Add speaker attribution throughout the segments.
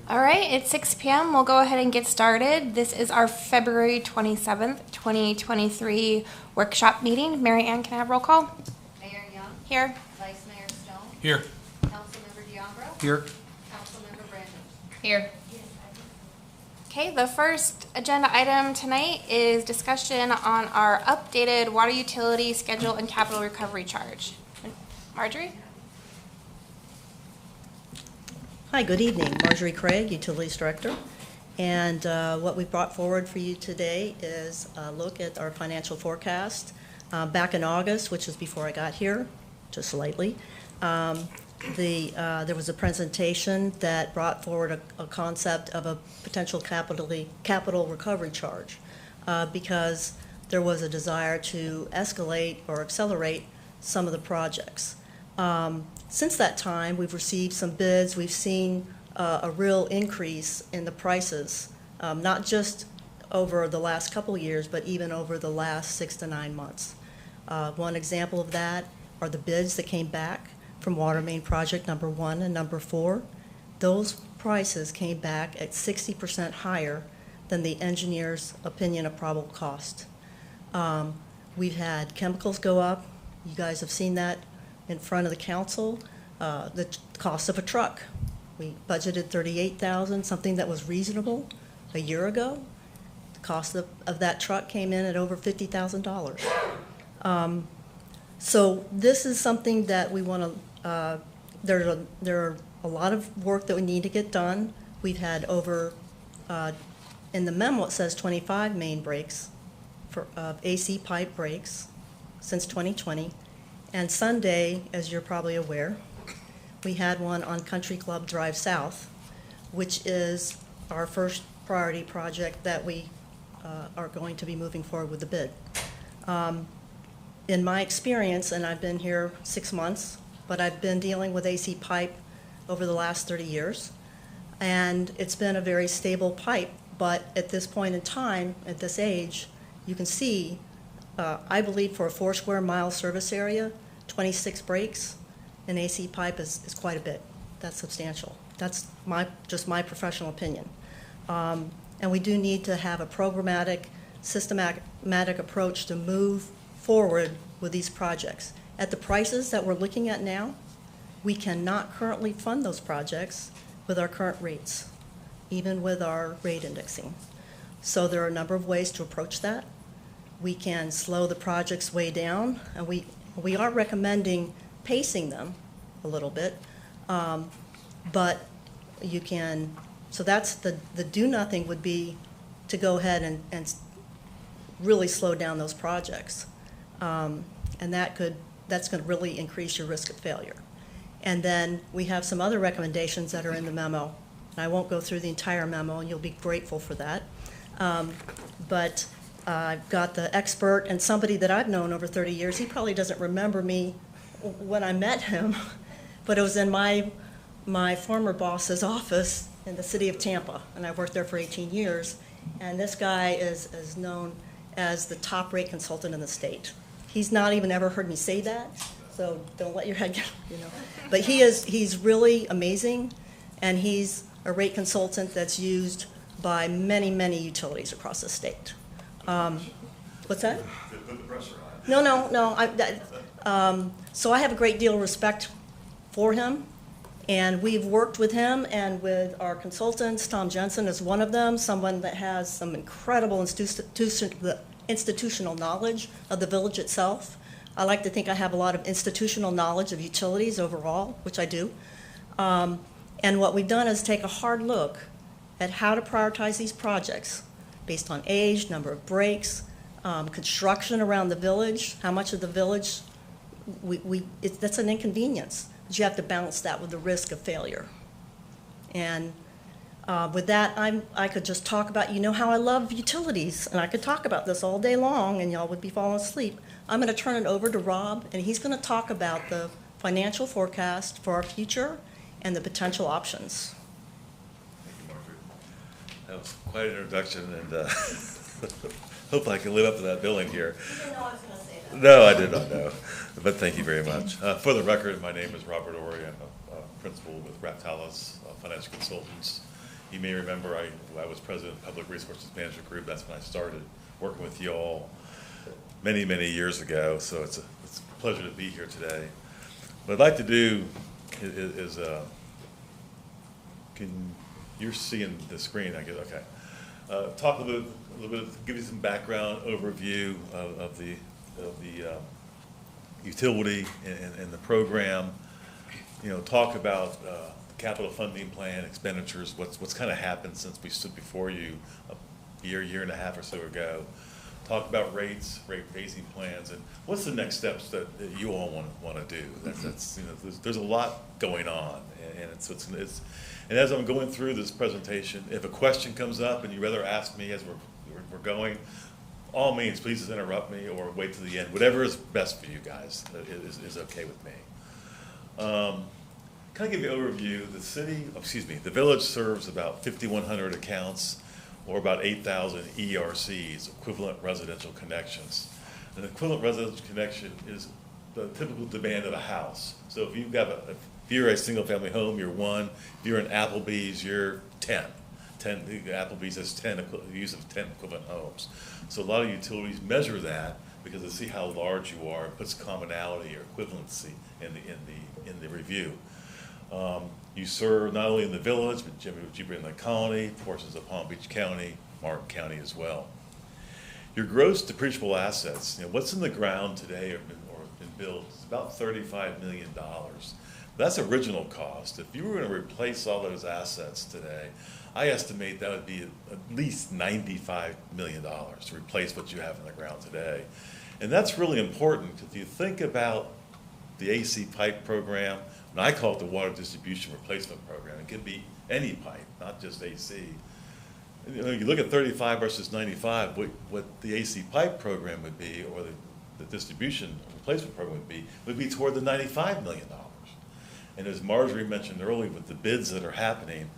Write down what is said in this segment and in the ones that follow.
Speaker 1: All right, it's 6 p.m. We'll go ahead and get started. This is our February 27th, 2023 workshop meeting. Mary Ann, can I have roll call?
Speaker 2: Mayor Young.
Speaker 1: Here.
Speaker 2: Vice Mayor Stone.
Speaker 3: Here.
Speaker 2: Councilmember DeAmbro.
Speaker 3: Here.
Speaker 2: Councilmember Brandon.
Speaker 1: Here. Okay, the first agenda item tonight is discussion on our updated water utility schedule and capital recovery charge. Marjorie?
Speaker 4: Hi, good evening. Marjorie Craig, Utilities Director. And what we brought forward for you today is a look at our financial forecast. Back in August, which was before I got here, just slightly, there was a presentation that brought forward a concept of a potential capital recovery charge because there was a desire to escalate or accelerate some of the projects. Since that time, we've received some bids. We've seen a real increase in the prices, not just over the last couple of years, but even over the last 6 to 9 months. One example of that are the bids that came back from Water Main Project number 1 and number 4. Those prices came back at 60% higher than the engineer's opinion of probable cost. We've had chemicals go up. You guys have seen that in front of the council. The cost of a truck. We budgeted $38,000, something that was reasonable a year ago. The cost of that truck came in at over $50,000. So this is something that we want to, there are a lot of work that we need to get done. We've had over, in the memo it says 25 main breaks of AC pipe breaks since 2020. And Sunday, as you're probably aware, we had one on Country Club Drive South, which is our first priority project that we are going to be moving forward with the bid. In my experience, and I've been here 6 months, but I've been dealing with AC pipe over the last 30 years, and it's been a very stable pipe, but at this point in time, at this age, you can see I believe for a 4 square mile service area, 26 breaks in AC pipe is quite a bit. That's substantial. That's just my professional opinion. And we do need to have a programmatic, systematic approach to move forward with these projects. At the prices that we're looking at now, we cannot currently fund those projects with our current rates, even with our rate indexing. So there are a number of ways to approach that. We can slow the projects way down, and we are recommending pacing them a little bit, but you can, so that's the do nothing would be to go ahead and really slow down those projects, and that's going to really increase your risk of failure. And then we have some other recommendations that are in the memo, and I won't go through the entire memo, and you'll be grateful for that, but I've got the expert and somebody that I've known over 30 years. He probably doesn't remember me when I met him, but it was in my former boss's office in the city of Tampa, and I worked there for 18 years. And this guy is known as the top rate consultant in the state. He's not even ever heard me say that, so don't let your head get, But he's really amazing, and he's a rate consultant that's used by many, many utilities across the state. What's that?
Speaker 5: Put the pressure on.
Speaker 4: No. So I have a great deal of respect for him, and we've worked with him and with our consultants. Tom Jensen is one of them, someone that has some incredible institutional knowledge of the village itself. I like to think I have a lot of institutional knowledge of utilities overall, which I do. And what we've done is take a hard look at how to prioritize these projects based on age, number of breaks, construction around the village, how much of the village, that's an inconvenience. But you have to balance that with the risk of failure. And with that, I could just talk about, how I love utilities, and I could talk about this all day long, and y'all would be falling asleep. I'm going to turn it over to Rob, and he's going to talk about the financial forecast for our future and the potential options.
Speaker 5: That was quite an introduction, and hope I can live up to that billing here.
Speaker 4: You didn't know I was going to say that.
Speaker 5: No, I did not know, but thank you very much. For the record, my name is Robert Ory. I'm a principal with Recalibration Financial Consultants You may remember I was president of Public Resources Management Group. That's when I started working with you all many, many years ago. So it's a pleasure to be here today. What I'd like to do is you're seeing the screen, I guess, okay. Talk a little bit, give you some background overview of the utility and the program. You know, talk about capital funding plan, expenditures, what's kind of happened since we stood before you a year and a half or so ago. Talk about rates, rate phasing plans, and what's the next steps that you all want to do. That's you know, there's a lot going on, and it's and as I'm going through this presentation, if a question comes up and you rather ask me as we're going, all means, please just interrupt me or wait to the end. Whatever is best for you guys is okay with me. Kind of give you an overview. The village serves about 5,100 accounts, or about 8,000 ERCs, equivalent residential connections. An equivalent residential connection is the typical demand of a house. So if if you're a single-family home, you're 1. If you're an Applebee's, you're 10. Applebee's has 10 use of 10 equivalent homes. So a lot of utilities measure that because they see how large you are. It puts commonality or equivalency in the review. You serve not only in the village, but Jimmy in the colony, portions of Palm Beach County, Martin County as well. Your gross depreciable assets, you know, what's in the ground today or been built, is about $35 million. That's original cost. If you were going to replace all those assets today, I estimate that would be at least $95 million to replace what you have in the ground today. And that's really important. If you think about the AC pipe program, and I call it the water distribution replacement program. It can be any pipe, not just AC. You know, you look at 35 versus 95, what the AC pipe program would be, or the distribution replacement program would be toward the $95 million. And as Marjorie mentioned earlier, with the bids that are happening,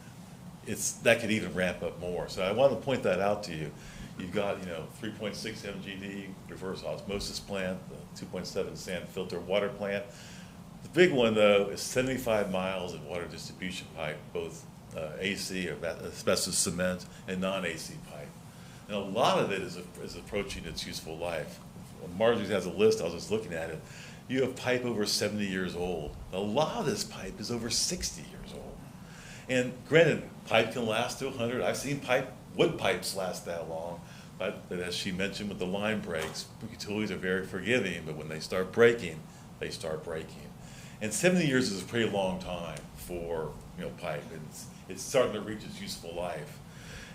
Speaker 5: that could even ramp up more. So I want to point that out to you. You've got, 3.6 MGD reverse osmosis plant, the 2.7 sand filter water plant. The big one, though, is 75 miles of water distribution pipe, both AC, or asbestos cement, and non-AC pipe. And a lot of it is approaching its useful life. Marjorie has a list, I was just looking at it. You have pipe over 70 years old. A lot of this pipe is over 60 years old. And granted, pipe can last to 100. I've seen wood pipes last that long. But as she mentioned with the line breaks, utilities are very forgiving, but when they start breaking, they start breaking. And 70 years is a pretty long time for pipe. It's starting to reach its useful life.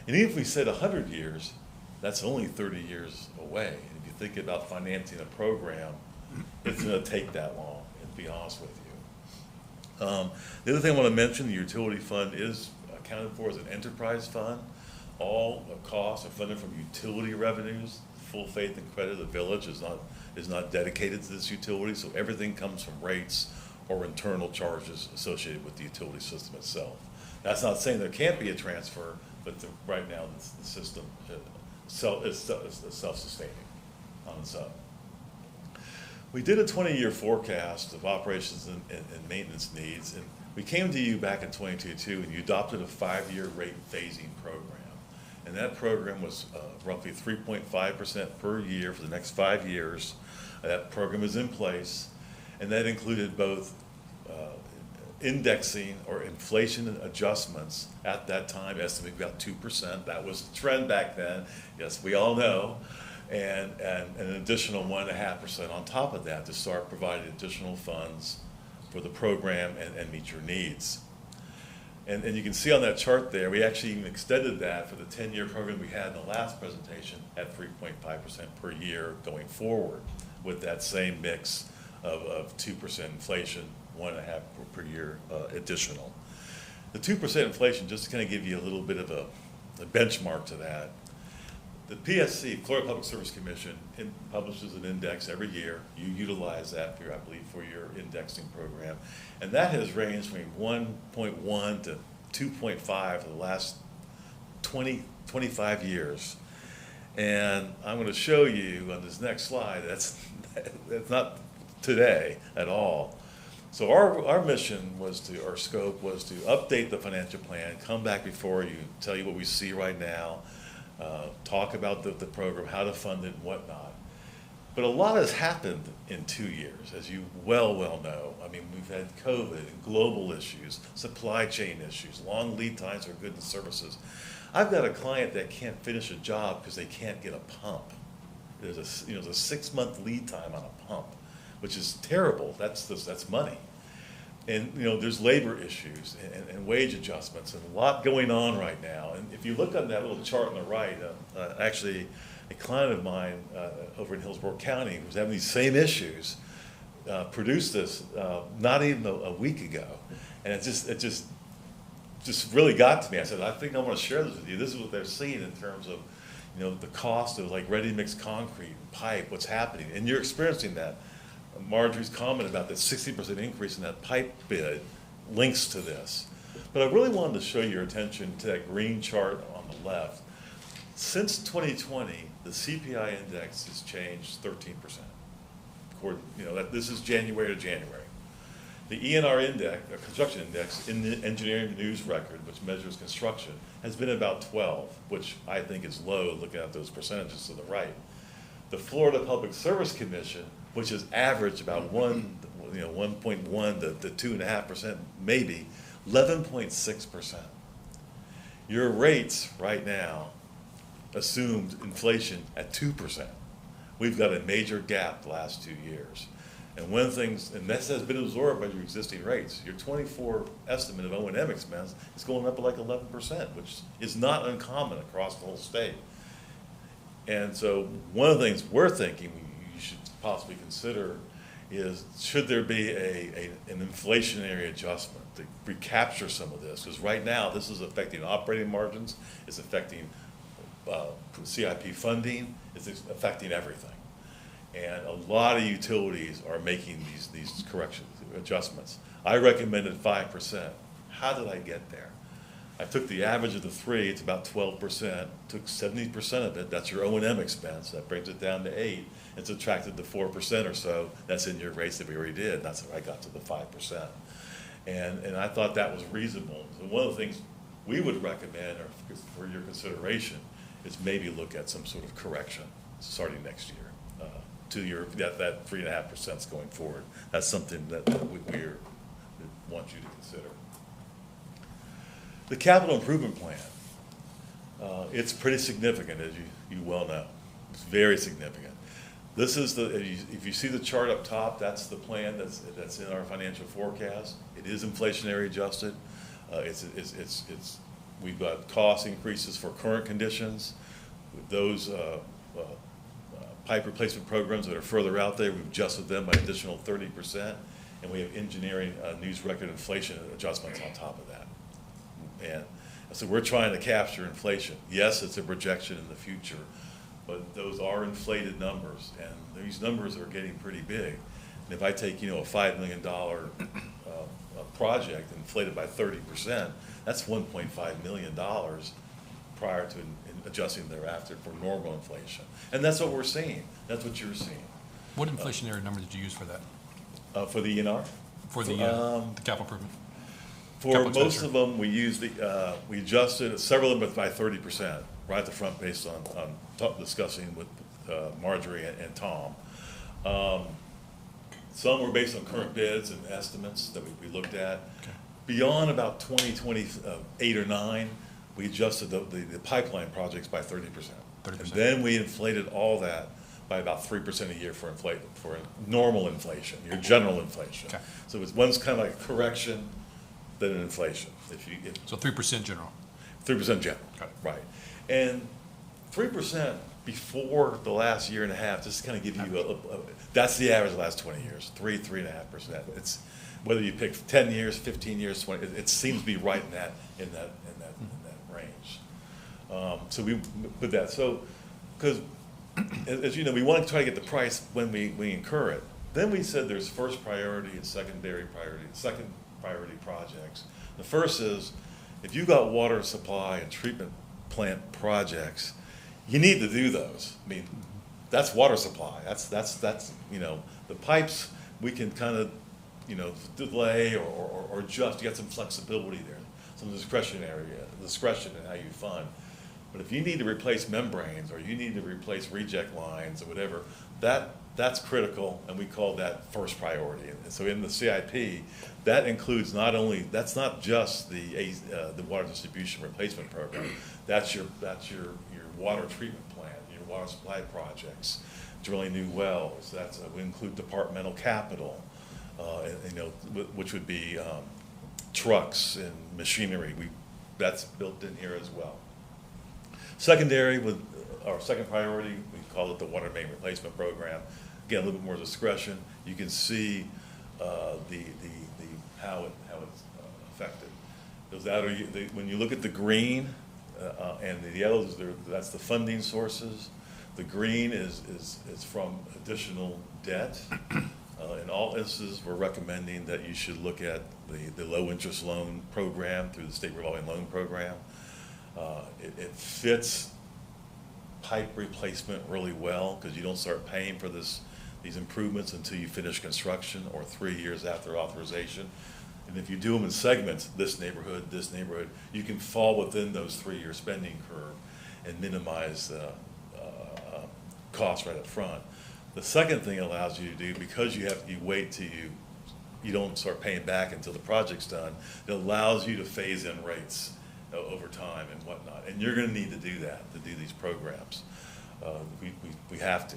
Speaker 5: And even if we said 100 years, that's only 30 years away. And if you think about financing a program, it's going to take that long, to be honest with you. The other thing I want to mention, the utility fund is accounted for as an enterprise fund. All costs are funded from utility revenues. Full faith and credit of the village is not dedicated to this utility, so everything comes from rates or internal charges associated with the utility system itself. That's not saying there can't be a transfer, but right now the system is self-sustaining on its own. We did a 20-year forecast of operations and maintenance needs, and we came to you back in 2022, and you adopted a 5-year rate phasing program. And that program was roughly 3.5% per year for the next 5 years. That program is in place, and that included both indexing or inflation adjustments at that time, estimated about 2%. That was the trend back then, yes, we all know. And an additional 1.5% on top of that to start providing additional funds for the program and meet your needs. And you can see on that chart there, we actually even extended that for the 10-year program we had in the last presentation at 3.5% per year going forward with that same mix of 2% inflation, 1.5% per year additional. The 2% inflation, just to kind of give you a little bit of a benchmark to that, the PSC, Florida Public Service Commission, publishes an index every year. You utilize that for, I believe, for your indexing program. And that has ranged from 1.1 to 2.5 for the last 25 years. And I'm going to show you on this next slide, that's not today at all. So our mission was our scope was to update the financial plan, come back before you, tell you what we see right now, talk about the program, how to fund it and whatnot. But a lot has happened in 2 years, as you well know. I mean, we've had COVID, global issues, supply chain issues, long lead times for goods and services. I've got a client that can't finish a job because they can't get a pump. There's a 6-month lead time on a pump, which is terrible. That's money. And there's labor issues and wage adjustments and a lot going on right now. And if you look on that little chart on the right, actually a client of mine over in Hillsborough County who's having these same issues produced this not even a week ago, and it just really got to me. I said, I think I want to share this with you. This is what they're seeing in terms of the cost of like ready-mix concrete, pipe, what's happening, and you're experiencing that. Marjorie's comment about the 60% increase in that pipe bid links to this. But I really wanted to show your attention to that green chart on the left. Since 2020, the CPI index has changed 13%. This is January to January. The ENR index, or construction index, in the Engineering News Record, which measures construction, has been about 12, which I think is low looking at those percentages to the right. The Florida Public Service Commission, which has averaged about 1.1 to 2.5%, maybe 11.6%. Your rates right now assumed inflation at 2%. We've got a major gap the last 2 years. And and this has been absorbed by your existing rates. Your 24 estimate of O&M expense is going up like 11%, which is not uncommon across the whole state. And so one of the things we're thinking you should possibly consider is, should there be an inflationary adjustment to recapture some of this? Because right now, this is affecting operating margins, it's affecting CIP funding, it's affecting everything. And a lot of utilities are making these adjustments. I recommended 5%. How did I get there? I took the average of the three, it's about 12%, took 70% of it, that's your O&M expense, that brings it down to 8%, and subtracted the 4% or so, that's in your rates that we already did, that's how I got to the 5%. And I thought that was reasonable. So one of the things we would recommend, or for your consideration, is maybe look at some sort of correction starting next year to that 3.5% going forward. That's something that we want you to consider. The capital improvement plan, it's pretty significant, as you well know. It's very significant. This is if you see the chart up top, that's the plan that's in our financial forecast. It is inflationary adjusted. We've got cost increases for current conditions. With those pipe replacement programs that are further out there, we've adjusted them by an additional 30%, and we have engineering news record inflation adjustments on top of that. And so we're trying to capture inflation. Yes, it's a projection in the future, but those are inflated numbers, and these numbers are getting pretty big. And if I take a $5 million project inflated by 30%, that's $1.5 million prior to adjusting thereafter for normal inflation. And that's what we're seeing. That's what you're seeing.
Speaker 3: What inflationary number did you use for that?
Speaker 5: For the ENR?
Speaker 3: For the capital improvement?
Speaker 5: For most of them, we used we adjusted several of them by 30%, right at the front, based on discussing with Marjorie and Tom. Some were based on current bids and estimates that we looked at.
Speaker 3: Okay.
Speaker 5: Beyond about 2028 or 9, we adjusted the pipeline projects by 30%. 30%. And then we inflated all that by about 3% a year for normal inflation, your general inflation.
Speaker 3: Okay.
Speaker 5: So one's kind of like a correction, then an inflation.
Speaker 3: So 3% general. 3%
Speaker 5: general,
Speaker 3: got it.
Speaker 5: Right. And 3% before the last year and a half, just to kind of give you that's the average of the last 20 years, 3.5%. It's whether you pick 10 years, 15 years, 20, it seems to be right in that range. So we put that. So, because as you know, we want to try to get the price when we incur it. Then we said there's first priority and secondary priority. Second priority projects. The first is, if you've got water supply and treatment plant projects, you need to do those. I mean, that's water supply. That's the pipes, we can kind of delay or adjust. You got some flexibility there, some discretion in how you fund. But if you need to replace membranes or you need to replace reject lines or whatever, that's critical, and we call that first priority. And so in the CIP, that includes that's not just the water distribution replacement program. That's your water treatment plant, your water supply projects, drilling new wells. We include departmental capital, which would be trucks and machinery. That's built in here as well. Secondary, with our second priority, we call it the water main replacement program. Again, a little bit more discretion. You can see how it's affected. When you look at the green and the yellows, that's the funding sources. The green is from additional debt. In all instances, we're recommending that you should look at the low interest loan program through the state revolving loan program. It fits pipe replacement really well because you don't start paying for these improvements until you finish construction or 3 years after authorization. And if you do them in segments, this neighborhood, you can fall within those 3-year spending curve and minimize costs right up front. The second thing it allows you to do, because you wait till you don't start paying back until the project's done, it allows you to phase in rates over time and whatnot. And you're going to need to do that, to do these programs. We have to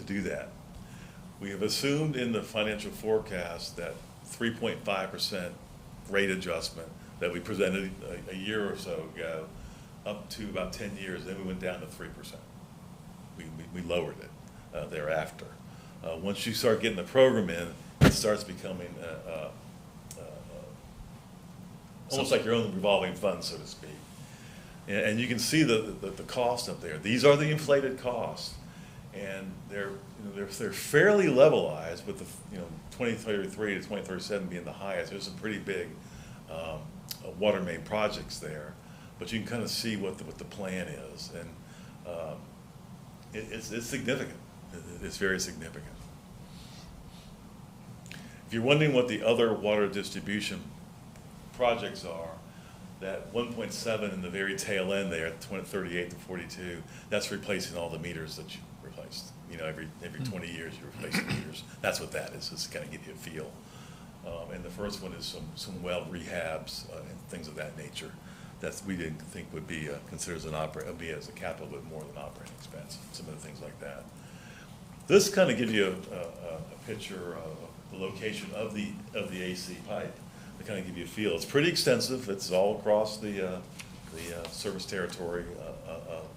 Speaker 5: do that. We have assumed in the financial forecast that 3.5% rate adjustment that we presented a year or so ago up to about 10 years, then we went down to 3%. We lowered it thereafter. Once you start getting the program in, it starts becoming almost like your own revolving fund, so to speak. And you can see the cost up there. These are the inflated costs, and they're fairly levelized with the 2033 to 2037 being the highest. There's some pretty big water main projects there, but you can kind of see what the plan is, and it's significant. It's very significant. If you're wondering what the other water distribution projects are, that 1.7 in the very tail end there, 38 to 42, that's replacing all the meters that you replaced. Every 20 years you replace the meters. That's what that is. Just to kind of give you a feel. And the first one is some well rehabs and things of that nature. We didn't think would be considered as a capital, but more than operating expense. Some of the things like that. This kind of gives you a picture of the location of the AC pipe. To kind of give you a feel. It's pretty extensive. It's all across the service territory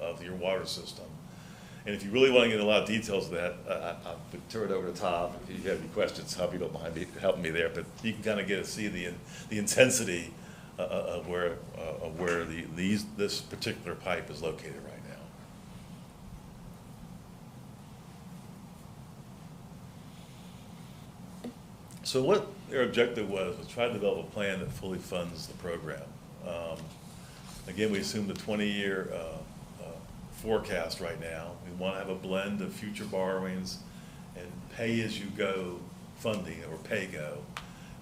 Speaker 5: of your water system. And if you really want to get a lot of details of that, I would turn it over to Tom. If you have any questions, Tom, you don't mind helping me there. But you can kind of see the intensity of where this particular pipe is located right now. So what their objective was try to develop a plan that fully funds the program. Again, we assumed a 20-year forecast right now. We want to have a blend of future borrowings and pay-as-you-go funding, or pay-go.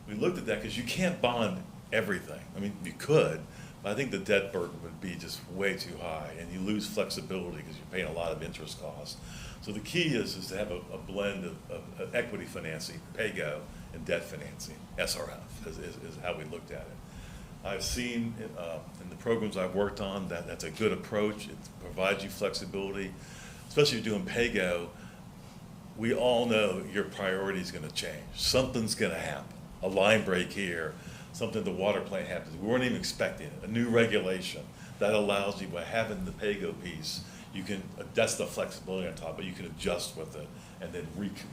Speaker 5: We looked at that because you can't bond everything. I mean, you could, but I think the debt burden would be just way too high, and you lose flexibility because you're paying a lot of interest costs. So the key is to have a blend of equity financing, pay-go, and debt financing, SRF, is how we looked at it. I've seen in the programs I've worked on that's a good approach. It provides you flexibility, especially if you're doing pay-go. We all know your priority is going to change. Something's going to happen. A line break here, something at the water plant happens. We weren't even expecting it. A new regulation that allows you, by having the pay-go piece, you can, that's the flexibility on top, but you can adjust with it and then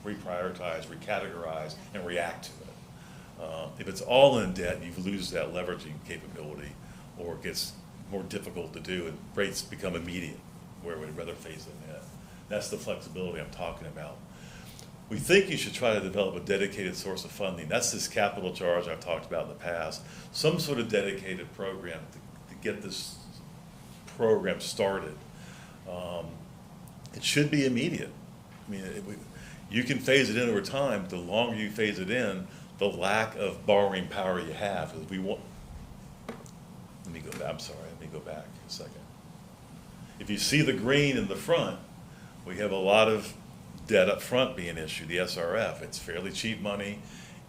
Speaker 5: reprioritize, recategorize, and react to it. If it's all in debt, you lose that leveraging capability, or it gets more difficult to do, and rates become immediate, where we'd rather phase them in. That's the flexibility I'm talking about. We think you should try to develop a dedicated source of funding. That's this capital charge I've talked about in the past. Some sort of dedicated program to get this program started. It should be immediate. I mean, You can phase it in over time. The longer you phase it in, the lack of borrowing power you have. 'Cause we want, let me go back, I'm sorry, let me go back a second. If you see the green in the front, we have a lot of debt up front being issued, the SRF. It's fairly cheap money.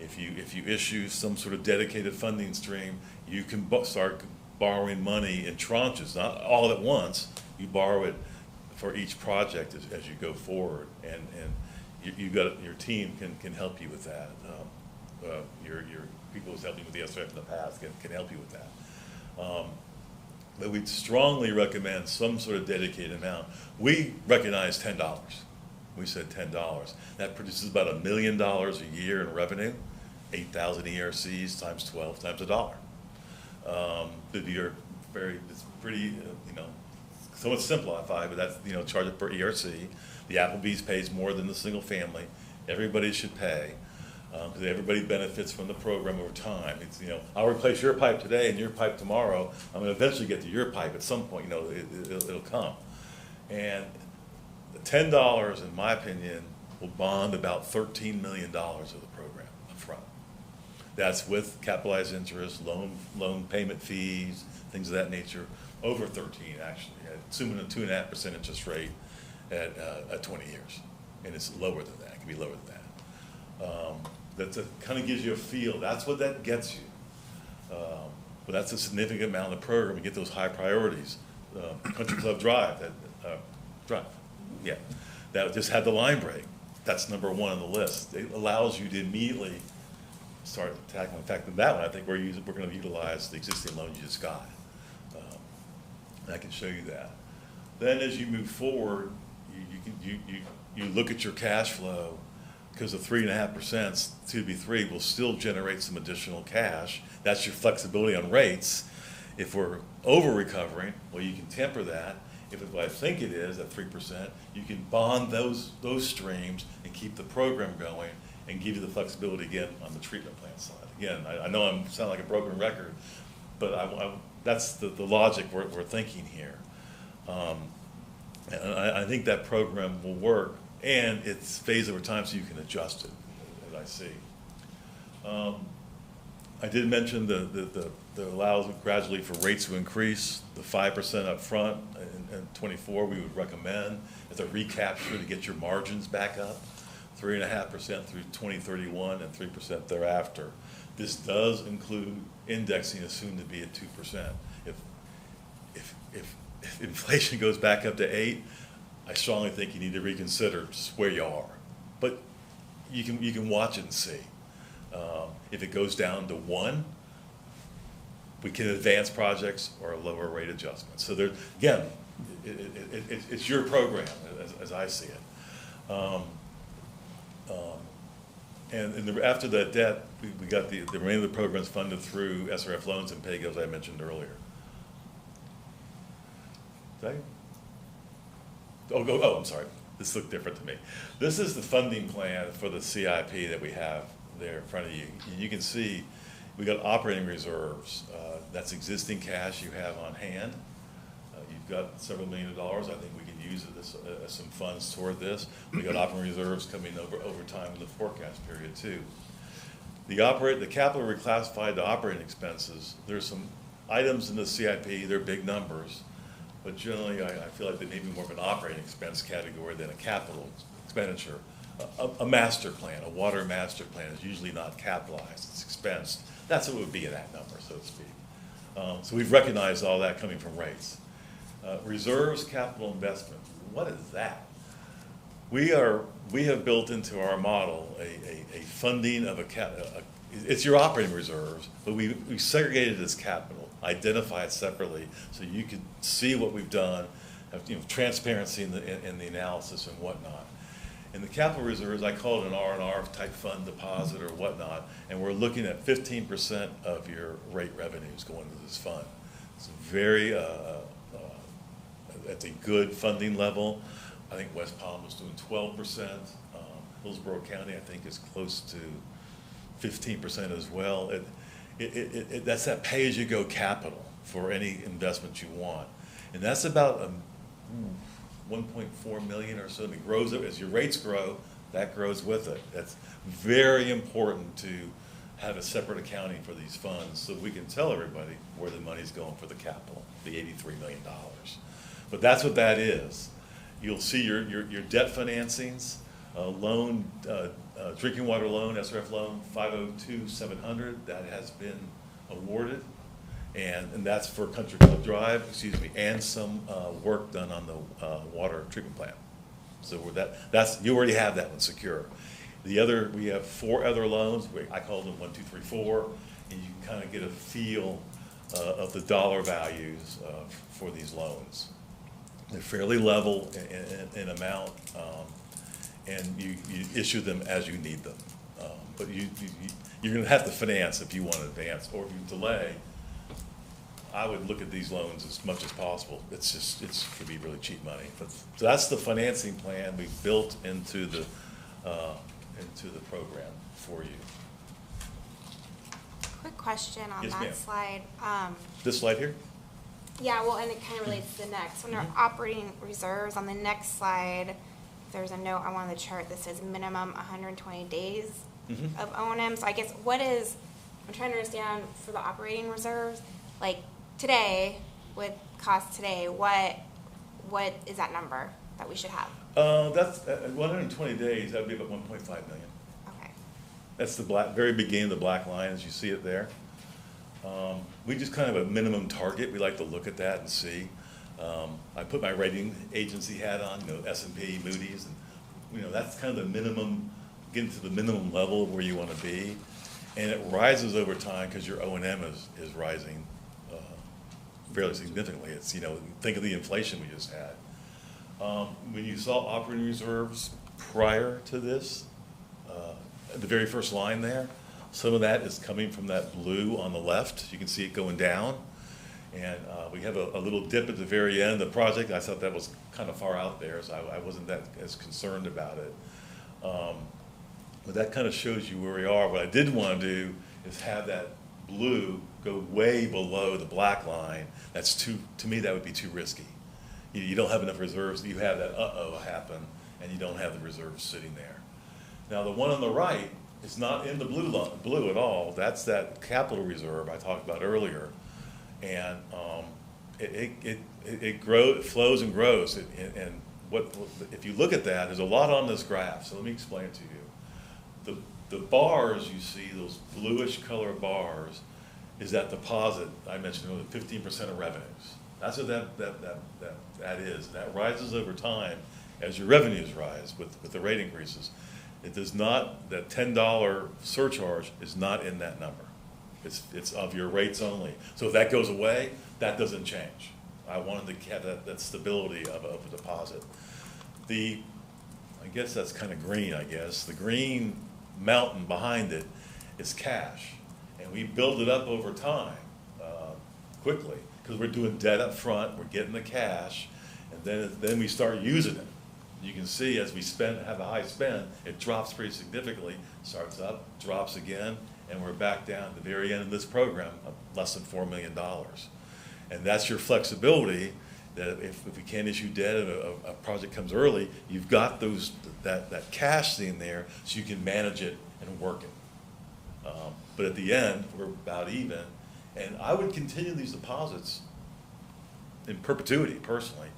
Speaker 5: If you issue some sort of dedicated funding stream, you can start borrowing money in tranches, not all at once. You borrow it for each project as you go forward, and your team can help you with that. Your people who's helped you with the SRF in the past can help you with that. But we'd strongly recommend some sort of dedicated amount. We recognize $10. We said $10. That produces about $1 million a year in revenue, 8,000 ERCs times 12 times $1. It's pretty, somewhat simplified, but that's, charge it per ERC. The Applebee's pays more than the single family. Everybody should pay, because everybody benefits from the program over time. It's, I'll replace your pipe today and your pipe tomorrow. I'm going to eventually get to your pipe at some point, it'll come. And the $10, in my opinion, will bond about $13 million of the program up front. That's with capitalized interest, loan payment fees, things of that nature, over 13 actually, assuming a 2.5% interest rate at 20 years. And it's lower than that, it can be lower than that. That kind of gives you a feel, that's what that gets you. But that's a significant amount of the program, you get those high priorities. Country Club Drive, that just had the line break. That's number one on the list. It allows you to immediately start tackling. In fact, in that one, I think we're going to utilize the existing loan you just got. And I can show you that. Then as you move forward, you look at your cash flow, because the 3.5%, to be 3, will still generate some additional cash. That's your flexibility on rates. If we're over-recovering, well, you can temper that. If it's what I think it is, at 3%, you can bond those streams and keep the program going and give you the flexibility again on the treatment plant side. Again, I know I sound like a broken record, but that's the logic we're thinking here. And I think that program will work, and it's phased over time so you can adjust it, as I see. I did mention the allows gradually for rates to increase, the 5% up front in 24 we would recommend as a recapture to get your margins back up, 3.5% through 2031 and 3% thereafter. This does include indexing assumed to be at 2%. If inflation goes back up to 8, I strongly think you need to reconsider just where you are. But you can watch it and see. If it goes down to 1, we can advance projects or a lower rate adjustment. So there, again, it's your program as I see it. And after that debt, we got the remainder of the programs funded through SRF loans and PAYGO, as I mentioned earlier. Oh, I'm sorry. This looked different to me. This is the funding plan for the CIP that we have there in front of you. And you can see we got operating reserves. That's existing cash you have on hand. You've got several $1 million. I think we can use some funds toward this. We got operating reserves coming over time in the forecast period too. The capital reclassified to operating expenses. There's some items in the CIP. They're big numbers, but generally I feel like they may be more of an operating expense category than a capital expenditure. A master plan, a water master plan, is usually not capitalized, it's expensed. That's what it would be in that number, so to speak. So we've recognized all that coming from rates. Reserves capital investment, what is that? We have built into our model a funding of it's your operating reserves, but we segregated it as capital, identify it separately, so you can see what we've done, have, transparency in the analysis and whatnot. In the capital reserves, I call it an R&R type fund deposit or whatnot, and we're looking at 15% of your rate revenues going to this fund. It's very, at a good funding level. I think West Palm was doing 12%. Hillsborough County, I think, is close to 15% as well. That's that pay-as-you-go capital for any investment you want. And that's about 1.4 million or so, and it grows up as your rates grow, that grows with it. That's very important to have a separate accounting for these funds so we can tell everybody where the money's going for the capital, the $83 million. But that's what that is. You'll see your debt financings, loan, drinking water loan, SRF loan, 502-700, that has been awarded. And that's for Country Club Drive, excuse me, and some work done on the water treatment plant. So you already have that one secure. The other, we have 4 other loans. I call them 1, 2, 3, 4, and you can kind of get a feel of the dollar values for these loans. They're fairly level in amount, and you issue them as you need them. But you're going to have to finance if you want to advance, or if you delay. I would look at these loans as much as possible. It could be really cheap money. But so that's the financing plan we built into the program for you.
Speaker 1: Quick question on
Speaker 5: Yes,
Speaker 1: that
Speaker 5: ma'am.
Speaker 1: slide.
Speaker 5: This slide here?
Speaker 1: Yeah, well, and it kind of relates to the next. When our operating reserves, on the next slide, there's a note on one of the chart that says minimum 120 days of O&M. So I guess I'm trying to understand for the operating reserves, like today, with costs today, what is that number that we should have?
Speaker 5: That's 120 days, that would be about 1.5 million.
Speaker 1: Okay.
Speaker 5: That's the very beginning of the black line, as you see it there. We just kind of a minimum target. We like to look at that and see. I put my rating agency hat on, S&P, Moody's, and that's kind of the minimum, getting to the minimum level of where you want to be. And it rises over time because your O&M is rising fairly significantly. It's, think of the inflation we just had. When you saw operating reserves prior to this, at the very first line there, some of that is coming from that blue on the left. You can see it going down. And we have a little dip at the very end of the project. I thought that was kind of far out there, so I wasn't that as concerned about it. But that kind of shows you where we are. What I did want to do is have that blue go way below the black line. To me, that would be too risky. You don't have enough reserves. You have that happen, and you don't have the reserves sitting there. Now, the one on the right is not in the blue at all. That's that capital reserve I talked about earlier. And it flows and grows. And if you look at that, there's a lot on this graph. So let me explain it to you. The bars you see, those bluish color bars, is that deposit I mentioned earlier, 15% of revenues. That's what that is. That rises over time as your revenues rise with the rate increases. It does not, that $10 surcharge is not in that number. It's of your rates only. So if that goes away, that doesn't change. I wanted to have that stability of a deposit. I guess that's kind of green, I guess. The green mountain behind it is cash. And we build it up over time quickly because we're doing debt up front, we're getting the cash, and then we start using it. You can see as we have a high spend, it drops pretty significantly, starts up, drops again, and we're back down at the very end of this program, less than $4 million. And that's your flexibility, that if we can't issue debt and a project comes early, you've got that cash in there so you can manage it and work it. But at the end, we're about even. And I would continue these deposits in perpetuity, personally.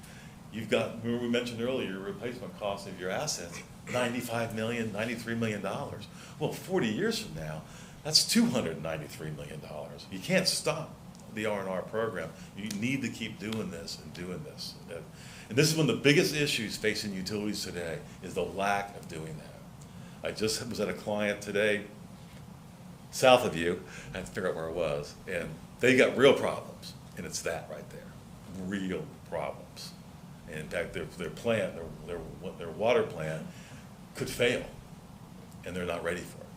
Speaker 5: You've got, remember we mentioned earlier, your replacement cost of your assets, $95 million, $93 million. Well, 40 years from now, that's $293 million. You can't stop the R&R program. You need to keep doing this and doing this. And this is one of the biggest issues facing utilities today, is the lack of doing that. I just was at a client today, south of you, I had to figure out where it was, and they got real problems, and it's that right there, real problems. And in fact, their plant, their water plant could fail, and they're not ready for it.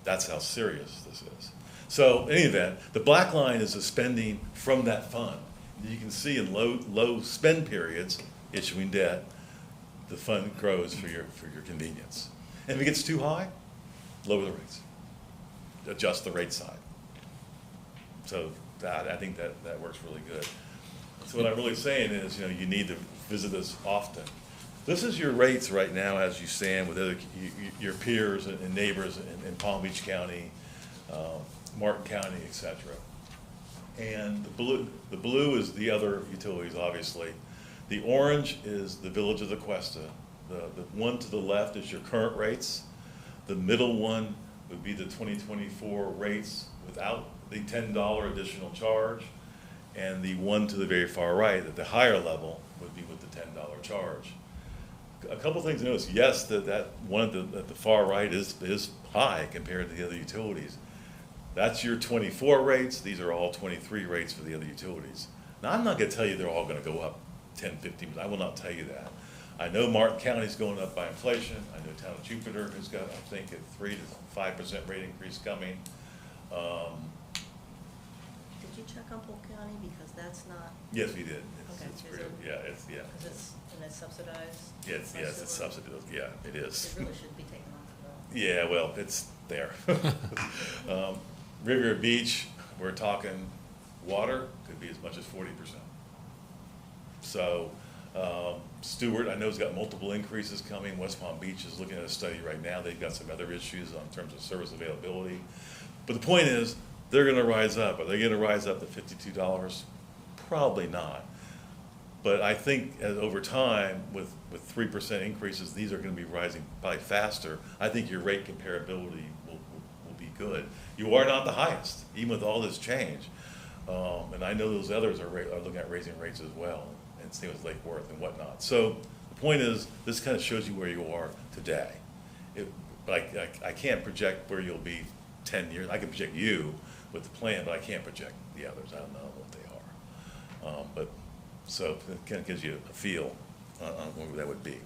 Speaker 5: That's how serious this is. So in any event, the black line is the spending from that fund. You can see in low spend periods, issuing debt, the fund grows for your convenience. And if it gets too high, lower the rates. Adjust the rate side. So I think that works really good. So what I'm really saying is, you need to visit us often. This is your rates right now as you stand with other, your peers and neighbors in Palm Beach County, Martin County, et cetera. And the blue is the other utilities, obviously. The orange is the Village of the Cuesta. The one to the left is your current rates. The middle one would be the 2024 rates without the $10 additional charge. And the one to the very far right, at the higher level, would be with the $10 charge. A couple things to notice. Yes, that one at the far right is high compared to the other utilities. That's your 24 rates. These are all 23 rates for the other utilities. Now, I'm not going to tell you they're all going to go up 10, 15%. I will not tell you that. I know Martin County's going up by inflation. I know Town of Jupiter has got, I think, a 3 to 5% rate increase coming.
Speaker 4: Did you check on Polk County? Because that's not.
Speaker 5: Yes, we did.
Speaker 4: Okay.
Speaker 5: It's
Speaker 4: Is
Speaker 5: pretty,
Speaker 4: it-
Speaker 5: yeah, it's, yeah.
Speaker 4: Is it, and it's subsidized?
Speaker 5: Yes,
Speaker 4: by
Speaker 5: yes, it's
Speaker 4: Silver?
Speaker 5: subsidized. Yeah, it is.
Speaker 4: It really shouldn't be taken off the.
Speaker 5: Yeah, well, it's there. Riviera Beach, we're talking water, could be as much as 40%. So, Stewart, I know, has got multiple increases coming. West Palm Beach is looking at a study right now. They've got some other issues in terms of service availability. But the point is, they're gonna rise up. Are they gonna rise up to $52? Probably not. But I think over time, with 3% increases, these are gonna be rising probably faster. I think your rate comparability will be good. You are not the highest, even with all this change. And I know those others are looking at raising rates as well, and same with Lake Worth and whatnot. So the point is, this kind of shows you where you are today. But I can't project where you'll be 10 years. I can project you with the plan, but I can't project the others. I don't know what they are. But so it kind of gives you a feel on what that would be.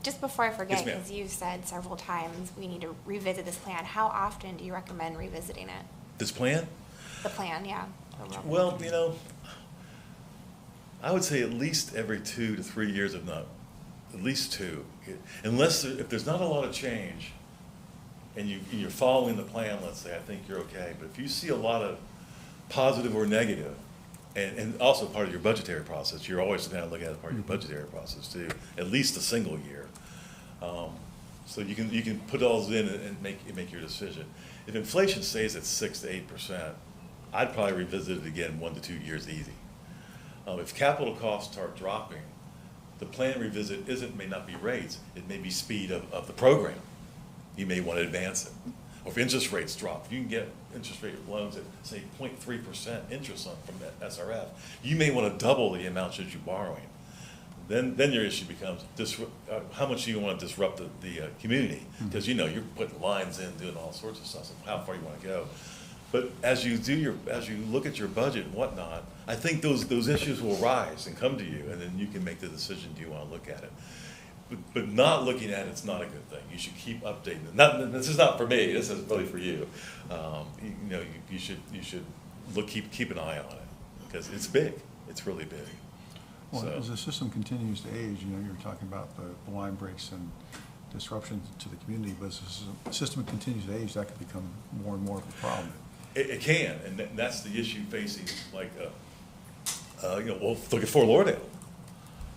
Speaker 1: Just before I forget,
Speaker 5: Yes, ma'am.
Speaker 1: because you said several times we need to revisit this plan, how often do you recommend revisiting it?
Speaker 5: This plan?
Speaker 1: The plan, yeah.
Speaker 5: Well, you know, I would say at least every 2 to 3 years, if not at least 2. Unless, if there's not a lot of change and you're following the plan, let's say, I think you're okay. But if you see a lot of positive or negative, and also part of your budgetary process, you're always going to look at it as part of your budgetary process too, at least a single year. So you can put all those in and make your decision. If inflation stays at 6 to 8%, I'd probably revisit it again 1 to 2 years easy. If capital costs start dropping, the plan revisit may not be rates, it may be speed of the program. You may want to advance it. Or if interest rates drop, if you can get interest rate loans at, say, 0.3% interest from that SRF, you may want to double the amount that you're borrowing. Then your issue becomes how much do you want to disrupt the community? Because you know you're putting lines in, doing all sorts of stuff. So how far you want to go? But as you look at your budget and whatnot, I think those issues will rise and come to you, and then you can make the decision. Do you want to look at it? But not looking at it's not a good thing. You should keep updating it. This is not for me. This is really for you. You should keep an eye on it because it's big. It's really big.
Speaker 6: Well,
Speaker 5: So-
Speaker 6: as the system continues to age, you're talking about the line breaks and disruption to the community, but as the system continues to age, that could become more and more of a problem.
Speaker 5: It can, and that's the issue facing, like, well, look at Fort Lauderdale.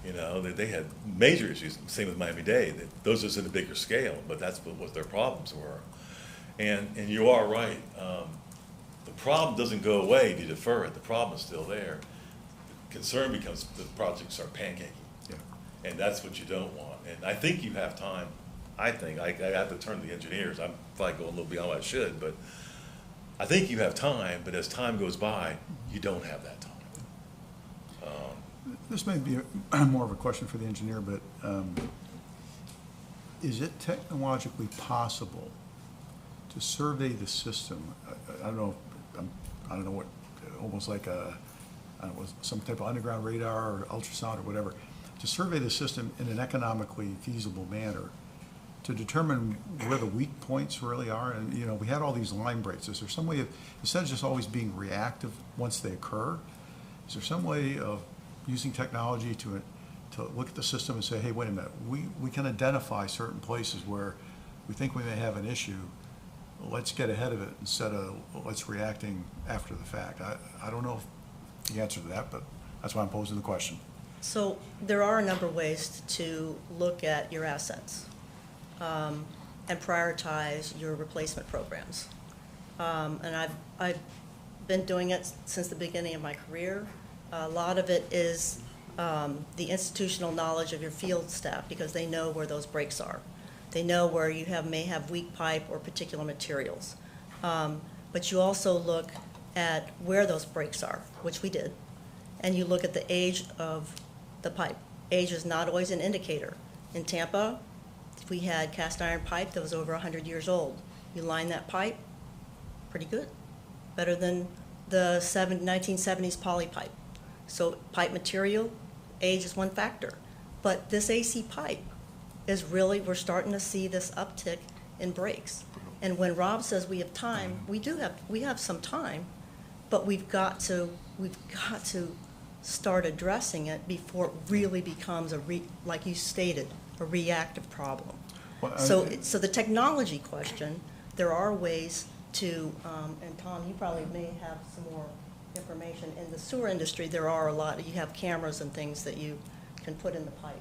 Speaker 5: They had major issues, same with Miami-Dade. Those are in a bigger scale, but that's what their problems were. And you are right. The problem doesn't go away if you defer it. The problem is still there. The concern becomes the projects are pancaking.
Speaker 6: Yeah.
Speaker 5: And that's what you don't want. And I think you have time. I think, I have to turn to the engineers. I'm probably going a little beyond what I should, but I think you have time, but as time goes by, you don't have that time.
Speaker 6: This may be more of a question for the engineer, but is it technologically possible to survey the system? I don't know. I don't know what, almost like some type of underground radar or ultrasound or whatever, to survey the system in an economically feasible manner to determine where the weak points really are. And we had all these line breaks. Is there some way of, instead of just always being reactive once they occur, is there some way of using technology to look at the system and say, hey, wait a minute, we can identify certain places where we think we may have an issue. Let's get ahead of it instead of let's reacting after the fact. I don't know the answer to that, but that's why I'm posing the question.
Speaker 4: So there are a number of ways to look at your assets and prioritize your replacement programs. And I've been doing it since the beginning of my career. A lot of it is the institutional knowledge of your field staff, because they know where those breaks are. They know where you may have weak pipe or particular materials. But you also look at where those breaks are, which we did, and you look at the age of the pipe. Age is not always an indicator. In Tampa, we had cast iron pipe that was over 100 years old. You line that pipe, pretty good. Better than the 1970s poly pipe. So pipe material, age is one factor. But this AC pipe is really, we're starting to see this uptick in breaks. And when Rob says we have time, we have some time, but we've got to start addressing it before it really becomes like you stated, a reactive problem.
Speaker 6: Well,
Speaker 4: So the technology question, there are ways to, and Tom, you probably may have some more information. In the sewer industry, there are a lot, you have cameras and things that you can put in the pipe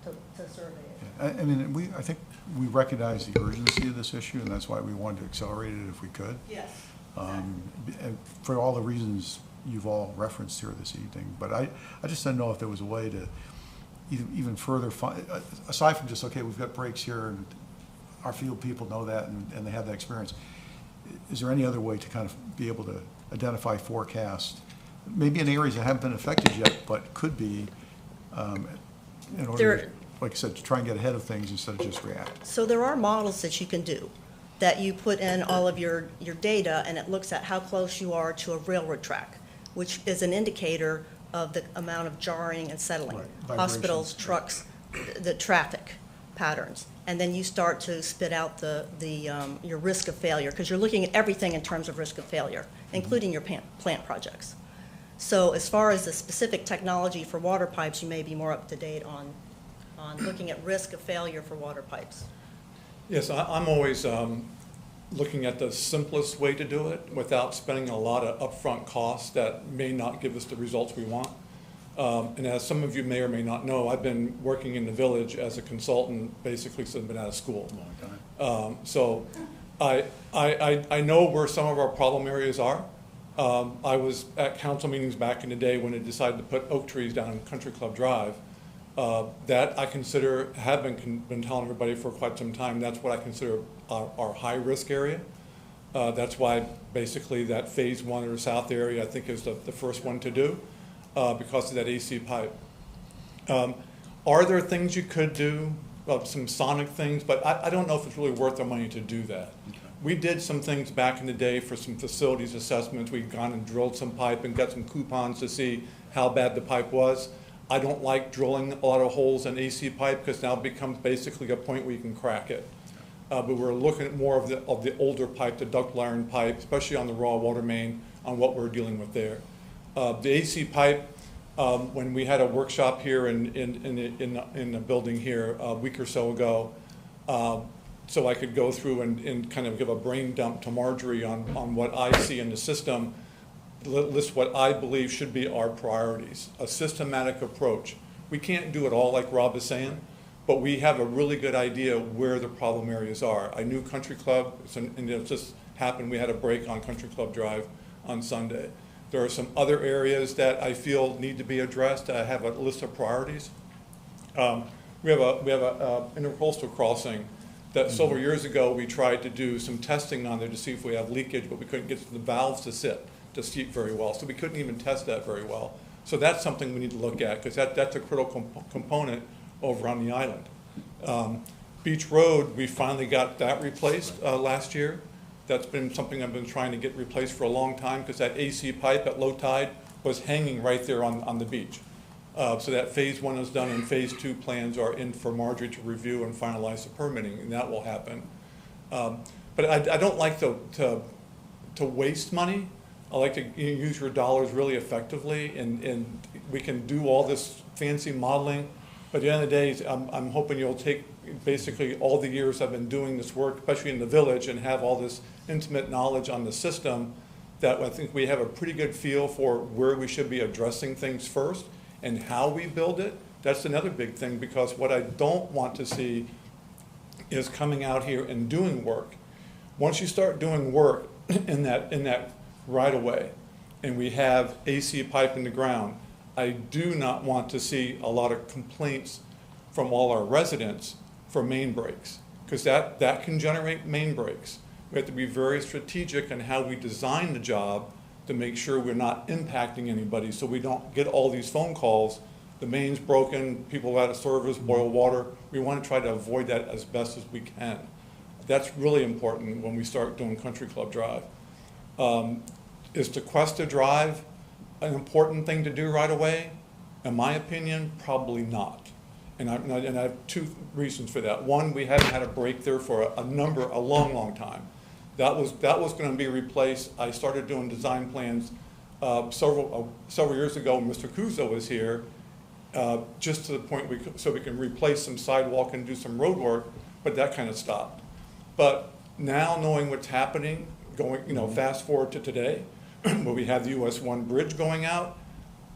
Speaker 4: to survey it.
Speaker 6: I mean, I think we recognize the urgency of this issue, and that's why we wanted to accelerate it if we could.
Speaker 4: Yes.
Speaker 6: And for all the reasons you've all referenced here this evening. But I just didn't know if there was a way to even further, aside from just, okay, we've got breaks here, and our field people know that, and they have that experience. Is there any other way to kind of be able to identify, forecast, maybe in areas that haven't been affected yet, but could be, in order, like I said, to try and get ahead of things instead of just react?
Speaker 4: So there are models that you can do, that you put in all of your data, and it looks at how close you are to a railroad track, which is an indicator of the amount of jarring and settling.
Speaker 6: Right.
Speaker 4: Hospitals,
Speaker 6: Vibrations.
Speaker 4: trucks, the traffic patterns. And then you start to spit out your risk of failure, because you're looking at everything in terms of risk of failure, including your plant projects. So as far as the specific technology for water pipes, you may be more up to date on looking at risk of failure for water pipes.
Speaker 7: Yes, I'm always looking at the simplest way to do it without spending a lot of upfront costs that may not give us the results we want. And as some of you may or may not know, I've been working in the village as a consultant basically since I've been out of school. So I know where some of our problem areas are. I was at council meetings back in the day when they decided to put oak trees down in Country Club Drive. That I consider, have been telling everybody for quite some time, that's what I consider our high-risk area. That's why basically that phase one or south area I think is the first one to do because of that AC pipe. Are there things you could do, some sonic things, but I don't know if it's really worth the money to do that. Okay. We did some things back in the day for some facilities assessments. We'd gone and drilled some pipe and got some coupons to see how bad the pipe was. I don't like drilling a lot of holes in AC pipe because now it becomes basically a point where you can crack it. But we're looking at more of the older pipe, the ductile iron pipe, especially on the raw water main, on what we're dealing with there. The AC pipe, when we had a workshop here in the building here a week or so ago, so I could go through and kind of give a brain dump to Marjorie on what I see in the system, list what I believe should be our priorities, a systematic approach. We can't do it all like Rob is saying, but we have a really good idea where the problem areas are. I knew Country Club, and it just happened, we had a break on Country Club Drive on Sunday. There are some other areas that I feel need to be addressed. I have a list of priorities. We have a intercoastal crossing that several years ago we tried to do some testing on there to see if we have leakage, but we couldn't get the valves to seat very well, so we couldn't even test that very well. So that's something we need to look at because that's a critical component over on the island. Beach Road, we finally got that replaced last year. That's been something I've been trying to get replaced for a long time because that AC pipe at low tide was hanging right there on the beach. So that phase one is done and phase two plans are in for Marjorie to review and finalize the permitting, and that will happen. But I don't like to waste money. I like to use your dollars really effectively, and we can do all this fancy modeling, but at the end of the day, I'm hoping you'll take basically all the years I've been doing this work, especially in the village, and have all this intimate knowledge on the system that I think we have a pretty good feel for where we should be addressing things first, And how we build it, that's another big thing, because what I don't want to see is coming out here and doing work. Once you start doing work in that right of way, and we have AC pipe in the ground, I do not want to see a lot of complaints from all our residents for main breaks, because that can generate main breaks. We have to be very strategic in how we design the job to make sure we're not impacting anybody, so we don't get all these phone calls, the main's broken, people out of service, boil water. We want to try to avoid that as best as we can. That's really important when we start doing Country Club Drive. Is Tequesta Drive an important thing to do right away? In my opinion, probably not. And I have two reasons for that. One, we haven't had a break there for a long time. That was going to be replaced. I started doing design plans several years ago when Mr. Kuzo was here, just to the point so we can replace some sidewalk and do some road work, but that kind of stopped. But now knowing what's happening, fast forward to today, where we have the US 1 bridge going out,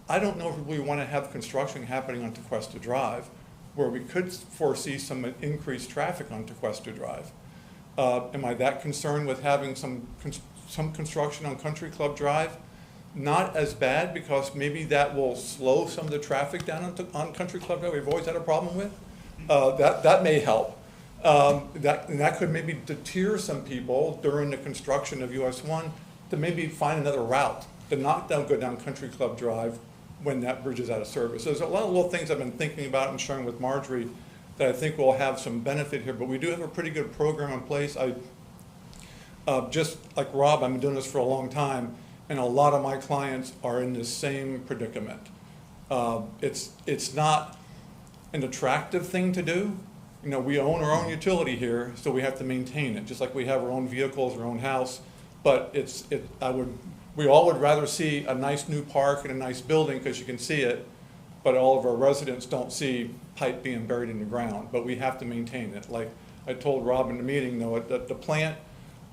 Speaker 7: I don't know if we want to have construction happening on Tequesta Drive, where we could foresee some increased traffic on Tequesta Drive. Am I that concerned with having some construction on Country Club Drive? Not as bad, because maybe that will slow some of the traffic down on Country Club Drive we've always had a problem with. That may help. That could maybe deter some people during the construction of US 1 to maybe find another route, to not go down Country Club Drive when that bridge is out of service. So there's a lot of little things I've been thinking about and sharing with Marjorie that I think will have some benefit here, but we do have a pretty good program in place. Just like Rob, I've been doing this for a long time, and a lot of my clients are in the same predicament. It's not an attractive thing to do. We own our own utility here, so we have to maintain it, just like we have our own vehicles, our own house. But we all would rather see a nice new park and a nice building because you can see it, but all of our residents don't see pipe being buried in the ground. But we have to maintain it. Like I told Rob in the meeting, the plant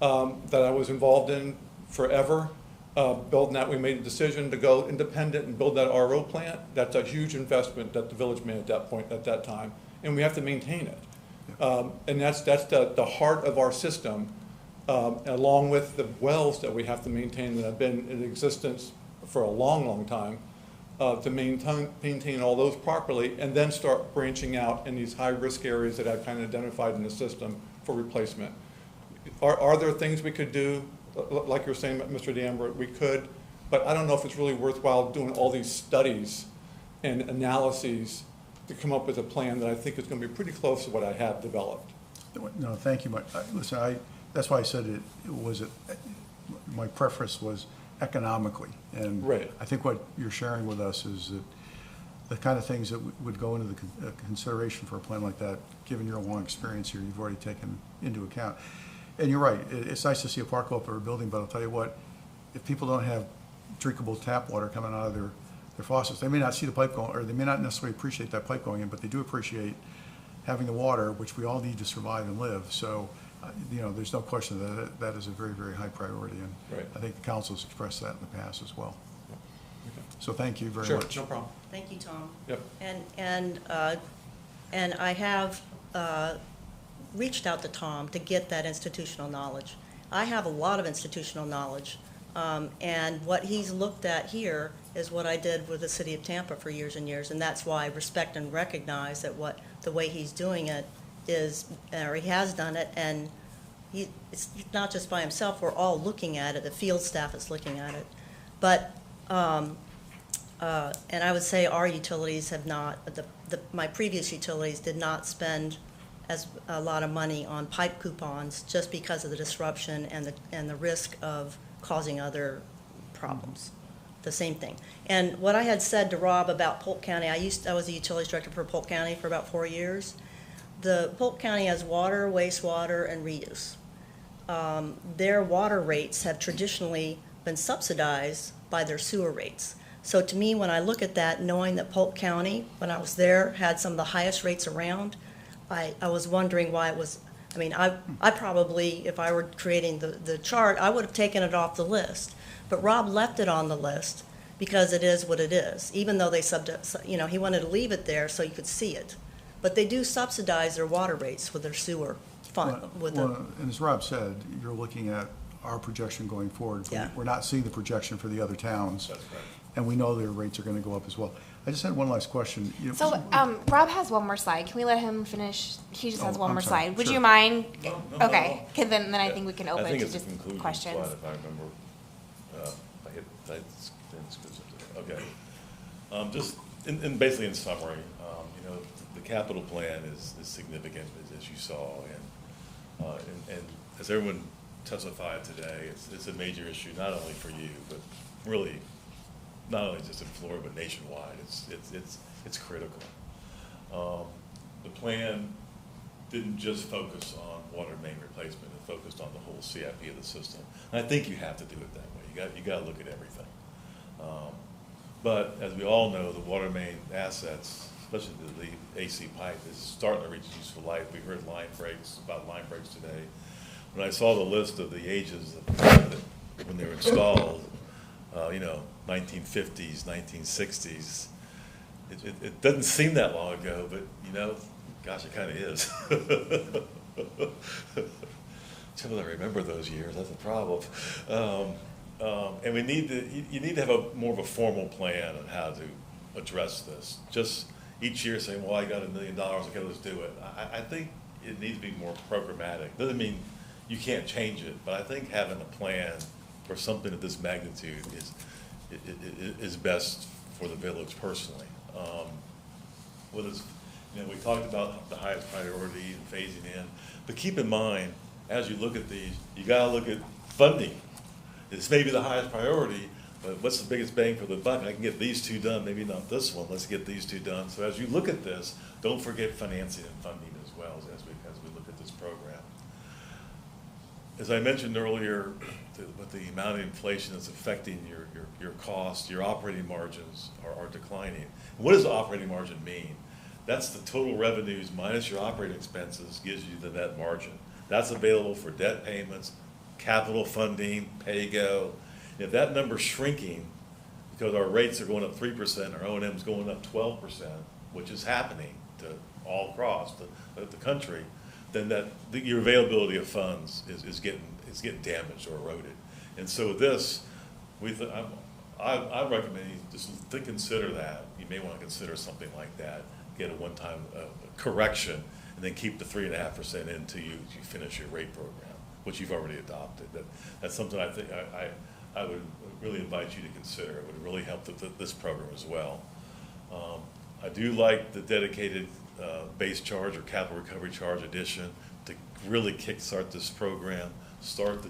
Speaker 7: that I was involved in forever, building that, we made a decision to go independent and build that RO plant. That's a huge investment that the village made at that time, and we have to maintain it. And that's the heart of our system, along with the wells that we have to maintain that have been in existence for a long time, to maintain all those properly, and then start branching out in these high-risk areas that I've kind of identified in the system for replacement. Are there things we could do? Like you're saying, Mr. D'Ambra, we could, but I don't know if it's really worthwhile doing all these studies and analyses to come up with a plan that I think is going to be pretty close to what I have developed.
Speaker 6: No, thank you. Listen, that's why I said my preference was economically. And
Speaker 7: right.
Speaker 6: I think what you're sharing with us is that the kind of things that would go into the consideration for a plan like that, given your long experience here, you've already taken into account. And you're right, it's nice to see a park go up or a building, but I'll tell you what, if people don't have drinkable tap water coming out of their faucets, they may not see the pipe going, or they may not necessarily appreciate that pipe going in, but they do appreciate having the water, which we all need to survive and live. So, there's no question that that is a very, very high priority, and
Speaker 7: right.
Speaker 6: I think the council has expressed that in the past as well.
Speaker 7: Okay.
Speaker 6: So thank you very
Speaker 7: Sure,
Speaker 6: much.
Speaker 7: no problem.
Speaker 4: Thank you, Tom.
Speaker 7: Yep.
Speaker 4: And I have reached out to Tom to get that institutional knowledge. I have a lot of institutional knowledge, and what he's looked at here is what I did with the city of Tampa for years and years, and that's why I respect and recognize that the way he's doing it is, or he has done it, and it's not just by himself. We're all looking at it. The field staff is looking at it, but and I would say our utilities have not. My previous utilities did not spend a lot of money on pipe coupons just because of the disruption and the risk of causing other problems. The same thing. And what I had said to Rob about Polk County, I was the utilities director for Polk County for about 4 years. The Polk County has water, wastewater, and reuse. Their water rates have traditionally been subsidized by their sewer rates. So to me, when I look at that, knowing that Polk County, when I was there, had some of the highest rates around, I was wondering why it was. I mean, I probably, if I were creating the chart, I would have taken it off the list. But Rob left it on the list because it is what it is, even though they he wanted to leave it there so you could see it. But they do subsidize their water rates with their sewer fund.
Speaker 6: And as Rob said, you're looking at our projection going forward.
Speaker 4: Yeah.
Speaker 6: We're not seeing the projection for the other towns.
Speaker 5: That's right.
Speaker 6: And we know their rates are gonna go up as well. I just had one last question.
Speaker 1: So, Rob has one more slide. Can we let him finish? He just has
Speaker 6: Oh,
Speaker 1: one
Speaker 6: I'm
Speaker 1: more
Speaker 6: sorry.
Speaker 1: slide. Would
Speaker 6: Sure.
Speaker 1: you mind?
Speaker 5: No,
Speaker 1: Okay, 'cause then I think we can
Speaker 5: I
Speaker 1: open
Speaker 5: think
Speaker 1: to
Speaker 5: it's a
Speaker 1: just
Speaker 5: conclusion
Speaker 1: questions.
Speaker 5: slide, if I remember. Okay. Just, basically in summary, the capital plan is significant, as you saw, and as everyone testified today, it's a major issue, not only for you, but really, not only just in Florida, but nationwide. It's critical. The plan didn't just focus on water main replacement, it focused on the whole CIP of the system. And I think you have to do it that way. You got to look at everything. But as we all know, the water main assets, especially the AC pipe, is starting to reach useful life. We heard about line breaks today. When I saw the list of the ages when they were installed, 1950s, 1960s, it doesn't seem that long ago, but gosh, it kind of is. Until I remember those years, that's a problem. And you need to have more of a formal plan on how to address this. Just each year saying, well, I got $1 million, okay, let's do it. I think it needs to be more programmatic. Doesn't mean you can't change it, but I think having a plan for something of this magnitude is best for the village personally. We talked about the highest priority and phasing in, but keep in mind, as you look at these, you gotta look at funding. This may be the highest priority, but what's the biggest bang for the buck? I can get these two done, maybe not this one, let's get these two done. So as you look at this, don't forget financing and funding as well as we look at this program. As I mentioned earlier, with the amount of inflation that's affecting your costs, your operating margins are declining. What does operating margin mean? That's the total revenues minus your operating expenses gives you the net margin. That's available for debt payments, capital funding, pay-go. If that number's shrinking because our rates are going up 3%, our O&M is going up 12%, which is happening to all across the country, then your availability of funds is getting damaged or eroded. And so this, I recommend you just to consider that. You may want to consider something like that. Get a one-time correction, and then keep the 3.5% until you finish your rate program, which you've already adopted. That's something I think I would really invite you to consider. It would really help this program as well. I do like the dedicated base charge or capital recovery charge addition to really kickstart this program, start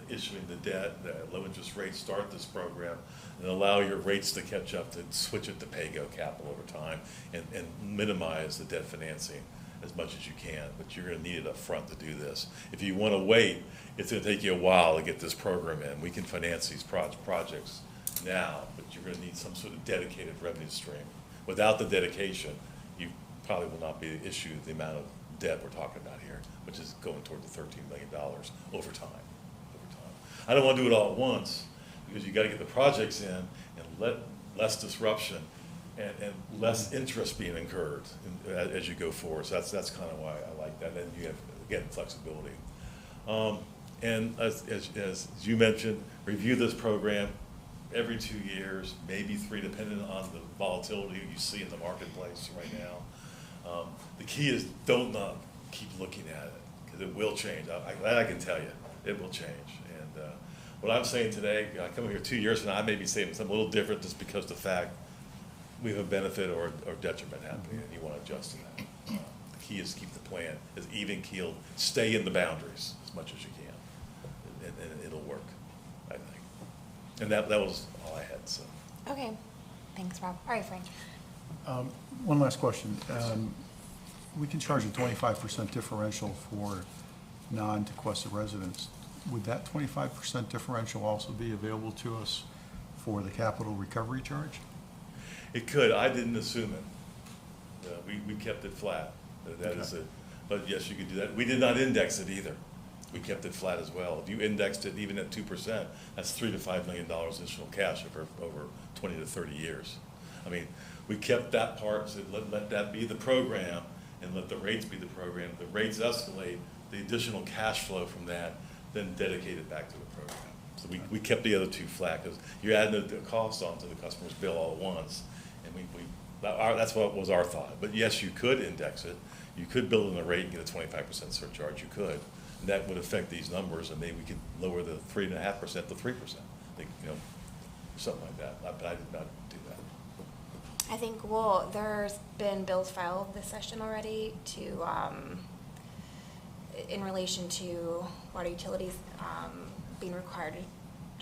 Speaker 5: issuing the debt, the low interest rates, start this program, and allow your rates to catch up, to switch it to pay-go capital over time and minimize the debt financing as much as you can, but you're going to need it up front to do this. If you want to wait, it's going to take you a while to get this program in. We can finance these projects now, but you're going to need some sort of dedicated revenue stream. Without the dedication, you probably will not be issued the amount of debt we're talking about here, which is going toward the $13 million over time. I don't want to do it all at once, because you got to get the projects in and let less disruption and less interest being incurred as you go forward. So that's kind of why I like that. And you have, again, flexibility. And as you mentioned, review this program every 2 years, maybe 3, depending on the volatility you see in the marketplace right now. The key is don't not keep looking at it, because it will change. That I can tell you, it will change. And what I'm saying today, I come here 2 years from now, I may be saying something a little different just because the fact we have a benefit or detriment happening, and you want to adjust to that. The key is to keep the plan as even keeled, stay in the boundaries as much as you can, and it'll work, I think. And that was all I had. So.
Speaker 1: Okay, thanks, Rob. All right, Frank.
Speaker 6: One last question. We can charge a 25% differential for non-Tequesta residents. Would that 25% differential also be available to us for the capital recovery charge?
Speaker 5: It could. I didn't assume it. We kept it flat. That is it. But yes, you could do that. We did not index it either. we kept it flat as well. If you indexed it even at 2%, that's $3 to $5 million additional cash over 20 to 30 years. I mean, we kept that part, said let that be the program and let the rates be the program. The rates escalate, the additional cash flow from that, then dedicate it back to the program. So we kept the other two flat because you're adding the cost onto the customer's bill all at once. And that's what was our thought. But yes, you could index it. You could build in a rate and get a 25% surcharge. You could. And that would affect these numbers, and maybe we could lower the 3.5% to 3%. Something like that. But I did not do that.
Speaker 1: I think, there's been bills filed this session already to, in relation to water utilities being required to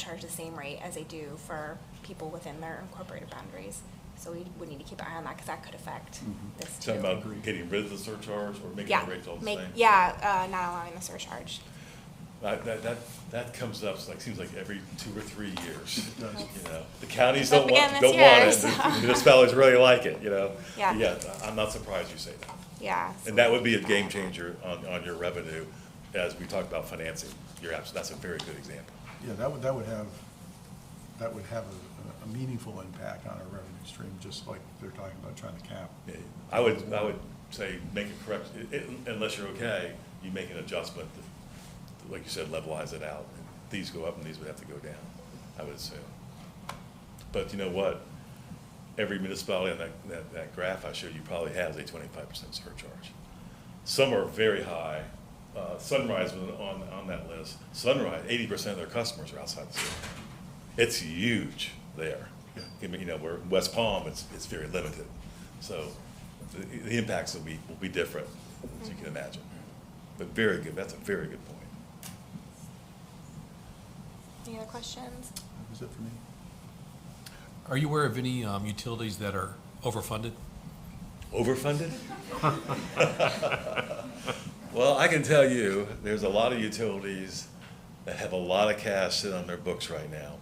Speaker 1: charge the same rate as they do for people within their incorporated boundaries. So we would need to keep an eye on that because that could affect this too.
Speaker 5: Talking about getting rid of the surcharge or making the rates all the same?
Speaker 1: Not allowing the surcharge.
Speaker 5: That comes up, seems like every 2 or 3 years.
Speaker 6: It does.
Speaker 5: The counties
Speaker 1: Up
Speaker 5: don't want
Speaker 1: again this
Speaker 5: it,
Speaker 1: year,
Speaker 5: the
Speaker 1: so.
Speaker 5: municipalities really like it,
Speaker 1: Yeah.
Speaker 5: Yeah, I'm not surprised you say that.
Speaker 1: Yeah.
Speaker 5: And that would be a game changer on your revenue, as we talked about financing. That's a very good example.
Speaker 6: Yeah, that would have a meaningful impact on our revenue stream, just like they're talking about trying to cap.
Speaker 5: Yeah, I would say make a correct, unless you're okay, you make an adjustment, like you said, levelize it out. These go up and these would have to go down, I would assume. But you know what? Every municipality on that graph I showed you probably has a 25% surcharge. Some are very high. Sunrise was on that list. Sunrise, 80% of their customers are outside the city. It's huge there. Yeah. Where West Palm, it's very limited. So the impacts will be different, as you can imagine. But very good. That's a very good point.
Speaker 1: Any other questions?
Speaker 6: That was it for me.
Speaker 3: Are you aware of any utilities that are overfunded?
Speaker 5: Overfunded? Well, I can tell you, there's a lot of utilities that have a lot of cash sitting on their books right now.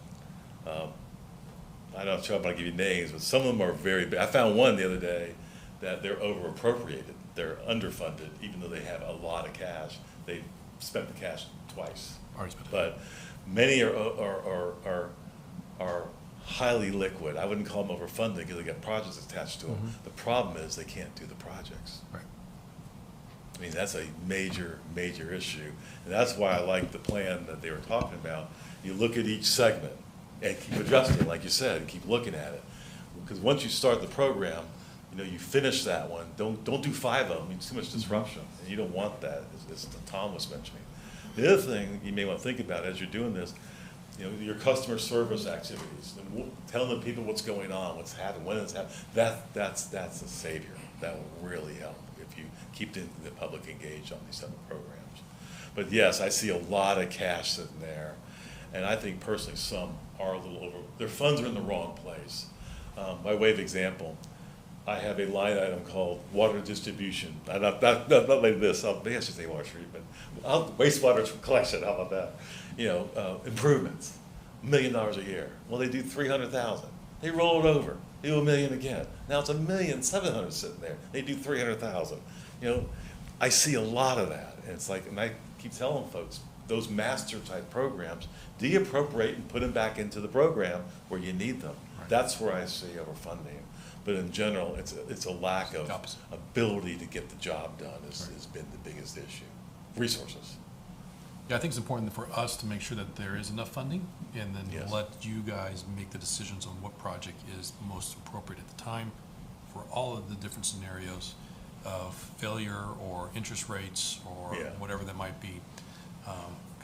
Speaker 5: I'm not sure I'm going to give you names, but some of them are very big. I found one the other day that they're over appropriated. They're underfunded, even though they have a lot of cash. They spent the cash twice.
Speaker 3: Already spent it.
Speaker 5: But many are highly liquid. I wouldn't call them overfunded because they got projects attached to them.
Speaker 3: Mm-hmm.
Speaker 5: The problem is they can't do the projects.
Speaker 3: Right.
Speaker 5: I mean, that's a major, major issue. And that's why I like the plan that they were talking about. You look at each segment and keep adjusting, like you said, and keep looking at it. Because once you start the program, you finish that one. Don't do 5 of them. It's too much disruption. And you don't want that, as Tom was mentioning. The other thing you may want to think about as you're doing this, your customer service activities, and telling the people what's going on, what's happening, when it's happening, that's a savior. That will really help if you keep the public engaged on these type of programs. But yes, I see a lot of cash sitting there, and I think personally some are a little over, their funds are in the wrong place. By way of example, I have a line item called water distribution. Not like this, maybe I should say water treatment. Wastewater collection, how about that? Improvements, $1 million a year. Well, they do 300,000. They roll it over. They do $1 million again. Now it's $1,700,000 sitting there. They do 300,000. I see a lot of that, and it's like, and I keep telling folks, those master type programs, de-appropriate and put them back into the program where you need them. Right. That's where I see overfunding. But in general, it's a lack of ability to get the job done has been the biggest issue. Resources.
Speaker 3: Yeah, I think it's important for us to make sure that there is enough funding, and then
Speaker 5: Yes.
Speaker 3: let you guys make the decisions on what project is most appropriate at the time for all of the different scenarios of failure or interest rates or whatever that might be.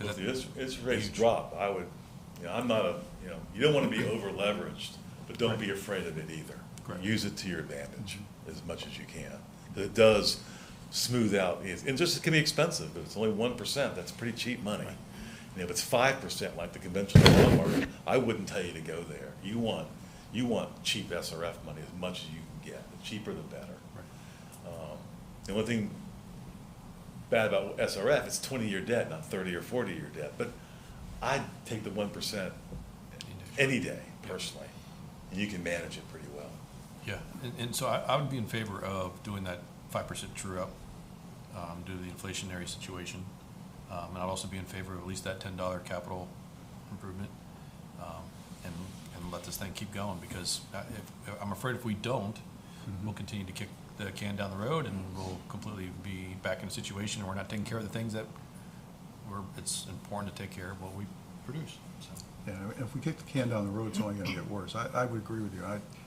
Speaker 5: If the interest rates drop, I would, I'm not you don't want to be over leveraged, but don't be afraid of it either.
Speaker 3: Correct.
Speaker 5: Use it to your advantage as much as you can. It does smooth out. Interest can be expensive, but it's only 1%. That's pretty cheap money.
Speaker 3: Right.
Speaker 5: And if it's 5% like the conventional bond market, I wouldn't tell you to go there. You want cheap SRF money as much as you can get. The cheaper, the better.
Speaker 3: Right.
Speaker 5: And one thing bad about SRF, it's 20-year debt, not 30 or 40-year debt. But I'd take the 1% any day, personally, and you can manage it pretty well.
Speaker 3: Yeah, and so I would be in favor of doing that 5% true up due to the inflationary situation. And I'd also be in favor of at least that $10 capital improvement, and let this thing keep going, because I'm afraid if we don't, we'll continue to kick the can down the road, and we'll completely be back in a situation where we're not taking care of the things that it's important to take care of what we produce. So.
Speaker 6: Yeah, if we kick the can down the road, it's only going to get worse. I would agree with you.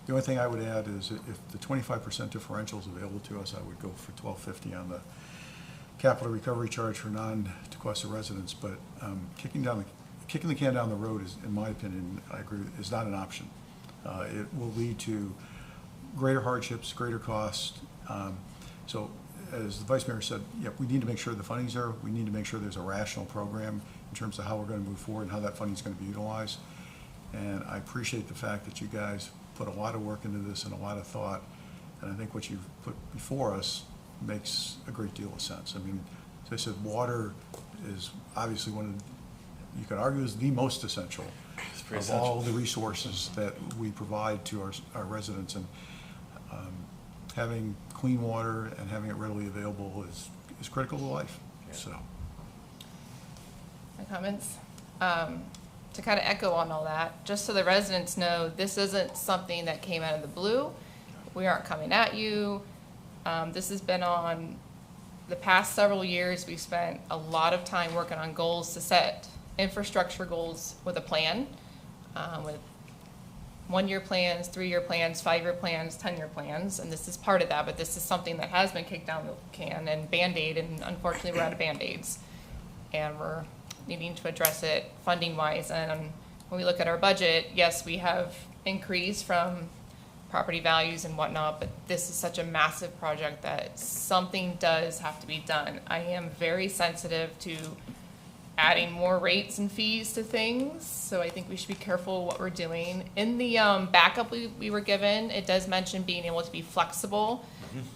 Speaker 6: The only thing I would add is if the 25% differential is available to us, I would go for $12.50 on the capital recovery charge for non-Tequesta residents. But kicking the can down the road is, in my opinion, I agree, is not an option. It will lead to greater hardships, greater costs. So, as the Vice Mayor said, yeah, we need to make sure the funding's there. We need to make sure there's a rational program in terms of how we're going to move forward and how that funding is going to be utilized. And I appreciate the fact that you guys put a lot of work into this and a lot of thought. And I think what you've put before us makes a great deal of sense. I mean, as I said, water is obviously one of, you could argue, is the most essential of all the resources that we provide to our residents. And having clean water and having it readily available is critical to life. Yeah. So.
Speaker 8: My comments? To kind of echo on all that, just so the residents know, this isn't something that came out of the blue. We aren't coming at you. This has been on the past several years. We've spent a lot of time working on goals to set infrastructure goals with a plan, with 1-year plans, 3-year plans, 5-year plans, 10-year plans, and this is part of that, but this is something that has been kicked down the can and Band-Aid, and unfortunately we're out of Band-Aids. And we're needing to address it funding-wise, and when we look at our budget, yes, we have increase from property values and whatnot, but this is such a massive project that something does have to be done. I am very sensitive to adding more rates and fees to things, so I think we should be careful what we're doing. In the backup we were given, it does mention being able to be flexible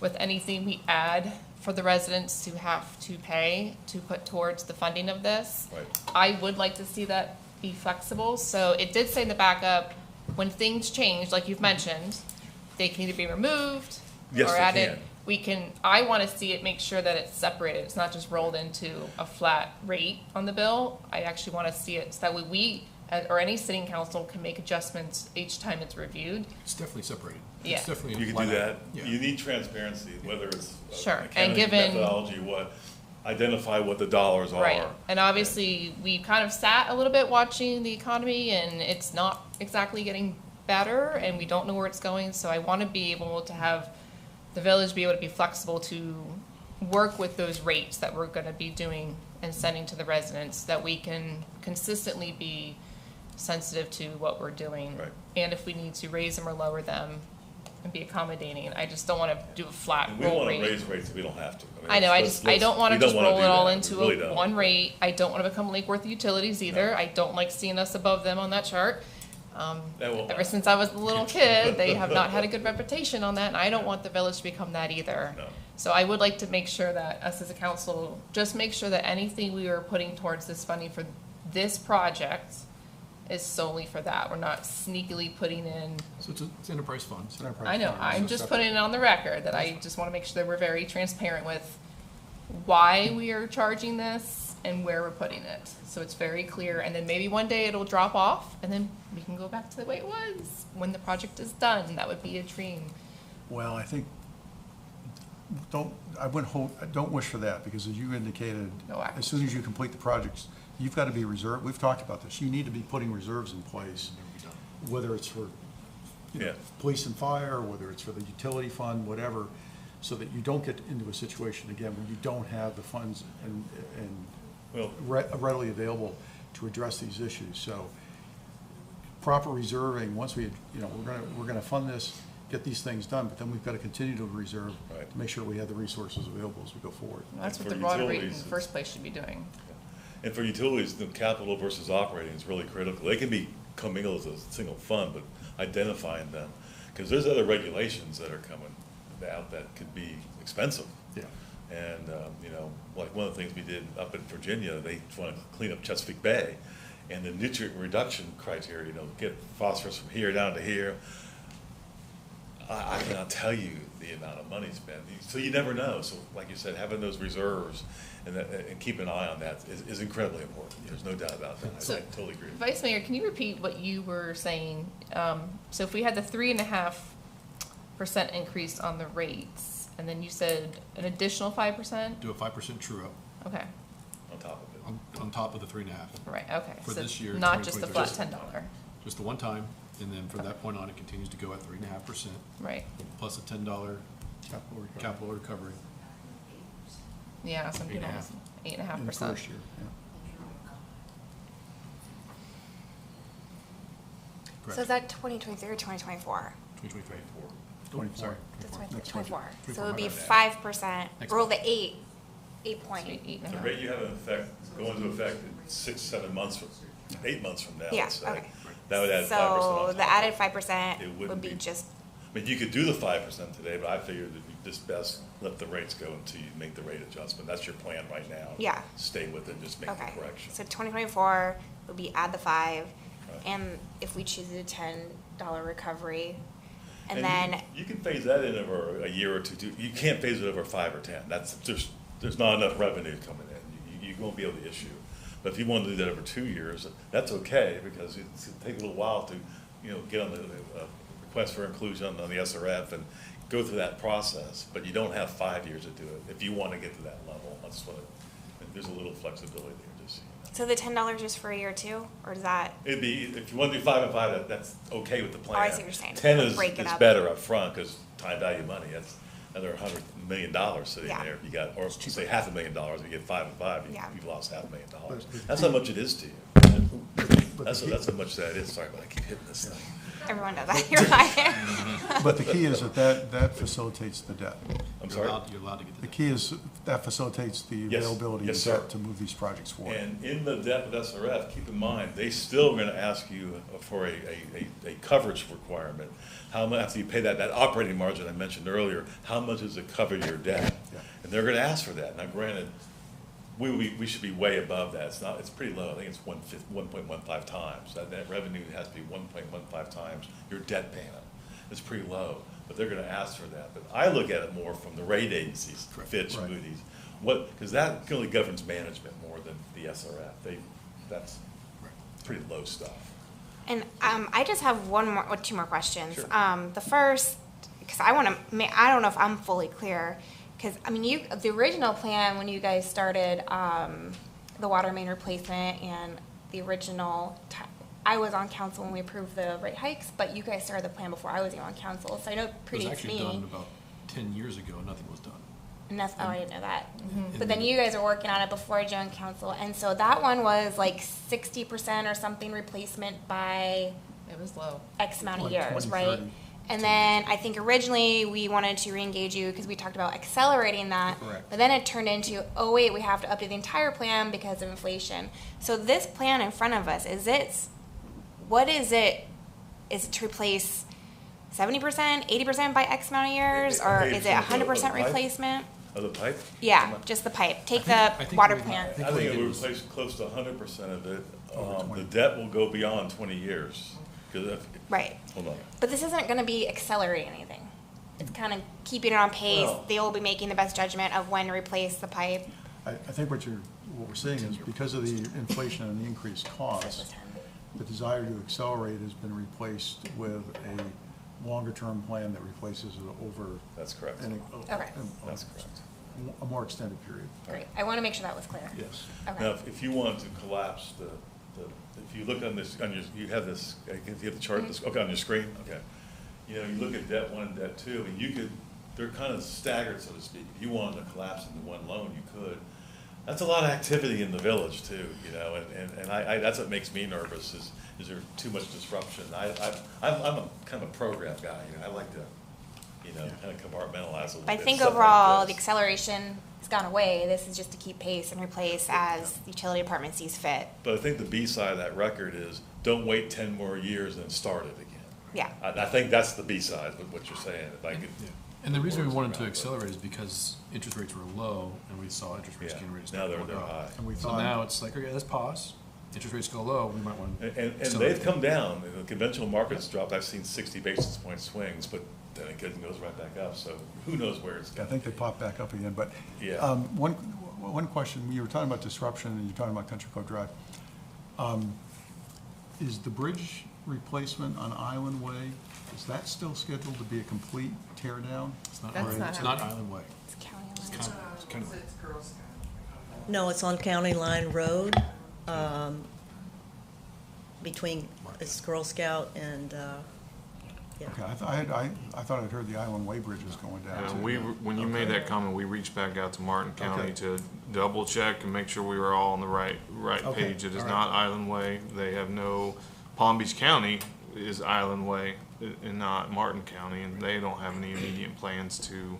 Speaker 8: with anything we add for the residents to have to pay to put towards the funding of this.
Speaker 5: Right.
Speaker 8: I would like to see that be flexible, so it did say in the backup, when things change, like you've mentioned, they can either be removed
Speaker 5: Yes,
Speaker 8: or
Speaker 5: they
Speaker 8: added.
Speaker 5: can.
Speaker 8: I want to see it, make sure that it's separated. It's not just rolled into a flat rate on the bill. I actually want to see it so that way we, or any sitting council, can make adjustments each time it's reviewed.
Speaker 3: It's definitely separated.
Speaker 8: Yeah.
Speaker 3: It's definitely
Speaker 5: You
Speaker 3: a
Speaker 5: can do
Speaker 3: line
Speaker 5: that.
Speaker 3: item. Yeah.
Speaker 5: You need transparency, whether it's
Speaker 8: Sure.
Speaker 5: accounting
Speaker 8: And given-
Speaker 5: methodology, identify what the dollars are.
Speaker 8: Right. And obviously, we kind of sat a little bit watching the economy, and it's not exactly getting better, and we don't know where it's going. So I want to be able to have the village be able to be flexible to work with those rates that we're going to be doing and sending to the residents, that we can consistently be sensitive to what we're doing.
Speaker 5: Right.
Speaker 8: And if we need to raise them or lower them and be accommodating. I just don't want to do a flat
Speaker 5: And we
Speaker 8: roll
Speaker 5: want
Speaker 8: rate.
Speaker 5: to raise rates if we don't have to.
Speaker 8: I know, I don't want to just roll it all into
Speaker 5: We really don't.
Speaker 8: one rate. I don't want to become Lake Worth Utilities either.
Speaker 5: No.
Speaker 8: I don't like seeing us above them on that chart.
Speaker 5: That won't
Speaker 8: Ever
Speaker 5: matter.
Speaker 8: since I was a little kid, they have not had a good reputation on that, and I don't want the village to become that either.
Speaker 5: No.
Speaker 8: So I would like to make sure that us as a council, just make sure that anything we are putting towards this funding for this project is solely for that. We're not sneakily putting in,
Speaker 3: So it's enterprise funds.
Speaker 8: I know, I'm just putting it on the record that I just want to make sure that we're very transparent with why we are charging this and where we're putting it. So it's very clear, and then maybe one day it'll drop off, and then we can go back to the way it was when the project is done. That would be a dream.
Speaker 6: Well, I think, don't wish for that, because as you indicated,
Speaker 8: No action.
Speaker 6: as soon as you complete the projects, you've got to be reserved. We've talked about this. You need to be putting reserves in place, whether it's for
Speaker 5: Yeah.
Speaker 6: police and fire, or whether it's for the utility fund, whatever, so that you don't get into a situation again where you don't have the funds and
Speaker 5: Well,
Speaker 6: readily available to address these issues. So proper reserving, once we're gonna fund this, get these things done, but then we've got to continue to reserve
Speaker 5: Right.
Speaker 6: to make sure we have the resources available as we go forward.
Speaker 8: That's
Speaker 5: And
Speaker 8: what
Speaker 5: for
Speaker 8: the water rate in the
Speaker 5: utilities,
Speaker 8: first place should be doing.
Speaker 5: and for utilities, the capital versus operating is really critical. They can be commingled as a single fund, but identifying them, because there's other regulations that are coming out that could be expensive.
Speaker 6: Yeah.
Speaker 5: And, like one of the things we did up in Virginia, they want to clean up Chesapeake Bay, and the nutrient reduction criteria, get phosphorus from here down to here. I cannot tell you the amount of money spent. So you never know. So like you said, having those reserves and keep an eye on that is incredibly important. There's no doubt about that.
Speaker 8: So,
Speaker 5: I totally agree.
Speaker 8: Vice Mayor, can you repeat what you were saying? So if we had the 3.5% increase on the rates, and then you said an additional 5%?
Speaker 3: Do a 5% true up
Speaker 8: Okay,
Speaker 5: On top of it.
Speaker 3: on top of the 3.5.
Speaker 8: right, okay.
Speaker 3: For
Speaker 8: So
Speaker 3: this year,
Speaker 8: not just the flat
Speaker 3: 2023.
Speaker 8: $10,
Speaker 3: Just the one time, and then from that point on, it continues to go at 3.5%,
Speaker 8: right?
Speaker 3: plus a $10 capital recovery.
Speaker 8: Yeah, some people,
Speaker 3: 8.5.
Speaker 8: 8.5%.
Speaker 6: In the first year, yeah.
Speaker 1: So is that 2023 or 2024?
Speaker 3: 2023.
Speaker 6: 24.
Speaker 3: Sorry,
Speaker 1: That's
Speaker 3: 24.
Speaker 6: Next
Speaker 1: 24.
Speaker 3: budget.
Speaker 1: So it would be
Speaker 3: 24,
Speaker 1: 5%,
Speaker 3: Next
Speaker 1: roll
Speaker 3: budget.
Speaker 1: the 8 point.
Speaker 8: Eight and a
Speaker 5: The
Speaker 8: half.
Speaker 5: rate you have in effect, go into effect in 6, 7 months, 8 months from now,
Speaker 1: Yeah,
Speaker 5: let's say.
Speaker 1: okay.
Speaker 5: That would add 5%
Speaker 1: So
Speaker 5: on
Speaker 1: the
Speaker 5: top.
Speaker 1: added
Speaker 5: It
Speaker 1: 5%
Speaker 5: wouldn't
Speaker 1: would be
Speaker 5: be-
Speaker 1: just,
Speaker 5: I mean, you could do the 5% today, but I figured it'd be just best let the rates go until you make the rate adjustment. That's your plan right now.
Speaker 1: Yeah.
Speaker 5: Stay with it, just make
Speaker 1: okay.
Speaker 5: the correction.
Speaker 1: So 2024 would be add the 5,
Speaker 5: Right.
Speaker 1: and if we choose a $10 recovery, and
Speaker 5: you-
Speaker 1: then,
Speaker 5: You can phase that in over a year or two. You can't phase it over 5 or 10. There's not enough revenue coming in. You won't be able to issue. But if you want to do that over 2 years, that's okay, because it's going to take a little while to, get on the request for inclusion on the SRF and go through that process. But you don't have 5 years to do it if you want to get to that level. That's what, there's a little flexibility there, just so you know.
Speaker 1: so the $10 is for a year too, or does that,
Speaker 5: It'd be, if you want to do 5 and 5, that's okay with the plan.
Speaker 1: Oh, I see what you're saying.
Speaker 5: 10 is
Speaker 1: Break it up.
Speaker 5: better up front, because time value money, that's another $100 million sitting
Speaker 1: Yeah.
Speaker 5: there. You got, or say $500,000, you get 5 and 5,
Speaker 1: Yeah.
Speaker 5: you've lost $500,000.
Speaker 6: But-
Speaker 5: That's how much it is to you.
Speaker 6: But
Speaker 5: That's
Speaker 6: the key-
Speaker 5: that's how much that is. Sorry, but I keep hitting this thing.
Speaker 1: everyone does that, you're right.
Speaker 6: But the key is that facilitates the debt.
Speaker 5: I'm
Speaker 3: You're
Speaker 5: sorry?
Speaker 3: allowed to get
Speaker 6: The
Speaker 3: the debt.
Speaker 6: key is that facilitates the
Speaker 5: Yes.
Speaker 6: availability
Speaker 5: Yes,
Speaker 6: of
Speaker 5: sir.
Speaker 6: debt to move these projects forward.
Speaker 5: And in the debt with SRF, keep in mind, they still are gonna ask you for a coverage requirement. How much, after you pay that operating margin I mentioned earlier, how much does it cover your debt?
Speaker 6: Yeah.
Speaker 5: And they're gonna ask for that. Now granted, we should be way above that. It's pretty low. I think it's 1.15 times. That revenue has to be 1.15 times your debt payment. It's pretty low, but they're gonna ask for that. But I look at it more from the rate agencies, Fitch,
Speaker 6: Right.
Speaker 5: Moody's, because that really governs management more than the SRF. That's pretty low stuff.
Speaker 1: And I just have two more questions.
Speaker 5: Sure.
Speaker 1: The first, because I don't know if I'm fully clear, because the original plan when you guys started the water main replacement and the original, I was on council when we approved the rate hikes, but you guys started the plan before I was even on council, so I know it
Speaker 3: It was
Speaker 1: predates
Speaker 3: actually done
Speaker 1: me.
Speaker 3: about 10 years ago, nothing was done.
Speaker 1: And that's, I didn't know that.
Speaker 3: And
Speaker 1: But then you guys were working on it before I joined council, and so that one was like 60% or something replacement by
Speaker 8: It was low.
Speaker 1: X amount of
Speaker 6: Like
Speaker 1: years,
Speaker 6: 20,
Speaker 1: right?
Speaker 6: 30.
Speaker 1: And then I think originally we wanted to reengage you because we talked about accelerating that.
Speaker 3: Correct.
Speaker 1: But then it turned into, oh wait, we have to update the entire plan because of inflation. So this plan in front of us, what is it? Is it to replace 70%, 80% by X amount of years? Or is it 100%
Speaker 5: Of the pipe?
Speaker 1: replacement?
Speaker 5: Of the pipe?
Speaker 1: Yeah, just the pipe. Take
Speaker 3: I
Speaker 1: the
Speaker 3: think
Speaker 1: water
Speaker 3: we-
Speaker 1: plant.
Speaker 5: I think
Speaker 3: what
Speaker 5: it
Speaker 3: we
Speaker 5: will
Speaker 3: did was-
Speaker 5: replace close to 100% of it.
Speaker 6: Over
Speaker 5: The
Speaker 6: 20.
Speaker 5: debt will go beyond 20 years. 'Cause
Speaker 1: Right.
Speaker 5: hold on.
Speaker 1: But this isn't gonna be accelerating anything. It's kind of keeping it on pace.
Speaker 5: Well-
Speaker 1: They will be making the best judgment of when to replace the pipe.
Speaker 6: I think what we're seeing is because of the inflation and the increased costs, the desire to accelerate has been replaced with a longer-term plan that replaces it over
Speaker 5: That's correct.
Speaker 1: Okay.
Speaker 5: That's correct.
Speaker 6: a more extended period.
Speaker 1: Great. I want to make sure that was clear.
Speaker 6: Yes.
Speaker 1: Okay.
Speaker 5: Now, if you want to collapse if you look on this, you have this, if you have the chart, okay, on your screen, okay. You look at debt 1 and debt 2, I mean, they're kind of staggered, so to speak. If you wanted to collapse into one loan, you could. That's a lot of activity in the village too, and that's what makes me nervous, is there too much disruption? I'm a kind of a program guy, I like to, kind of compartmentalize a little bit.
Speaker 1: But I think
Speaker 5: stuff like
Speaker 1: overall, the
Speaker 5: this.
Speaker 1: acceleration has gone away. This is just to keep pace and replace as the utility department sees fit.
Speaker 5: But I think the B side of that record is, don't wait 10 more years and start it again.
Speaker 1: Yeah.
Speaker 5: I think that's the B side of what you're saying, if I could.
Speaker 3: And the reason we
Speaker 5: words
Speaker 3: wanted to
Speaker 5: around it.
Speaker 3: accelerate is because interest rates were low, and we saw interest rates
Speaker 5: Yeah.
Speaker 3: getting ready to
Speaker 5: Now
Speaker 3: start
Speaker 5: they're
Speaker 3: going up.
Speaker 5: high.
Speaker 6: And we
Speaker 3: So
Speaker 6: thought.
Speaker 3: now it's like, okay, let's pause. Interest rates go low, we might want to
Speaker 5: And
Speaker 3: accelerate.
Speaker 5: they've come down, the conventional markets dropped, I've seen 60 basis point swings, but then it goes right back up, so who knows where it's
Speaker 6: I
Speaker 5: going.
Speaker 6: think they pop back up again, but
Speaker 5: Yeah.
Speaker 6: one question, you were talking about disruption and you're talking about Country Club Drive. Is the bridge replacement on Island Way, is that still scheduled to be a complete tear down?
Speaker 3: It's not,
Speaker 8: That's not
Speaker 3: it's not
Speaker 8: happening.
Speaker 3: Island Way.
Speaker 1: It's county
Speaker 3: It's
Speaker 1: line.
Speaker 3: kind of,
Speaker 4: No, it's on County Line Road, between, it's Girl Scout and, yeah.
Speaker 6: Okay, I thought I'd heard the Island Way Bridge was going down too.
Speaker 9: When you made that comment, we reached back out to Martin County to double check and make sure we were all on the right
Speaker 6: Okay,
Speaker 9: page. It is
Speaker 6: all right.
Speaker 9: not Island Way. They have no, Palm Beach County is Island Way and not Martin County, and they don't have any immediate plans to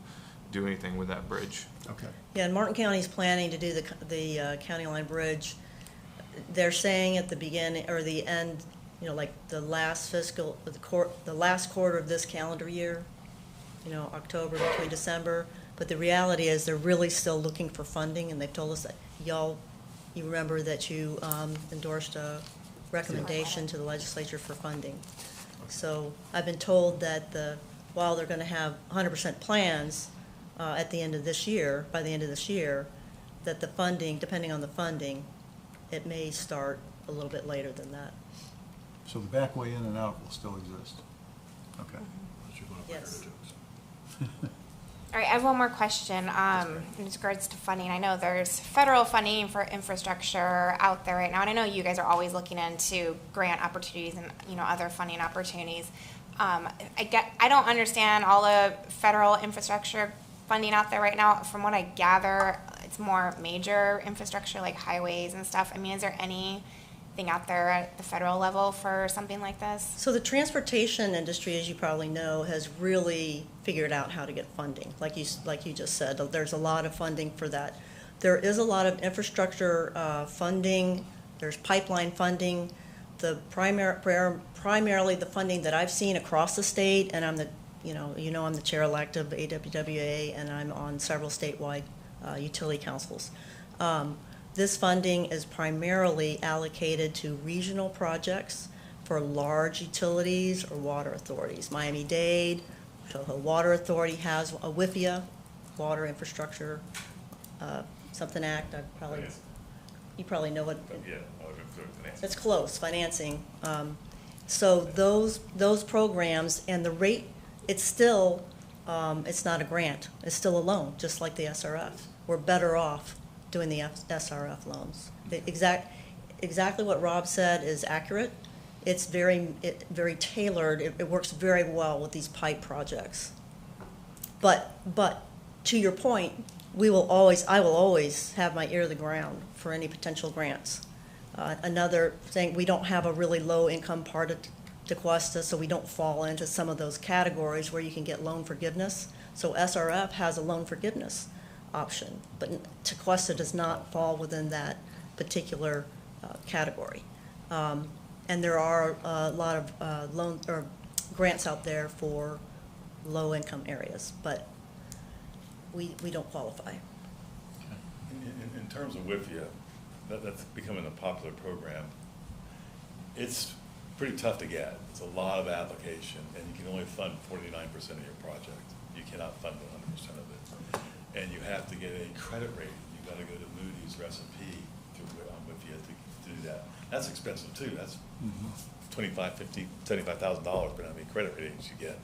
Speaker 9: do anything with that bbridge.
Speaker 6: Okay,
Speaker 4: Yeah, and Martin County's planning to do the County Line Bridge. They're saying at the beginning, or the end, like the last the last quarter of this calendar year, October between December. But the reality is they're really still looking for funding, and they've told us that you remember that you endorsed a recommendation to the legislature for funding. So I've been told that while they're gonna have 100% plans at the end of this year, by the end of this year, that the funding, depending on the funding, it may start a little bit later than that.
Speaker 6: so the back way in and out will still exist? Okay.
Speaker 4: Yes.
Speaker 1: All right, I have one more question in regards to funding. I know there's federal funding for infrastructure out there right now, and I know you guys are always looking into grant opportunities and other funding opportunities. I don't understand all the federal infrastructure funding out there right now. From what I gather, it's more major infrastructure like highways and stuff. I mean, is there anything out there at the federal level for something like this?
Speaker 4: So the transportation industry, as you probably know, has really figured out how to get funding. Like you just said, there's a lot of funding for that. There is a lot of infrastructure funding. There's pipeline funding. The primarily the funding that I've seen across the state, and I'm the chair-elect of AWWA, and I'm on several statewide utility councils. This funding is primarily allocated to regional projects for large utilities or water authorities. Miami-Dade, Soho Water Authority has a WIFIA, Water Infrastructure something Act. You probably know what.
Speaker 5: Yeah, I would have financing.
Speaker 4: It's close, financing. So those programs and the rate, it's still, it's not a grant. It's still a loan, just like the SRF. We're better off doing the SRF loans. Exactly what Rob said is accurate. It's very tailored. It works very well with these pipe projects. But to your point, I will always have my ear to the ground for any potential grants. Another thing, we don't have a really low income part of Tequesta, so we don't fall into some of those categories where you can get loan forgiveness. So SRF has a loan forgiveness option, but Tequesta does not fall within that particular category. And there are a lot of loan or grants out there for low income areas, but we don't qualify.
Speaker 5: In terms of WIFIA, that's becoming a popular program. It's pretty tough to get. It's a lot of application, and you can only fund 49% of your project. You cannot fund 100% of it. And you have to get a credit rating. You've got to go to Moody's or S&P on WIFIA to do that. That's expensive too. That's $25,000, $50,000, $75,000, but how many credit ratings you get.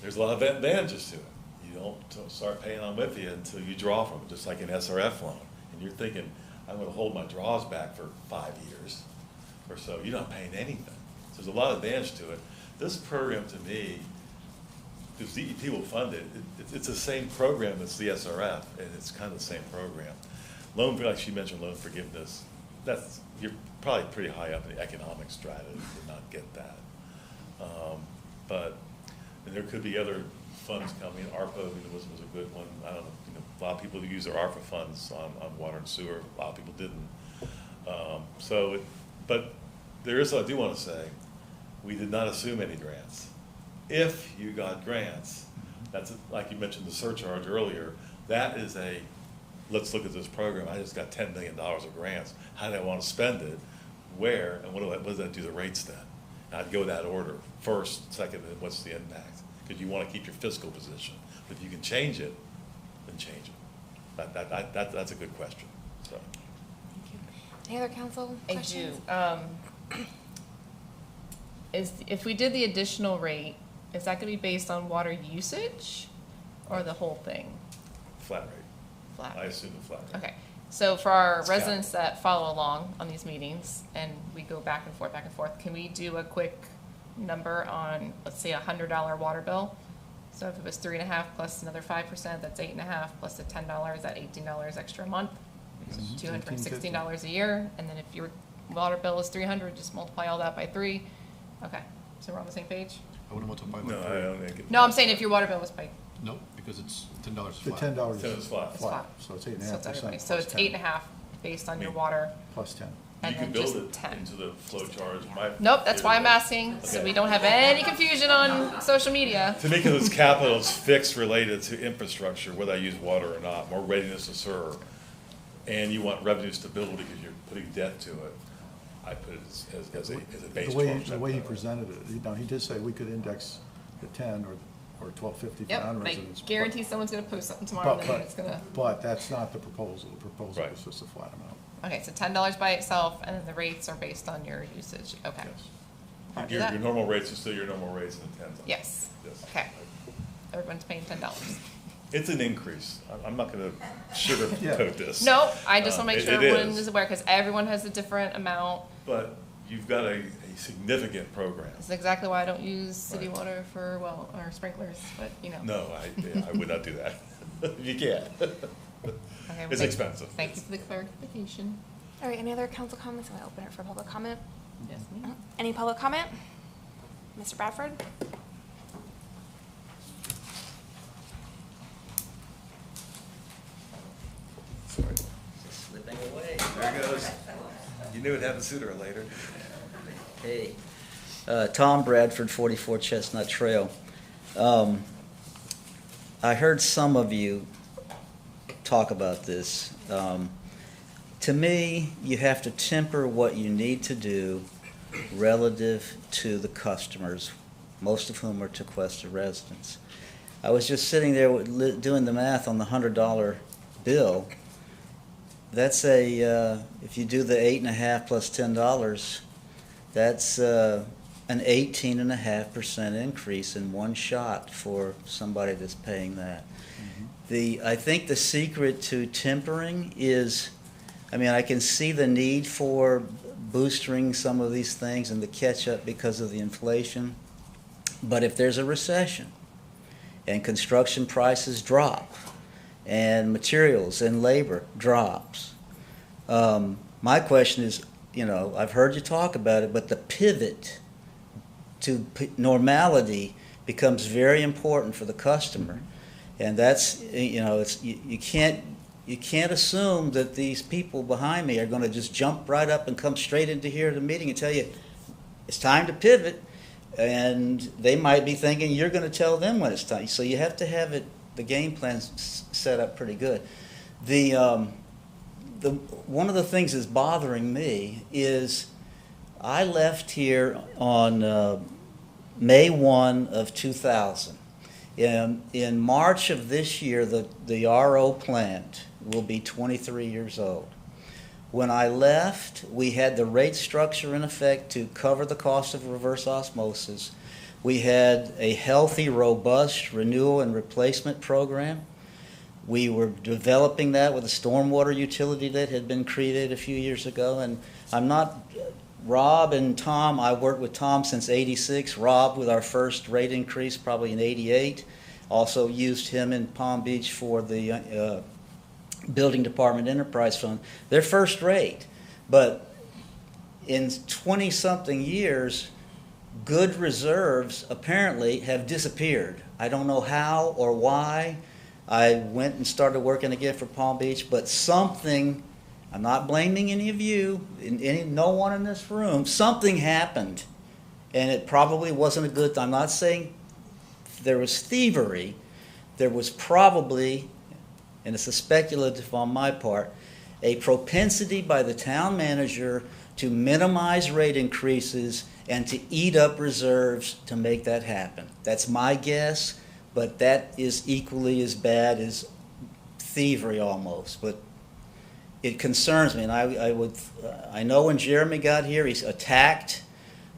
Speaker 5: There's a lot of advantages to it. You don't start paying on WIFIA until you draw from it, just like an SRF loan. And you're thinking, I'm going to hold my draws back for 5 years or so. You're not paying anything. So there's a lot of advantage to it. This program, to me, because DEP will fund it, it's the same program as the SRF, and it's kind of the same program. Like she mentioned, loan forgiveness, you're probably pretty high up in the economic strata to not get that. But there could be other funds coming. ARPA was a good one. I don't know, a lot of people use their ARPA funds on water and sewer. A lot of people didn't. But there is, I do want to say, we did not assume any grants. If you got grants, that's like you mentioned the surcharge earlier. That is let's look at this program. I just got $10 million of grants. How do I want to spend it? Where? And what does that do to the rates then? And I'd go that order. First, second, and what's the impact? because you want to keep your fiscal position. But if you can change it, then change it. That's a good question, so.
Speaker 1: Any other council
Speaker 8: I
Speaker 1: questions?
Speaker 8: do. If we did the additional rate, is that gonna be based on water usage or the whole thing?
Speaker 5: Flat rate.
Speaker 8: Flat
Speaker 5: I
Speaker 8: rate?
Speaker 5: assume the flat rate.
Speaker 8: Okay, so for our
Speaker 5: It's
Speaker 8: residents that follow along on these meetings and we go back and forth, can we do a quick number on, let's say, $100 water bill? So if it was 3.5 plus another 5%, that's 8.5 plus the $10, that's $18 extra a month. $216 a year, and then if your water bill is 300, just multiply all that by 3. Okay, so we're on the same page?
Speaker 3: I wouldn't multiply by
Speaker 5: No, I
Speaker 3: 3.
Speaker 5: don't think it.
Speaker 8: No, I'm saying if your water bill was by,
Speaker 3: Nope, because it's $10
Speaker 6: The
Speaker 3: flat.
Speaker 6: $10
Speaker 5: So it's
Speaker 6: is
Speaker 5: flat.
Speaker 8: it's flat.
Speaker 6: so it's
Speaker 8: So it's
Speaker 6: 8.5%
Speaker 8: everybody,
Speaker 6: plus
Speaker 8: so it's
Speaker 6: 10.
Speaker 8: 8.5 based on your water,
Speaker 6: Plus 10.
Speaker 8: and
Speaker 5: You
Speaker 8: then
Speaker 5: can
Speaker 8: just
Speaker 5: build it
Speaker 8: 10.
Speaker 5: into the flow charge. My
Speaker 8: Nope, that's why I'm
Speaker 5: theory-
Speaker 8: asking, so
Speaker 5: Okay.
Speaker 8: we don't have any confusion on social media.
Speaker 5: To me, because it's capital, it's fixed related to infrastructure, whether I use water or not, more readiness to serve. And you want revenue stability because you're putting debt to it. I put it as a base charge.
Speaker 6: The way he presented it, now, he did say we could index the 10 or 12.50 for
Speaker 8: Yep, I
Speaker 6: non-residents. but-
Speaker 8: guarantee someone's gonna post something tomorrow, and then it's gonna,
Speaker 6: But that's not the proposal. The proposal
Speaker 5: Right.
Speaker 6: is just a flat amount.
Speaker 8: okay, so $10 by itself, and then the rates are based on your usage, okay. Wanna do
Speaker 5: Your
Speaker 8: that?
Speaker 5: normal rates are still your normal rates in the tens.
Speaker 8: Yes,
Speaker 5: Yes.
Speaker 8: okay. Everyone's paying $10.
Speaker 5: It's an increase. I'm not gonna sugarcoat this.
Speaker 8: No, I just wanna make
Speaker 5: It-
Speaker 8: sure
Speaker 5: it
Speaker 8: everyone
Speaker 5: is.
Speaker 8: is aware, because everyone has a different amount.
Speaker 5: But you've got a significant program.
Speaker 8: That's exactly why I don't use city
Speaker 5: Right.
Speaker 8: water for, well, or sprinklers, but, you know.
Speaker 5: No, I would not do that. You can't.
Speaker 8: Okay, well,
Speaker 5: It's
Speaker 8: thank-
Speaker 5: expensive.
Speaker 8: Thank you for the clarification.
Speaker 1: All right, any other council comments? I'm gonna open it for public comment.
Speaker 8: Yes, ma'am.
Speaker 1: Any public comment? Mr. Bradford?
Speaker 5: Sorry.
Speaker 10: Slipping away.
Speaker 5: There it goes. You knew it'd happen sooner or later.
Speaker 10: Hey, Tom Bradford, 44 Chestnut Trail. I heard some of you talk about this. To me, you have to temper what you need to do relative to the customers, most of whom are Tequesta residents. I was just sitting there doing the math on the $100 bill. That's if you do the 8.5 plus $10, that's an 18.5% increase in one shot for somebody that's paying that. I think the secret to tempering is, I can see the need for boosting some of these things and the catch up because of the inflation. But if there's a recession and construction prices drop and materials and labor drops, my question is, I've heard you talk about it, but the pivot to normality becomes very important for the customer. And that's, you can't assume that these people behind me are going to just jump right up and come straight into here to the meeting and tell you it's time to pivot, and they might be thinking you're going to tell them when it's time. So you have to have the game plan set up pretty good. One of the things that's bothering me is I left here on May 1 of 2000. In March of this year, the RO plant will be 23 years old. When I left, we had the rate structure in effect to cover the cost of reverse osmosis. We had a healthy, robust renewal and replacement program. We were developing that with a stormwater utility that had been created a few years ago. And Rob and Tom, I worked with Tom since '86. Rob with our first rate increase probably in '88. Also used him in Palm Beach for the Building Department Enterprise Fund. They're first rate. But in 20-something years, good reserves apparently have disappeared. I don't know how or why. I went and started working again for Palm Beach, but something, I'm not blaming any of you, no one in this room, something happened, and it probably wasn't a good, I'm not saying there was thievery, there was probably, and it's a speculative on my part, a propensity by the town manager to minimize rate increases and to eat up reserves to make that happen. That's my guess, but that is equally as bad as thievery almost. But it concerns me, and I know when Jeremy got here, he's attacked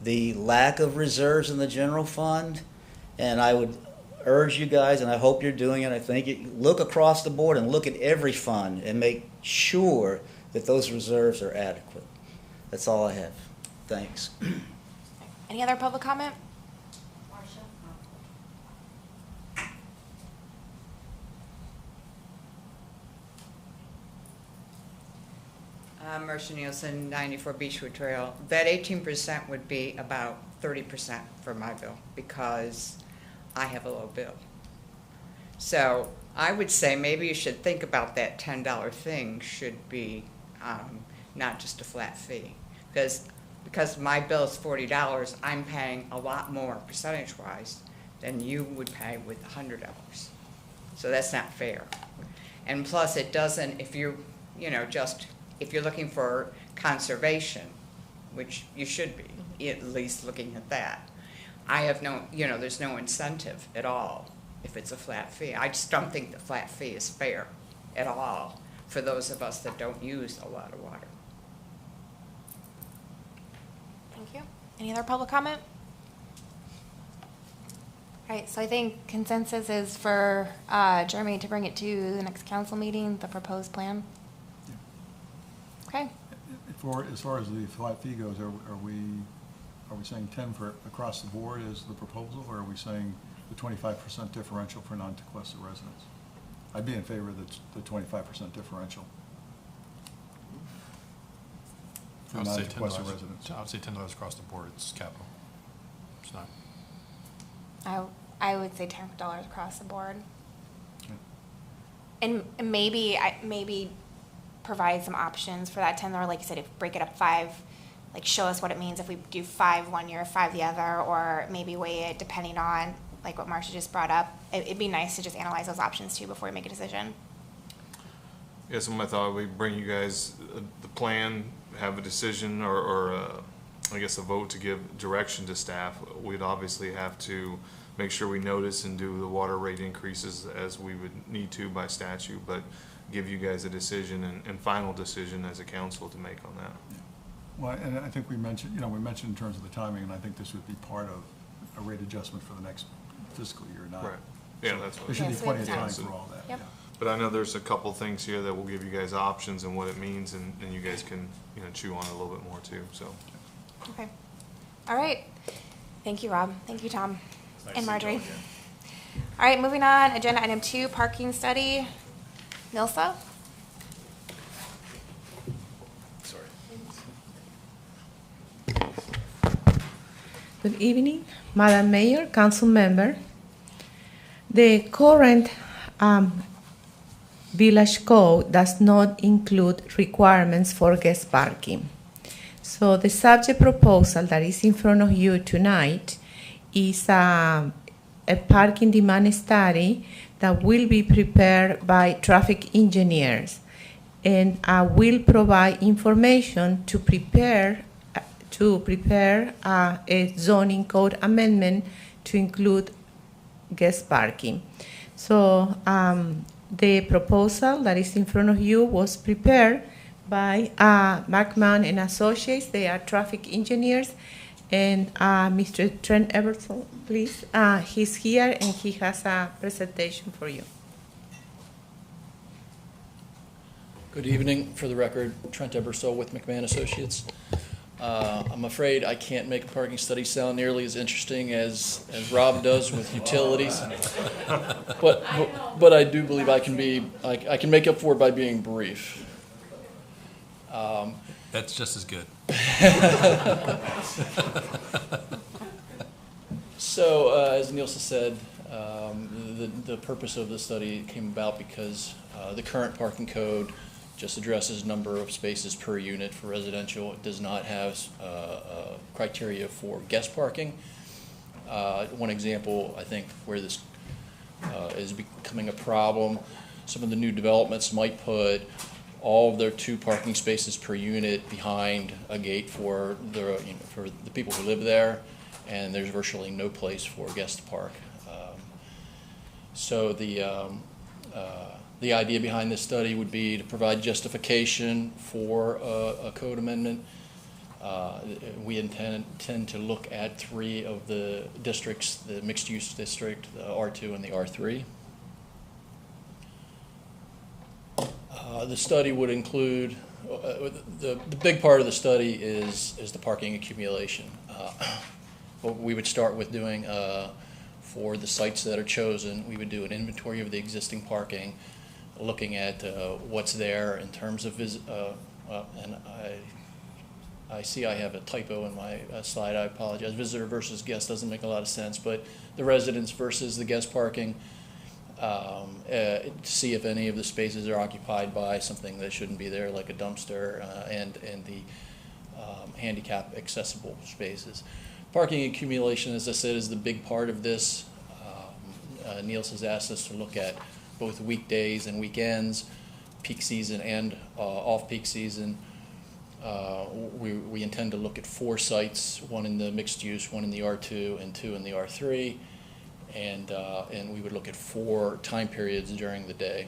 Speaker 10: the lack of reserves in the general fund, and I would urge you guys, and I hope you're doing it, I think, look across the board and look at every fund and make sure that those reserves are adequate. That's all I have. Thanks.
Speaker 1: Any other public comment?
Speaker 11: Marcia Nielsen, 94 Beechwood Trail. That 18% would be about 30% for my bill because I have a low bill. So I would say maybe you should think about that $10 thing should be not just a flat fee. Because my bill is $40, I'm paying a lot more percentage-wise than you would pay with $100. So that's not fair. And plus, it doesn't, if you're looking for conservation, which you should be, at least looking at that, I have no, there's no incentive at all if it's a flat fee. I just don't think the flat fee is fair at all for those of us that don't use a lot of water.
Speaker 1: Thank you. Any other public comment? All right, so I think consensus is for Jeremy to bring it to the next council meeting, the proposed plan. Okay.
Speaker 6: As far as the flat fee goes, are we saying 10 for across the board is the proposal, or are we saying the 25% differential for non-sequestered residents? I'd be in favor of the 25% differential for non-sequestered residents.
Speaker 3: I would say $10 across the board. It's capital. It's not.
Speaker 1: I would say $10 across the board.
Speaker 6: Okay.
Speaker 1: And maybe provide some options for that $10, like you said, if break it up 5, like show us what it means if we do 5 one year, 5 the other, or maybe weigh it depending on like what Marcia just brought up. It'd be nice to just analyze those options too before we make a decision.
Speaker 9: Yeah, so my thought, we bring you guys the plan, have a decision or I guess a vote to give direction to staff. We'd obviously have to make sure we notice and do the water rate increases as we would need to by statute, but give you guys a decision and final decision as a council to make on that.
Speaker 6: Yeah. Well, and I think we mentioned in terms of the timing, and I think this would be part of a rate adjustment for the next fiscal year, not.
Speaker 9: Right. Yeah, that's what.
Speaker 6: There should be
Speaker 1: so
Speaker 6: plenty of
Speaker 1: it's
Speaker 6: time
Speaker 1: not-
Speaker 6: for all that.
Speaker 1: Yep.
Speaker 6: Yeah.
Speaker 9: But I know there's a couple things here that will give you guys options and what it means, and you guys can, chew on it a little bit more too, so.
Speaker 1: Okay. All right. Thank you, Rob. Thank you, Tom.
Speaker 5: Nice
Speaker 1: And
Speaker 5: to meet you
Speaker 1: Marjorie.
Speaker 5: again.
Speaker 1: All right, moving on. Agenda item 2, parking study. Nilsa?
Speaker 5: Sorry.
Speaker 12: Good evening, Madam Mayor, Council Member. The current village code does not include requirements for guest parking. So the subject proposal that is in front of you tonight is a parking demand study that will be prepared by traffic engineers and will provide information to prepare a zoning code amendment to include guest parking. So the proposal that is in front of you was prepared by McMahon and Associates. They are traffic engineers. And Mr. Trent Eversole, please. He's here and he has a presentation for you.
Speaker 13: Good evening. For the record, Trent Eversole with McMahon Associates. I'm afraid I can't make a parking study sound nearly as interesting as Rob does with utilities, but I do believe I can make up for it by being brief.
Speaker 3: That's just as good.
Speaker 13: So, as Nielsen said, the purpose of the study came about because the current parking code just addresses number of spaces per unit for residential. It does not have criteria for guest parking. One example, I think, where this is becoming a problem, some of the new developments might put all of their 2 parking spaces per unit behind a gate for for the people who live there, and there's virtually no place for guests to park. So the idea behind this study would be to provide justification for a code amendment. We intend to look at 3 of the districts, the mixed-use district, the R2 and the R3. The study would include, the big part of the study is the parking accumulation. What we would start with doing, for the sites that are chosen, we would do an inventory of the existing parking, looking at what's there in terms of and I see I have a typo in my slide, I apologize. Visitor versus guest doesn't make a lot of sense, but the residents versus the guest parking, to see if any of the spaces are occupied by something that shouldn't be there, like a dumpster, and the handicap accessible spaces. Parking accumulation, as I said, is the big part of this. Niels has asked us to look at both weekdays and weekends, peak season and off-peak season. We intend to look at 4 sites, 1 in the mixed use, 1 in the R2, and 2 in the R3. And we would look at 4 time periods during the day.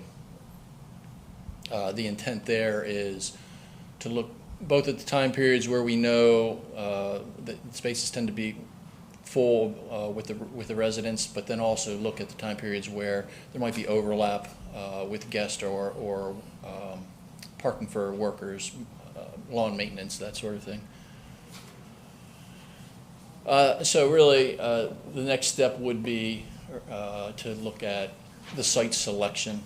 Speaker 13: The intent there is to look both at the time periods where we know that spaces tend to be full with the residents, but then also look at the time periods where there might be overlap with guests or parking for workers, lawn maintenance, that sort of thing. So really, the next step would be to look at the site selection.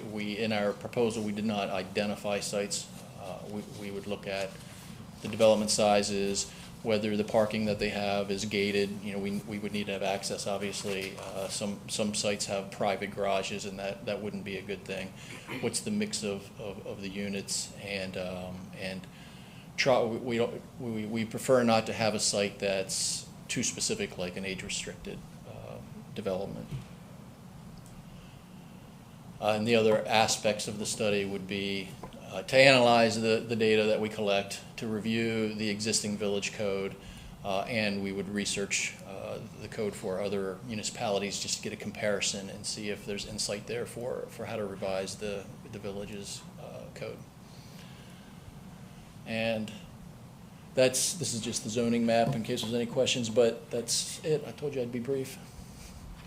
Speaker 13: We in our proposal, we did not identify sites. We would look at the development sizes, whether the parking that they have is gated. You know, we would need to have access, obviously. Some sites have private garages, and that wouldn't be a good thing. What's the mix of the units, and we prefer not to have a site that's too specific, like an age-restricted development. And the other aspects of the study would be to analyze the data that we collect, to review the existing village code, and we would research the code for other municipalities just to get a comparison and see if there's insight there for how to revise the village's code. And this is just the zoning map in case there's any questions, but that's it. I told you I'd be brief.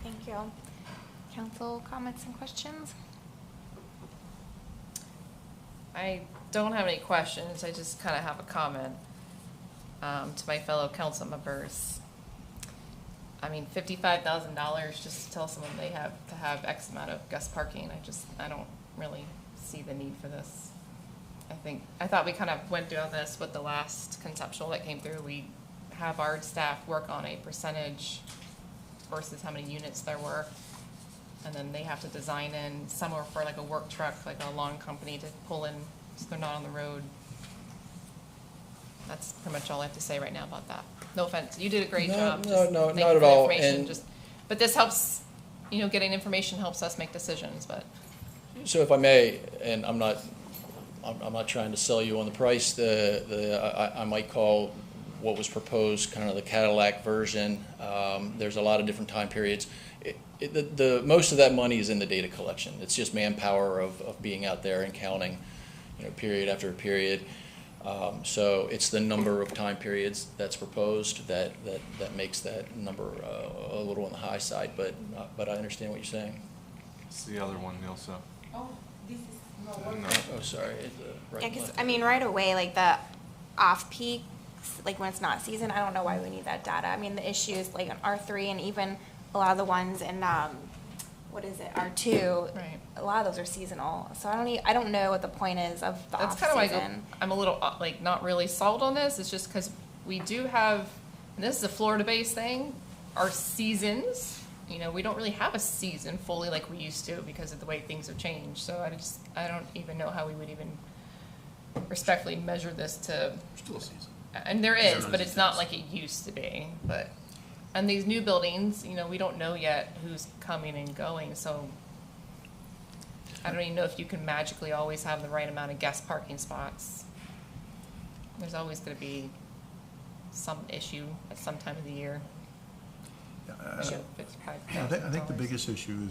Speaker 1: Thank you. Council comments and questions?
Speaker 8: I don't have any questions. I just kind of have a comment to my fellow council members. I mean, $55,000 just to tell someone they have to have X amount of guest parking. I don't really see the need for this. I thought we kind of went through this with the last conceptual that came through. We have our staff work on a percentage versus how many units there were. And then they have to design in somewhere for like a work truck, like a lawn company to pull in so they're not on the road. That's pretty much all I have to say right now about that. No offense, you did a great job.
Speaker 13: No,
Speaker 8: Thank
Speaker 13: not
Speaker 8: you
Speaker 13: at
Speaker 8: for the
Speaker 13: all.
Speaker 8: information. But this helps, getting information helps us make decisions, but.
Speaker 13: So if I may, and I'm not trying to sell you on the price, I might call what was proposed kind of the Cadillac version. There's a lot of different time periods. Most of that money is in the data collection. It's just manpower of being out there and counting, period after period. So it's the number of time periods that's proposed that makes that number a little on the high side. But I understand what you're saying.
Speaker 9: It's the other one, Nielsa.
Speaker 2: Oh, this is
Speaker 9: No.
Speaker 13: Oh, sorry.
Speaker 1: Yeah, because, right away, like the off-peak, like when it's not season, I don't know why we need that data. I mean, the issues like on R3 and even a lot of the ones in, R2,
Speaker 8: Right.
Speaker 1: a lot of those are seasonal. So I don't know what the point is of the
Speaker 8: That's kind of why
Speaker 1: off-season.
Speaker 8: I'm a little, not really sold on this. It's just because we do have, and this is a Florida-based thing, our seasons, we don't really have a season fully like we used to because of the way things have changed. So I don't even know how we would even respectfully measure this to.
Speaker 3: Still a season.
Speaker 8: And there is,
Speaker 3: Zero
Speaker 8: but it's not
Speaker 3: seasons.
Speaker 8: like it used to be. But, and these new buildings, we don't know yet who's coming and going, so. I don't even know if you can magically always have the right amount of guest parking spots. There's always gonna be some issue at some time of the year.
Speaker 6: I think the biggest issue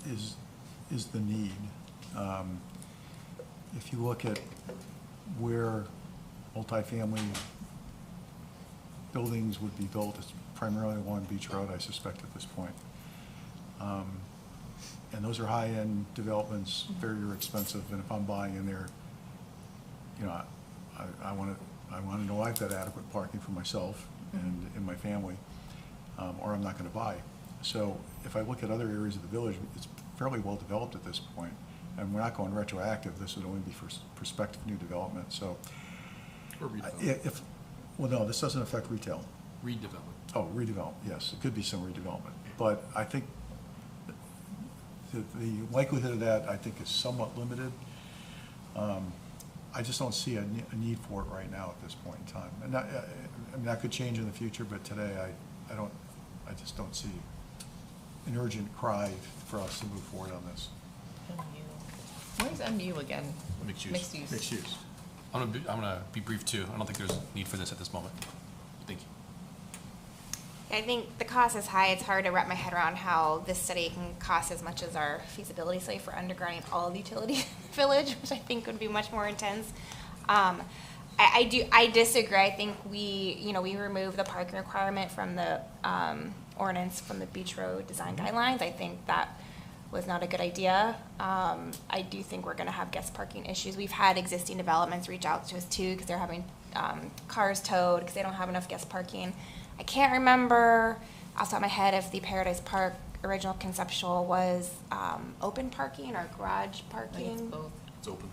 Speaker 6: is the need. If you look at where multifamily buildings would be built, it's primarily along Beach Road, I suspect at this point. And those are high-end developments, very expensive, and if I'm buying in there, you know, I want to know I've got adequate parking for myself and my family, or I'm not going to buy. So if I look at other areas of the village, it's fairly well developed at this point, and we're not going retroactive. This would only be for prospective new development. So, well, no, this doesn't affect retail.
Speaker 3: Redevelopment.
Speaker 6: Oh, redevelopment. Yes, it could be some redevelopment, but I think the likelihood of that, I think, is somewhat limited. I just don't see a need for it right now at this point in time. And I mean, that could change in the future, but today I just don't see an urgent cry for us to move forward on this.
Speaker 8: MU. Where's MU again?
Speaker 3: Mixed use.
Speaker 8: Mixed use.
Speaker 6: Mixed use.
Speaker 3: I'm gonna be brief too. I don't think there's a need for this at this moment. Thank you.
Speaker 1: I think the cost is high. It's hard to wrap my head around how this study can cost as much as our feasibility study for undergrounding all the utilities in the village, which I think would be much more intense. I disagree. I think we removed the parking requirement from the ordinance from the Beach Road design guidelines. I think that was not a good idea. I do think we're going to have guest parking issues. We've had existing developments reach out to us too because they're having cars towed because they don't have enough guest parking. I can't remember off the top of my head if the Paradise Park original conceptual was open parking or garage parking.
Speaker 8: I think it's both.
Speaker 3: It's open.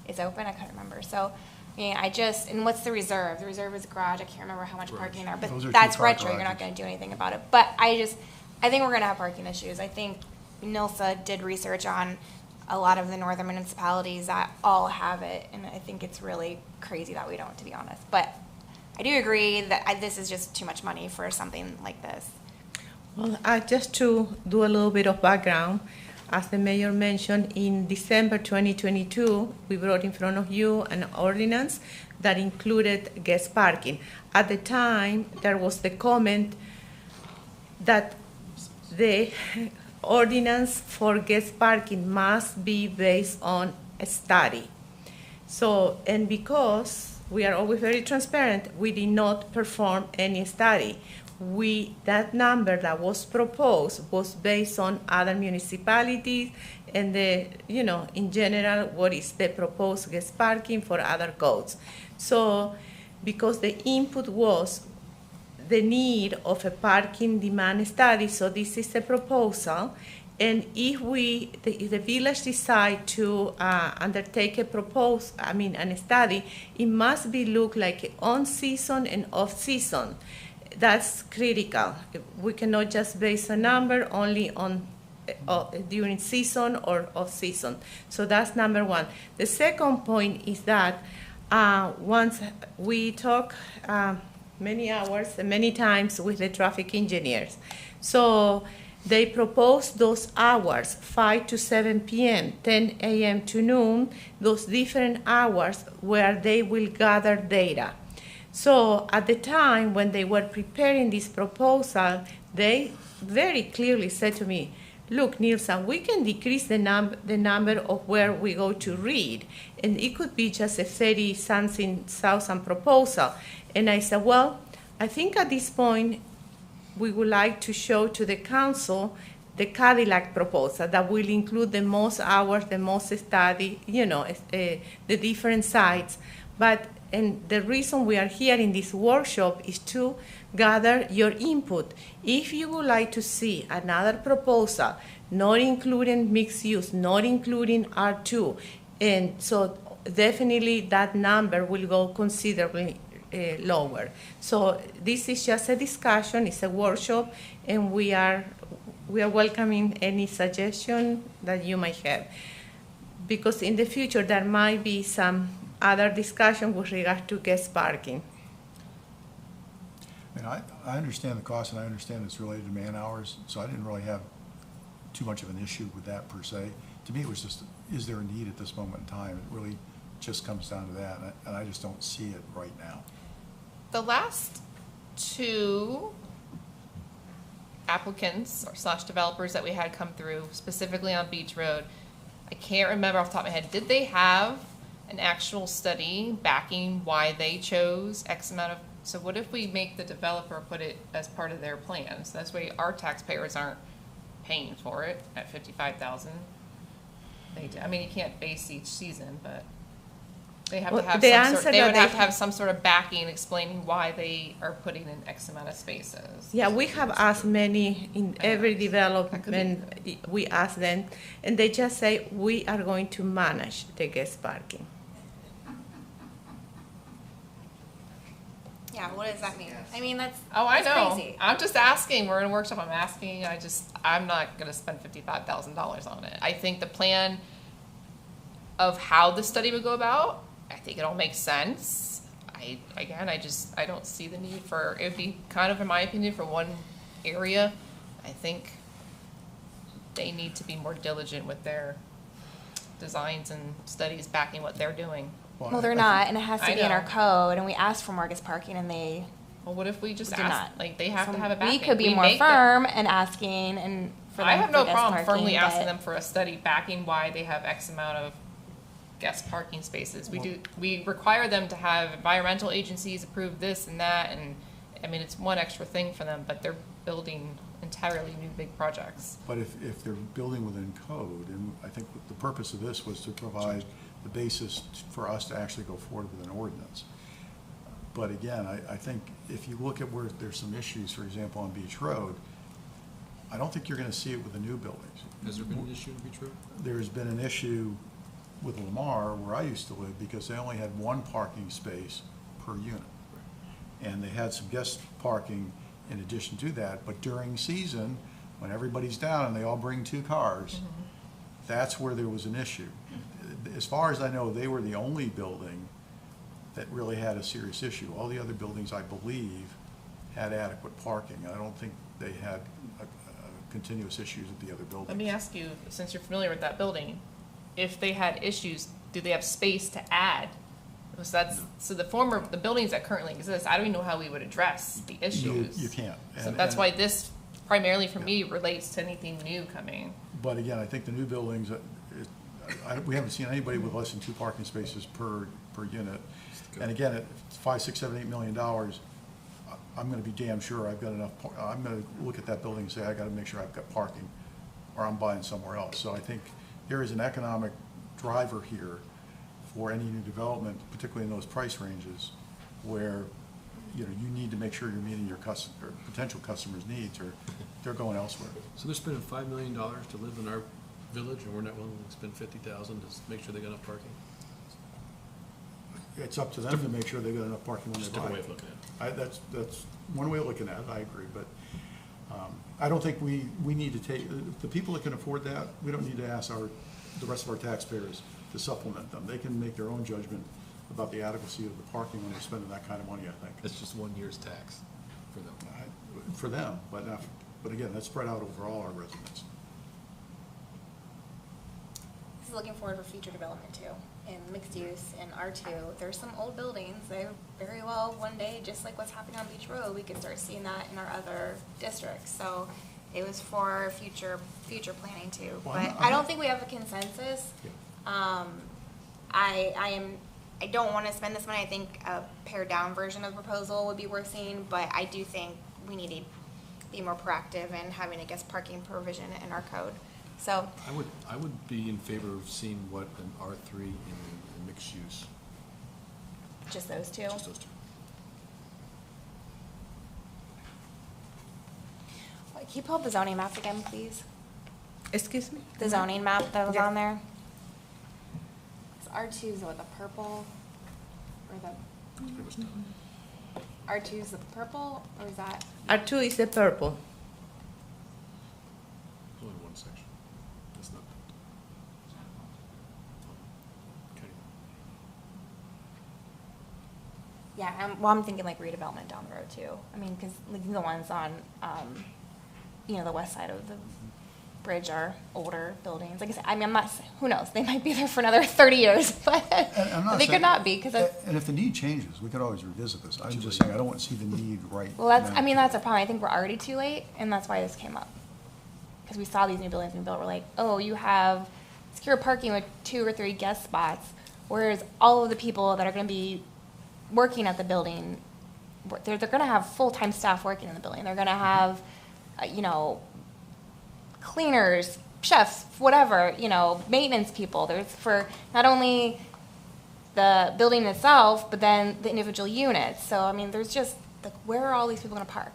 Speaker 1: It's open? I couldn't remember. So, I mean, and what's the reserve? The reserve is garage. I can't remember how much parking there, but that's retro. You're not going to do anything about it. But I think we're going to have parking issues. I think NILSA did research on a lot of the northern municipalities that all have it, and I think it's really crazy that we don't, to be honest. But I do agree that this is just too much money for something like this.
Speaker 12: Well, just to do a little bit of background, as the mayor mentioned, in December 2022, we brought in front of you an ordinance that included guest parking. At the time, there was the comment that the ordinance for guest parking must be based on a study. So, and because we are always very transparent, we did not perform any study. That number that was proposed was based on other municipalities and in general, what is the proposed guest parking for other codes. So, because the input was the need of a parking demand study, so this is a proposal. And if the village decide to undertake a study, it must be looked like on season and off season. That's critical. We cannot just base a number only on during season or off season. So that's number one. The second point is that once we talk many hours and many times with the traffic engineers. So they propose those hours, 5 to 7 p.m., 10 a.m. to noon, those different hours where they will gather data. So at the time when they were preparing this proposal, they very clearly said to me, look, Nielsen, we can decrease the number of where we go to read, and it could be just a 30-something thousand proposal. And I said, well, I think at this point, we would like to show to the council the Cadillac proposal that will include the most hours, the most study, the different sites. And the reason we are here in this workshop is to gather your input. If you would like to see another proposal, not including mixed use, not including R2, and so definitely that number will go considerably lower. So this is just a discussion, it's a workshop, and we are welcoming any suggestion that you might have. Because in the future, there might be some other discussion with regard to guest parking.
Speaker 6: And I understand the cost, and I understand it's related to man hours, so I didn't really have too much of an issue with that per se. to me, it was just, is there a need at this moment in time? It really just comes down to that, and I just don't see it right now.
Speaker 8: The last two applicants or slash developers that we had come through, specifically on Beach Road, I can't remember off the top of my head, did they have an actual study backing why they chose X amount of, so what if we make the developer put it as part of their plans? That's way our taxpayers aren't paying for it at 55,000. They do. I mean, you can't base each season, but they have to have
Speaker 12: the
Speaker 8: some sort,
Speaker 12: answer
Speaker 8: they
Speaker 12: that
Speaker 8: would
Speaker 12: they
Speaker 8: have to have some sort of backing explaining why they are putting in X amount of spaces.
Speaker 12: Yeah, we have asked many in every development, we ask them, and they just say, we are going to manage the guest parking.
Speaker 1: Yeah, what does that mean? I mean, that's,
Speaker 8: Oh, I
Speaker 1: that's
Speaker 8: know.
Speaker 1: crazy.
Speaker 8: I'm just asking. We're in a workshop. I'm asking. I'm not going to spend $55,000 on it. I think the plan of how the study would go about, I think it all makes sense. I don't see the need for, it would be kind of, in my opinion, for one area. I think they need to be more diligent with their designs and studies backing what they're doing.
Speaker 1: Well, they're not, and it has to
Speaker 8: I
Speaker 1: be in our
Speaker 8: know.
Speaker 1: code, and we asked for more guest parking, and they
Speaker 8: Well, what if we just
Speaker 1: did
Speaker 8: ask,
Speaker 1: not.
Speaker 8: like, they have
Speaker 1: So
Speaker 8: to have a backing?
Speaker 1: We could be more
Speaker 8: make the-
Speaker 1: firm and asking, and for them
Speaker 8: I have
Speaker 1: for
Speaker 8: no
Speaker 1: guest
Speaker 8: problem
Speaker 1: parking,
Speaker 8: firmly asking
Speaker 1: but-
Speaker 8: them for a study backing why they have X amount of guest parking spaces. We require them to have environmental agencies approve this and that, and, I mean, it's one extra thing for them, but they're building entirely new big projects.
Speaker 6: But if they're building within code, and I think the purpose of this was to provide the basis for us to actually go forward with an ordinance. But again, I think if you look at where there's some issues, for example, on Beach Road, I don't think you're gonna see it with the new buildings.
Speaker 3: Has there been an issue in Beach Road?
Speaker 6: There's been an issue with Lamar, where I used to live, because they only had one parking space per unit. And they had some guest parking in addition to that, but during season, when everybody's down and they all bring two cars, that's where there was an issue. As far as I know, they were the only building that really had a serious issue. All the other buildings, I believe, had adequate parking. I don't think they had continuous issues with the other buildings.
Speaker 8: Let me ask you, since you're familiar with that building, if they had issues, do they have space to add? So the buildings that currently exist, I don't even know how we would address the issues.
Speaker 6: You can't.
Speaker 8: So
Speaker 6: And-
Speaker 8: that's
Speaker 6: and-
Speaker 8: why this primarily for me relates to anything new coming.
Speaker 6: But again, I think the new buildings, we haven't seen anybody with less than two parking spaces per unit. And again, at $5, $6, $7, $8 million, I'm gonna be damn sure I've got enough, I'm gonna look at that building and say, I gotta make sure I've got parking, or I'm buying somewhere else. So I think there is an economic driver here for any new development, particularly in those price ranges, where, you need to make sure you're meeting your or potential customers' needs, or they're going elsewhere.
Speaker 3: So they're spending $5 million to live in our village, and we're not willing to spend $50,000 to make sure they got enough parking?
Speaker 6: It's up to them to make sure they got enough parking when they
Speaker 3: Just a
Speaker 6: buy.
Speaker 3: different way of looking at it.
Speaker 6: That's one way of looking at it, I agree, but I don't think we need to take, the people that can afford that, we don't need to ask the rest of our taxpayers to supplement them. They can make their own judgment about the adequacy of the parking when they're spending that kind of money, I think.
Speaker 3: That's just 1 year's tax for them.
Speaker 6: For them, but again, that's spread out over all our residents.
Speaker 1: This is looking forward for future development too, in mixed use, in R2. There's some old buildings, they very well, one day, just like what's happening on Beach Road, we could start seeing that in our other districts. So it was for future planning too.
Speaker 6: Well,
Speaker 1: But I don't think we have a consensus. I don't want to spend this money. I think a pared down version of the proposal would be worth seeing, but I do think we need to be more proactive in having a guest parking provision in our code. So
Speaker 3: I would be in favor of seeing what an R3 in mixed use,
Speaker 1: just those two.
Speaker 3: just those two.
Speaker 1: Can you pull up the zoning map again, please?
Speaker 12: Excuse me?
Speaker 1: The zoning map that was
Speaker 12: Yeah.
Speaker 1: on there? R2's what, the purple, or the,
Speaker 3: It's pretty much done.
Speaker 1: R2's the purple, or is that?
Speaker 12: R2 is the purple.
Speaker 3: Only one section. That's not. Okay.
Speaker 1: Yeah, I'm thinking like redevelopment down the road too. I mean, because like the ones on, the west side of the Bridge are older buildings. Like I said, I mean, I'm not, who knows? They might be there for another 30 years, but
Speaker 6: And I'm not
Speaker 1: they
Speaker 6: saying-
Speaker 1: could not be, because that's,
Speaker 6: And if the need changes, we could always revisit this. I'm just saying, I don't want to see the need right
Speaker 1: well, that's,
Speaker 6: now.
Speaker 1: I mean, that's a problem. I think we're already too late, and that's why this came up. Because we saw these new buildings being built, we're like, oh, you have secure parking with 2 or 3 guest spots, whereas all of the people that are gonna be working at the building, they're gonna have full-time staff working in the building. They're gonna have, you know, cleaners, chefs, whatever, you know, maintenance people. There's for not only the building itself, but then the individual units. So, I mean, there's just, like, where are all these people gonna park?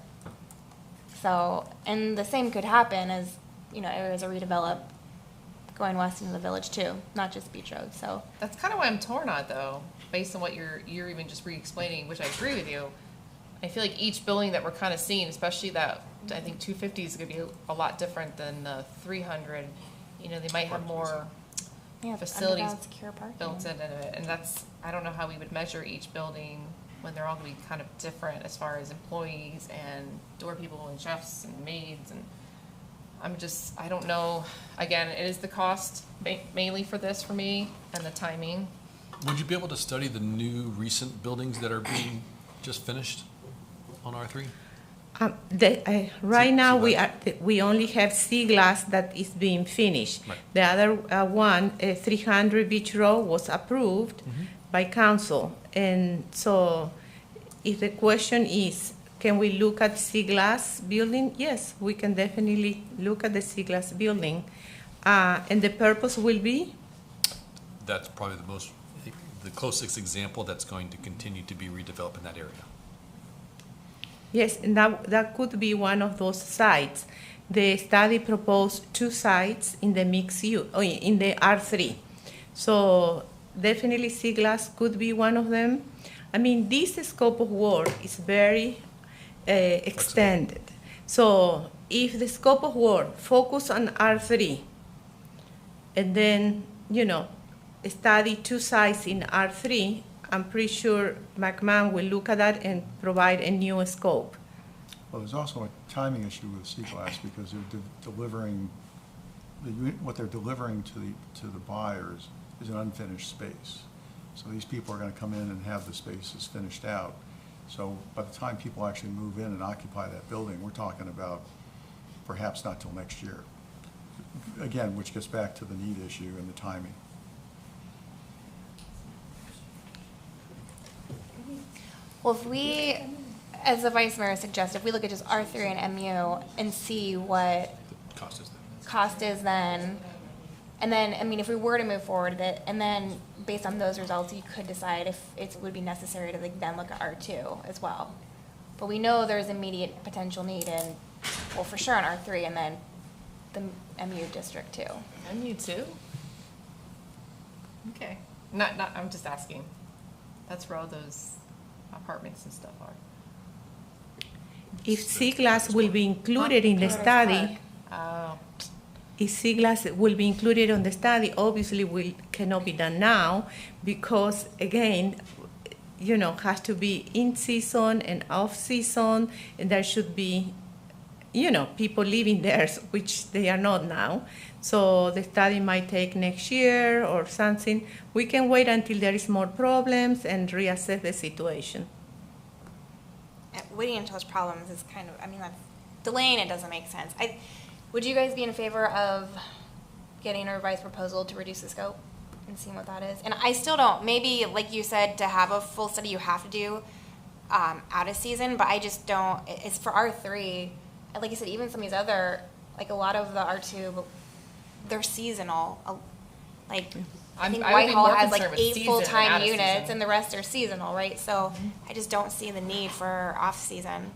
Speaker 1: So, and the same could happen as, you know, areas are redeveloped going west into the village too, not just Beach Road, so.
Speaker 8: That's kind of why I'm torn on though, based on what you're even just re-explaining, which I agree with you. I feel like each building that we're kind of seeing, especially that, I think 250 is going to be a lot different than the 300. You know, they might have more
Speaker 1: Yeah,
Speaker 8: facilities
Speaker 1: underground secure parking.
Speaker 8: built into it. And that's, I don't know how we would measure each building when they're all going to be kind of different as far as employees and door people and chefs and maids. And I don't know. Again, it is the cost mainly for this for me and the timing.
Speaker 3: Would you be able to study the new recent buildings that are being just finished on R3?
Speaker 12: Right now, we only have sea glass that is being finished.
Speaker 3: Right.
Speaker 12: The other one, 300 Beach Road, was approved by council. And so if the question is, can we look at sea glass building? Yes, we can definitely look at the sea glass building. And the purpose will be?
Speaker 3: That's probably the closest example that's going to continue to be redeveloped in that area.
Speaker 12: Yes, and that could be one of those sites. The study proposed 2 sites in the mixed use, in the R3. So definitely sea glass could be one of them. I mean, this scope of work is very extended. So if the scope of work focus on R3, and then, you know, study 2 sites in R3, I'm pretty sure McMahon will look at that and provide a new scope.
Speaker 6: Well, there's also a timing issue with sea glass because they're delivering, what they're delivering to the buyers is an unfinished space. So these people are going to come in and have the spaces finished out. So by the time people actually move in and occupy that building, we're talking about perhaps not till next year. Again, which gets back to the need issue and the timing.
Speaker 1: Well, if we, as the vice mayor suggested, if we look at just R3 and MU and see what cost is then, and then, I mean, if we were to move forward, and then based on those results, you could decide if it would be necessary to then look at R2 as well. But we know there's immediate potential need in, well, for sure on R3 and then the MU district too.
Speaker 8: MU too? Okay. I'm just asking. That's where all those apartments and stuff are.
Speaker 12: If sea glass will be included in the study,
Speaker 8: Oh.
Speaker 12: if sea glass will be included on the study, obviously cannot be done now because, again, you know, has to be in season and off season, and there should be, you know, people living there, which they are not now. So the study might take next year or something. We can wait until there is more problems and reassess the situation.
Speaker 1: Waiting until there's problems is kind of, I mean, that's delaying it doesn't make sense. Would you guys be in favor of getting a revised proposal to reduce the scope and seeing what that is? And I still don't, maybe, like you said, to have a full study you have to do out of season, but I just don't, it's for R3, and like you said, even some of these other, like a lot of the R2, they're seasonal. Like, I think
Speaker 8: I would be
Speaker 1: Whitehall
Speaker 8: more
Speaker 1: has like
Speaker 8: concerned with
Speaker 1: 8
Speaker 8: season than out
Speaker 1: full-time
Speaker 8: of
Speaker 1: units,
Speaker 8: season.
Speaker 1: and the rest are seasonal, right? So I just don't see the need for off-season.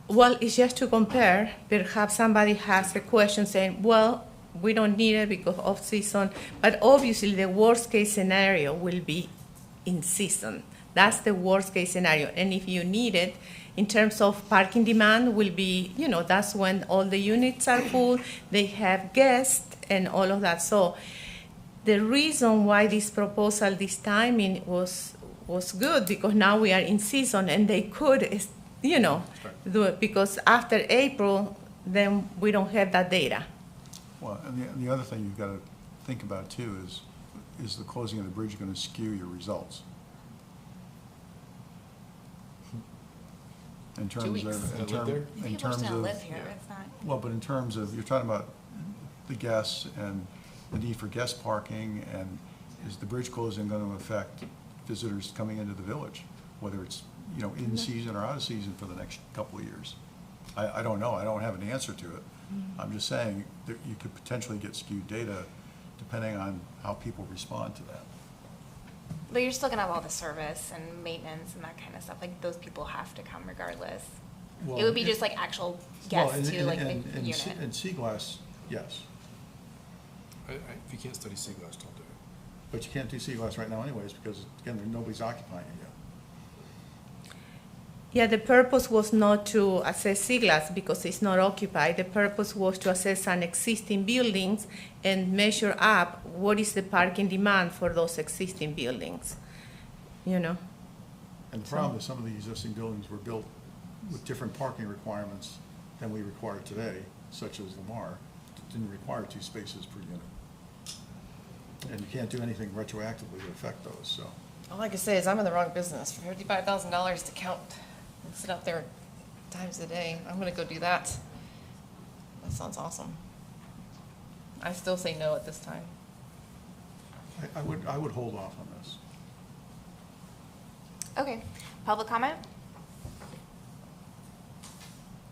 Speaker 12: Well, it's just to compare. Perhaps somebody has a question saying, well, we don't need it because of season. But obviously, the worst case scenario will be in season. That's the worst case scenario. And if you need it, in terms of parking demand, will be, you know, that's when all the units are full, they have guests and all of that. So the reason why this proposal, this timing was good, because now we are in season and they could, you know, do it, because after April, then we don't have that data.
Speaker 6: Well, and the other thing you've got to think about too is the closing of the bridge going to skew your results? In terms of, in
Speaker 1: People
Speaker 6: terms
Speaker 1: still
Speaker 6: of,
Speaker 1: live here, it's not.
Speaker 6: well, but in terms of, you're talking about the guests and the need for guest parking, and is the bridge closing going to affect visitors coming into the village, whether it's, you know, in season or out of season for the next couple of years? I don't know, I don't have an answer to it. I'm just saying that you could potentially get skewed data depending on how people respond to that.
Speaker 1: But you're still gonna have all the service and maintenance and that kind of stuff, like those people have to come regardless. It would be just like actual guests to like the unit.
Speaker 6: And sea glass, yes,
Speaker 3: If you can't study sea glass, don't do it.
Speaker 6: but you can't do sea glass right now anyways, because again, nobody's occupying it yet.
Speaker 12: Yeah, the purpose was not to assess sea glass because it's not occupied. The purpose was to assess an existing buildings and measure up what is the parking demand for those existing buildings, you know?
Speaker 6: And the problem is some of the existing buildings were built with different parking requirements than we require today, such as Lamar, didn't require 2 spaces per unit. And you can't do anything retroactively to affect those, so.
Speaker 8: All I can say is I'm in the wrong business for $55,000 to count and sit up there times a day. I'm gonna go do that. That sounds awesome. I still say no at this time.
Speaker 6: I would hold off on this.
Speaker 1: Okay, public comment?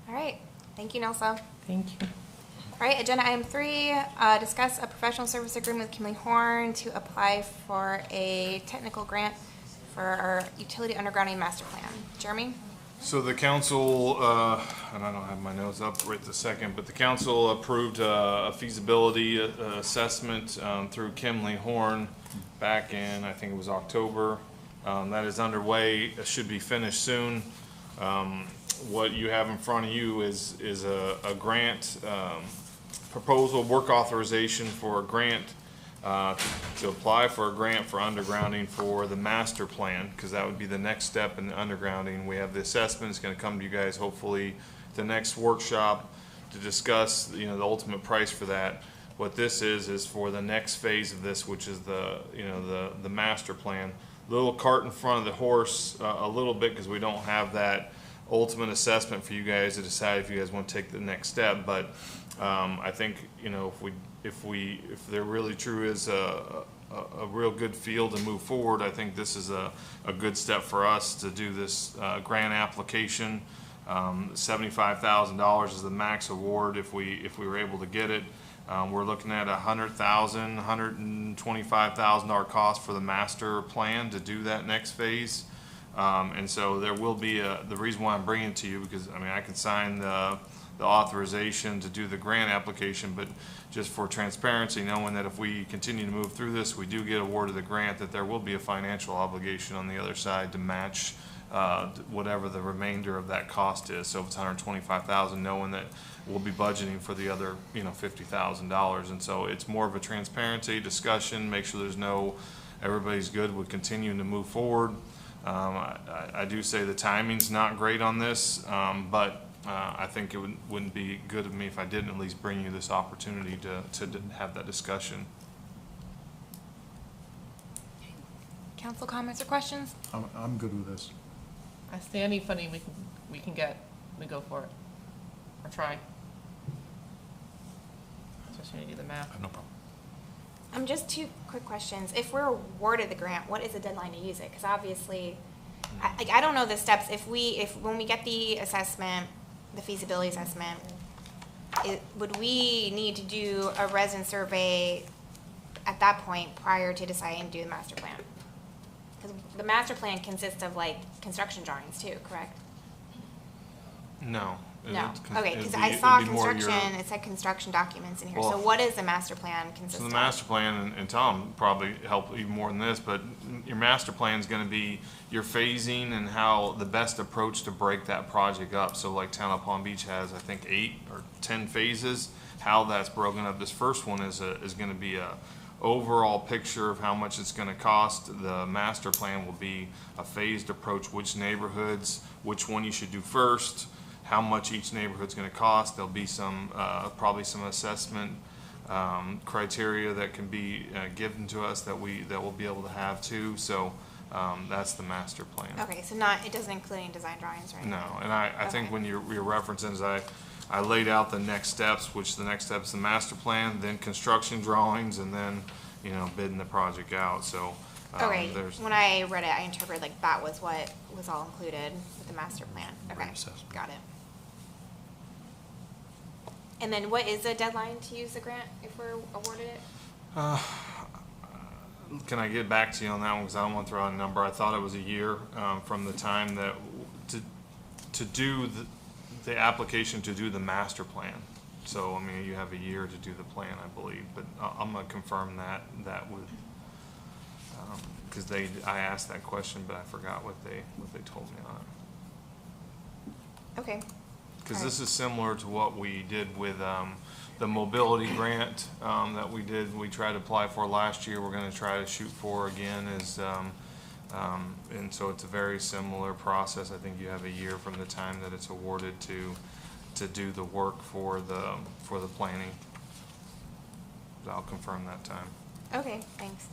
Speaker 1: All right, thank you, Nelsa.
Speaker 12: Thank you.
Speaker 1: All right, agenda item 3, discuss a professional service agreement with Kimley-Horn to apply for a technical grant for our utility undergrounding master plan. Jeremy?
Speaker 9: So the council, and I don't have my notes up right this second, but the council approved a feasibility assessment through Kimley-Horn back in, I think it was October. That is underway, it should be finished soon. What you have in front of you is a grant proposal, work authorization for a grant to apply for a grant for undergrounding for the master plan, because that would be the next step in the undergrounding. We have the assessment. It's going to come to you guys hopefully the next workshop to discuss, you know, the ultimate price for that. What this is for the next phase of this, which is the, you know, the master plan. Little cart in front of the horse a little bit, because we don't have that ultimate assessment for you guys to decide if you guys want to take the next step. But I think, you know, if there really true is a real good feel to move forward, I think this is a good step for us to do this grant application. $75,000 is the max award if we were able to get it. We're looking at $125,000 cost for the master plan to do that next phase. And so there will be the reason why I'm bringing it to you, because I mean, I can sign the authorization to do the grant application, but just for transparency, knowing that if we continue to move through this, we do get awarded the grant, that there will be a financial obligation on the other side to match whatever the remainder of that cost is. So if it's $125,000, knowing that we'll be budgeting for the other, you know, $50,000. And so it's more of a transparency discussion, make sure there's everybody's good with continuing to move forward. I do say the timing's not great on this, but I think it wouldn't be good of me if I didn't at least bring you this opportunity to have that discussion.
Speaker 1: Council comments or questions?
Speaker 6: I'm good with this.
Speaker 8: I say any funding we can get, we go for it, or try. Especially when you do the math.
Speaker 3: No problem.
Speaker 1: Just 2 quick questions. If we're awarded the grant, what is the deadline to use it? Because obviously, I don't know the steps. When we get the assessment, the feasibility assessment, would we need to do a resident survey at that point prior to deciding to do the master plan? Because the master plan consists of like construction drawings too, correct?
Speaker 9: No.
Speaker 1: No. Okay, because I saw construction, it said construction documents in here. So what does the master plan consist of?
Speaker 9: So the master plan, and Tom probably help even more than this, but your master plan is going to be your phasing and how the best approach to break that project up. So like Town of Palm Beach has, I think, 8 or 10 phases, how that's broken up. This first one is going to be a overall picture of how much it's going to cost. The master plan will be a phased approach, which neighborhoods, which one you should do first, how much each neighborhood's going to cost. There'll be some probably some assessment criteria that can be given to us that we'll be able to have too. So that's the master plan.
Speaker 1: Okay, so it doesn't include any design drawings, right?
Speaker 9: No, and I think
Speaker 1: Okay.
Speaker 9: when you're referencing, I laid out the next steps, which the next step is the master plan, then construction drawings, and then, bidding the project out, so.
Speaker 1: Okay,
Speaker 9: There's,
Speaker 1: when I read it, I interpreted like that was what was all included with the master plan. Okay,
Speaker 3: Right assessment.
Speaker 1: got it. And then what is the deadline to use the grant if we're awarded it?
Speaker 9: can I get back to you on that one, because I don't want to throw out a number. I thought it was a year from the time that, to do the application to do the master plan. So, I mean, you have a year to do the plan, I believe, but I'm gonna confirm that with, because I asked that question, but I forgot what they told me on it.
Speaker 1: Okay.
Speaker 9: Because this is similar to what we did with the mobility grant that we did. We tried to apply for last year. We're going to try to shoot for again. And so it's a very similar process. I think you have a year from the time that it's awarded to do the work for the planning. I'll confirm that time.
Speaker 1: Okay, thanks.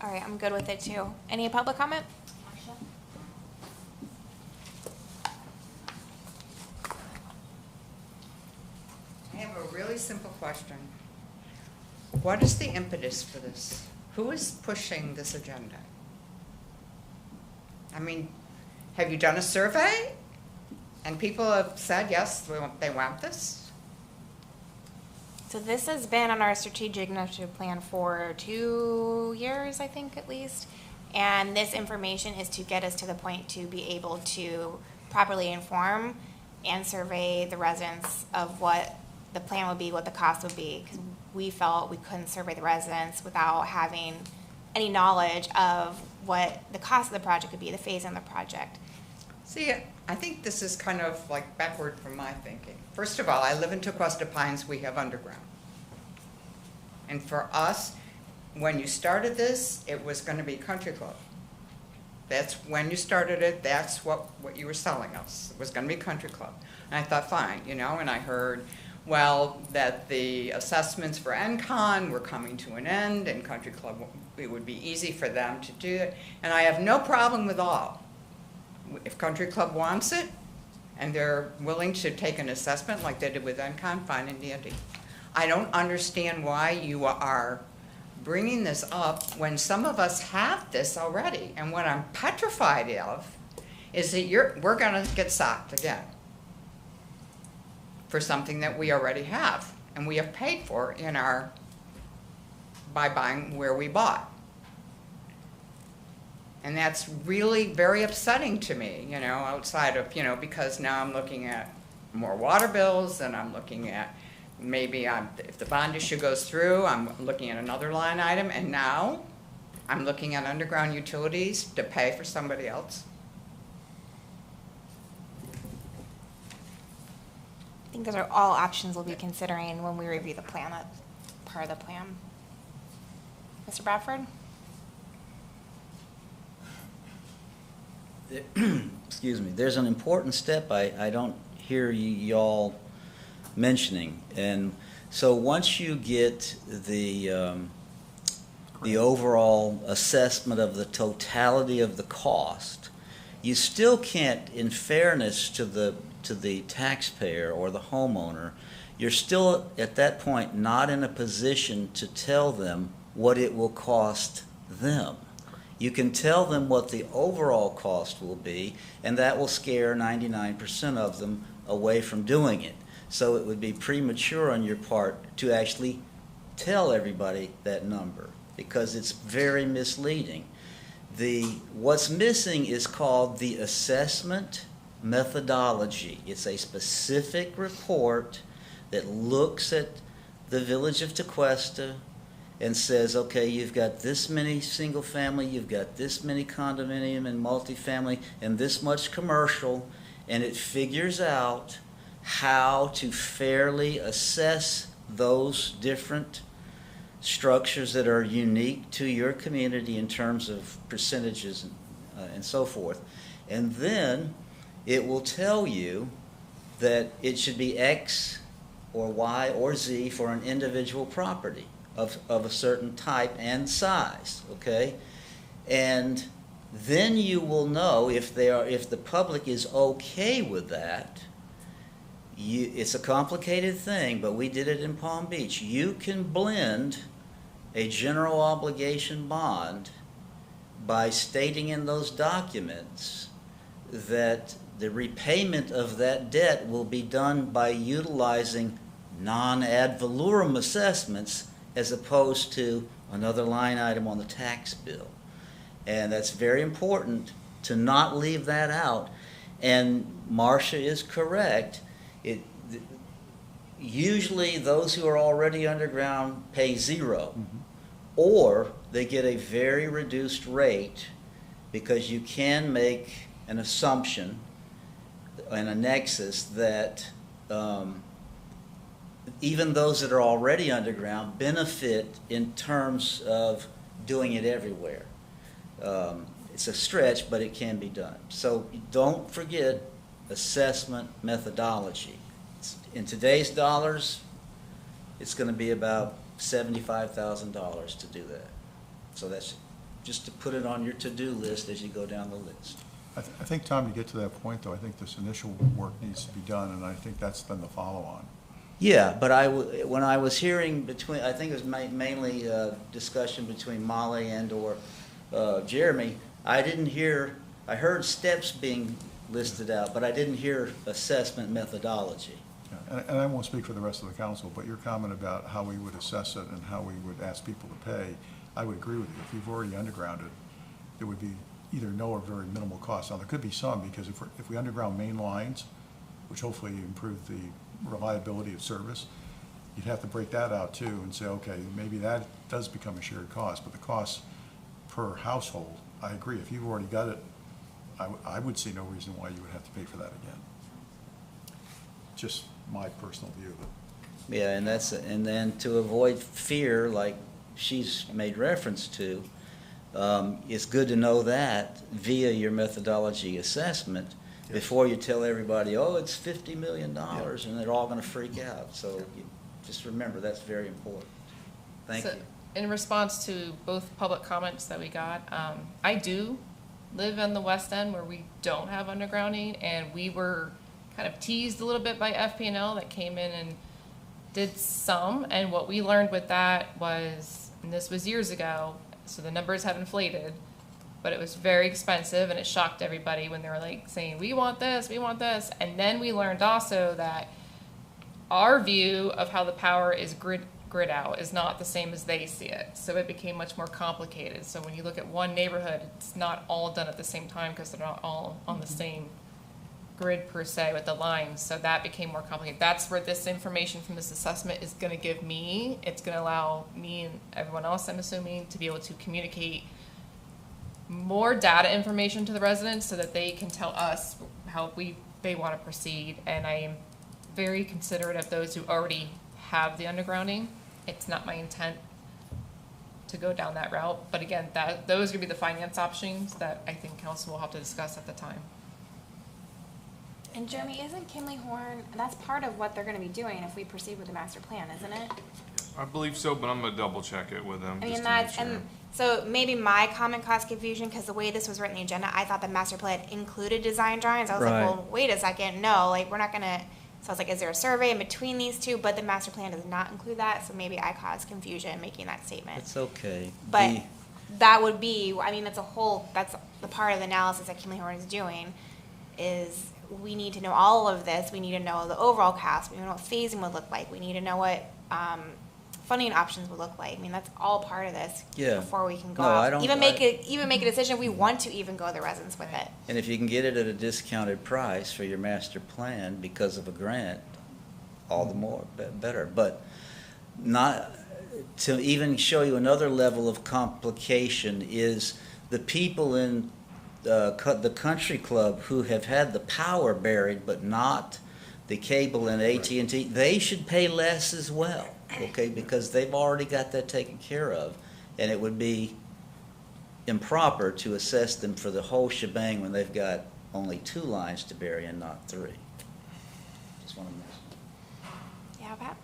Speaker 1: All right, I'm good with it too. Any public comment?
Speaker 11: I have a really simple question. What is the impetus for this? Who is pushing this agenda? I mean, have you done a survey? And people have said, yes, they want this?
Speaker 1: So this has been on our strategic initiative plan for 2 years, I think, at least. And this information is to get us to the point to be able to properly inform and survey the residents of what the plan would be, what the cost would be. Because we felt we couldn't survey the residents without having any knowledge of what the cost of the project would be, the phase in the project.
Speaker 11: See, I think this is kind of like backward from my thinking. First of all, I live in Tequesta Pines, we have underground. And for us, when you started this, it was gonna be country club. That's when you started it, that's what you were selling us. It was gonna be country club. And I thought, fine, and I heard, well, that the assessments for NCON were coming to an end and country club, it would be easy for them to do it. And I have no problem with all. If country club wants it, and they're willing to take an assessment like they did with NCON, fine and dandy. I don't understand why you are bringing this up when some of us have this already. And what I'm petrified of is that we're gonna get socked again for something that we already have and we have paid for by buying where we bought. And that's really very upsetting to me, outside of, because now I'm looking at more water bills and I'm looking at maybe if the bond issue goes through, I'm looking at another line item, and now I'm looking at underground utilities to pay for somebody else.
Speaker 1: I think those are all options we'll be considering when we review the plan, that's part of the plan. Mr. Bradford?
Speaker 10: Excuse me, there's an important step I don't hear y'all mentioning. And so once you get the overall assessment of the totality of the cost, you still can't, in fairness to the taxpayer or the homeowner, you're still at that point not in a position to tell them what it will cost them. You can tell them what the overall cost will be, and that will scare 99% of them away from doing it. So it would be premature on your part to actually tell everybody that number, because it's very misleading. What's missing is called the assessment methodology. It's a specific report that looks at the village of Tequesta and says, okay, you've got this many single family, you've got this many condominium and multifamily, and this much commercial, and it figures out how to fairly assess those different structures that are unique to your community in terms of percentages and so forth. And then it will tell you that it should be X or Y or Z for an individual property of a certain type and size, okay? And then you will know if the public is okay with that. It's a complicated thing, but we did it in Palm Beach. You can blend a general obligation bond by stating in those documents that the repayment of that debt will be done by utilizing non-ad valorem assessments as opposed to another line item on the tax bill. And that's very important to not leave that out. And Marcia is correct. Usually those who are already underground pay zero, or they get a very reduced rate because you can make an assumption and a nexus that even those that are already underground benefit in terms of doing it everywhere. It's a stretch, but it can be done. So don't forget assessment methodology. In today's dollars, it's going to be about $75,000 to do that. So that's just to put it on your to-do list as you go down the list.
Speaker 6: I think, Tom, to get to that point, though, I think this initial work needs to be done, and I think that's then the follow-on.
Speaker 10: Yeah, but when I was hearing between, I think it was mainly discussion between Molly and or Jeremy, I heard steps being listed out, but I didn't hear assessment methodology.
Speaker 6: Yeah, and I won't speak for the rest of the council, but your comment about how we would assess it and how we would ask people to pay, I would agree with you. If you've already undergrounded, it would be either no or very minimal cost. Now, there could be some, because if we underground main lines, which hopefully improve the reliability of service, you'd have to break that out too and say, okay, maybe that does become a shared cost, but the cost per household, I agree. If you've already got it, I would see no reason why you would have to pay for that again. Just my personal view of it.
Speaker 10: Yeah, and then to avoid fear, like she's made reference to, it's good to know that via your methodology assessment before you tell everybody, oh, it's $50 million, and they're all going to freak out. So just remember, that's very important. Thank you.
Speaker 8: In response to both public comments that we got, I do live in the West End where we don't have undergrounding, and we were kind of teased a little bit by FP&L that came in and did some, and what we learned with that was, and this was years ago, so the numbers have inflated, but it was very expensive, and it shocked everybody when they were like saying, we want this, and then we learned also that our view of how the power is grid out is not the same as they see it, so it became much more complicated. So when you look at one neighborhood, it's not all done at the same time because they're not all on the same grid per se with the lines, so that became more complicated. That's where this information from this assessment is going to give me. It's going to allow me and everyone else, I'm assuming, to be able to communicate more data information to the residents so that they can tell us how they want to proceed. And I am very considerate of those who already have the undergrounding. It's not my intent to go down that route, but again, those are going to be the finance options that I think council will have to discuss at the time.
Speaker 1: And Jeremy, isn't Kimley-Horn, that's part of what they're gonna be doing if we proceed with the master plan, isn't it?
Speaker 9: I believe so, but I'm gonna double check it with them.
Speaker 1: I
Speaker 9: just
Speaker 1: mean,
Speaker 9: to
Speaker 1: that's,
Speaker 9: make sure.
Speaker 1: and so maybe my comment caused confusion, because the way this was written in the agenda, I thought the master plan included design drawings. I was like,
Speaker 10: Right.
Speaker 1: well, wait a second, no, like, we're not gonna, so I was like, is there a survey in between these two? But the master plan does not include that, so maybe I caused confusion making that statement.
Speaker 10: It's okay.
Speaker 1: But that would be, I mean, that's the part of the analysis that Kimley-Horn is doing, is we need to know all of this. We need to know the overall cost. We need to know what phasing would look like. We need to know what funding options would look like. I mean, that's all part of this before we can go out. Even make a decision if we want to even go to the residents with it.
Speaker 10: And if you can get it at a discounted price for your master plan because of a grant, all the more better. But not to even show you another level of complication is the people in the country club who have had the power buried but not the cable and AT&T, they should pay less as well, okay, because they've already got that taken care of, and it would be improper to assess them for the whole shebang when they've got only 2 lines to bury and not 3. Just want to mention.
Speaker 1: Yeah, Yeah, Pat?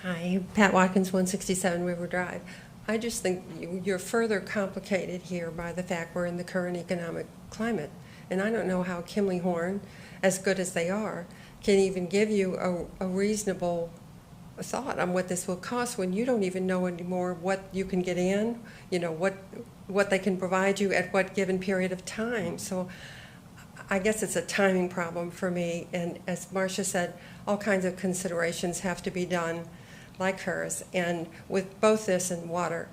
Speaker 14: Hi, Pat Watkins, 167 River Drive. I just think you're further complicated here by the fact we're in the current economic climate. And I don't know how Kimley-Horn, as good as they are, can even give you a reasonable thought on what this will cost when you don't even know anymore what you can get in, you know, what they can provide you at what given period of time. So I guess it's a timing problem for me. And as Marcia said, all kinds of considerations have to be done like hers. And with both this and water,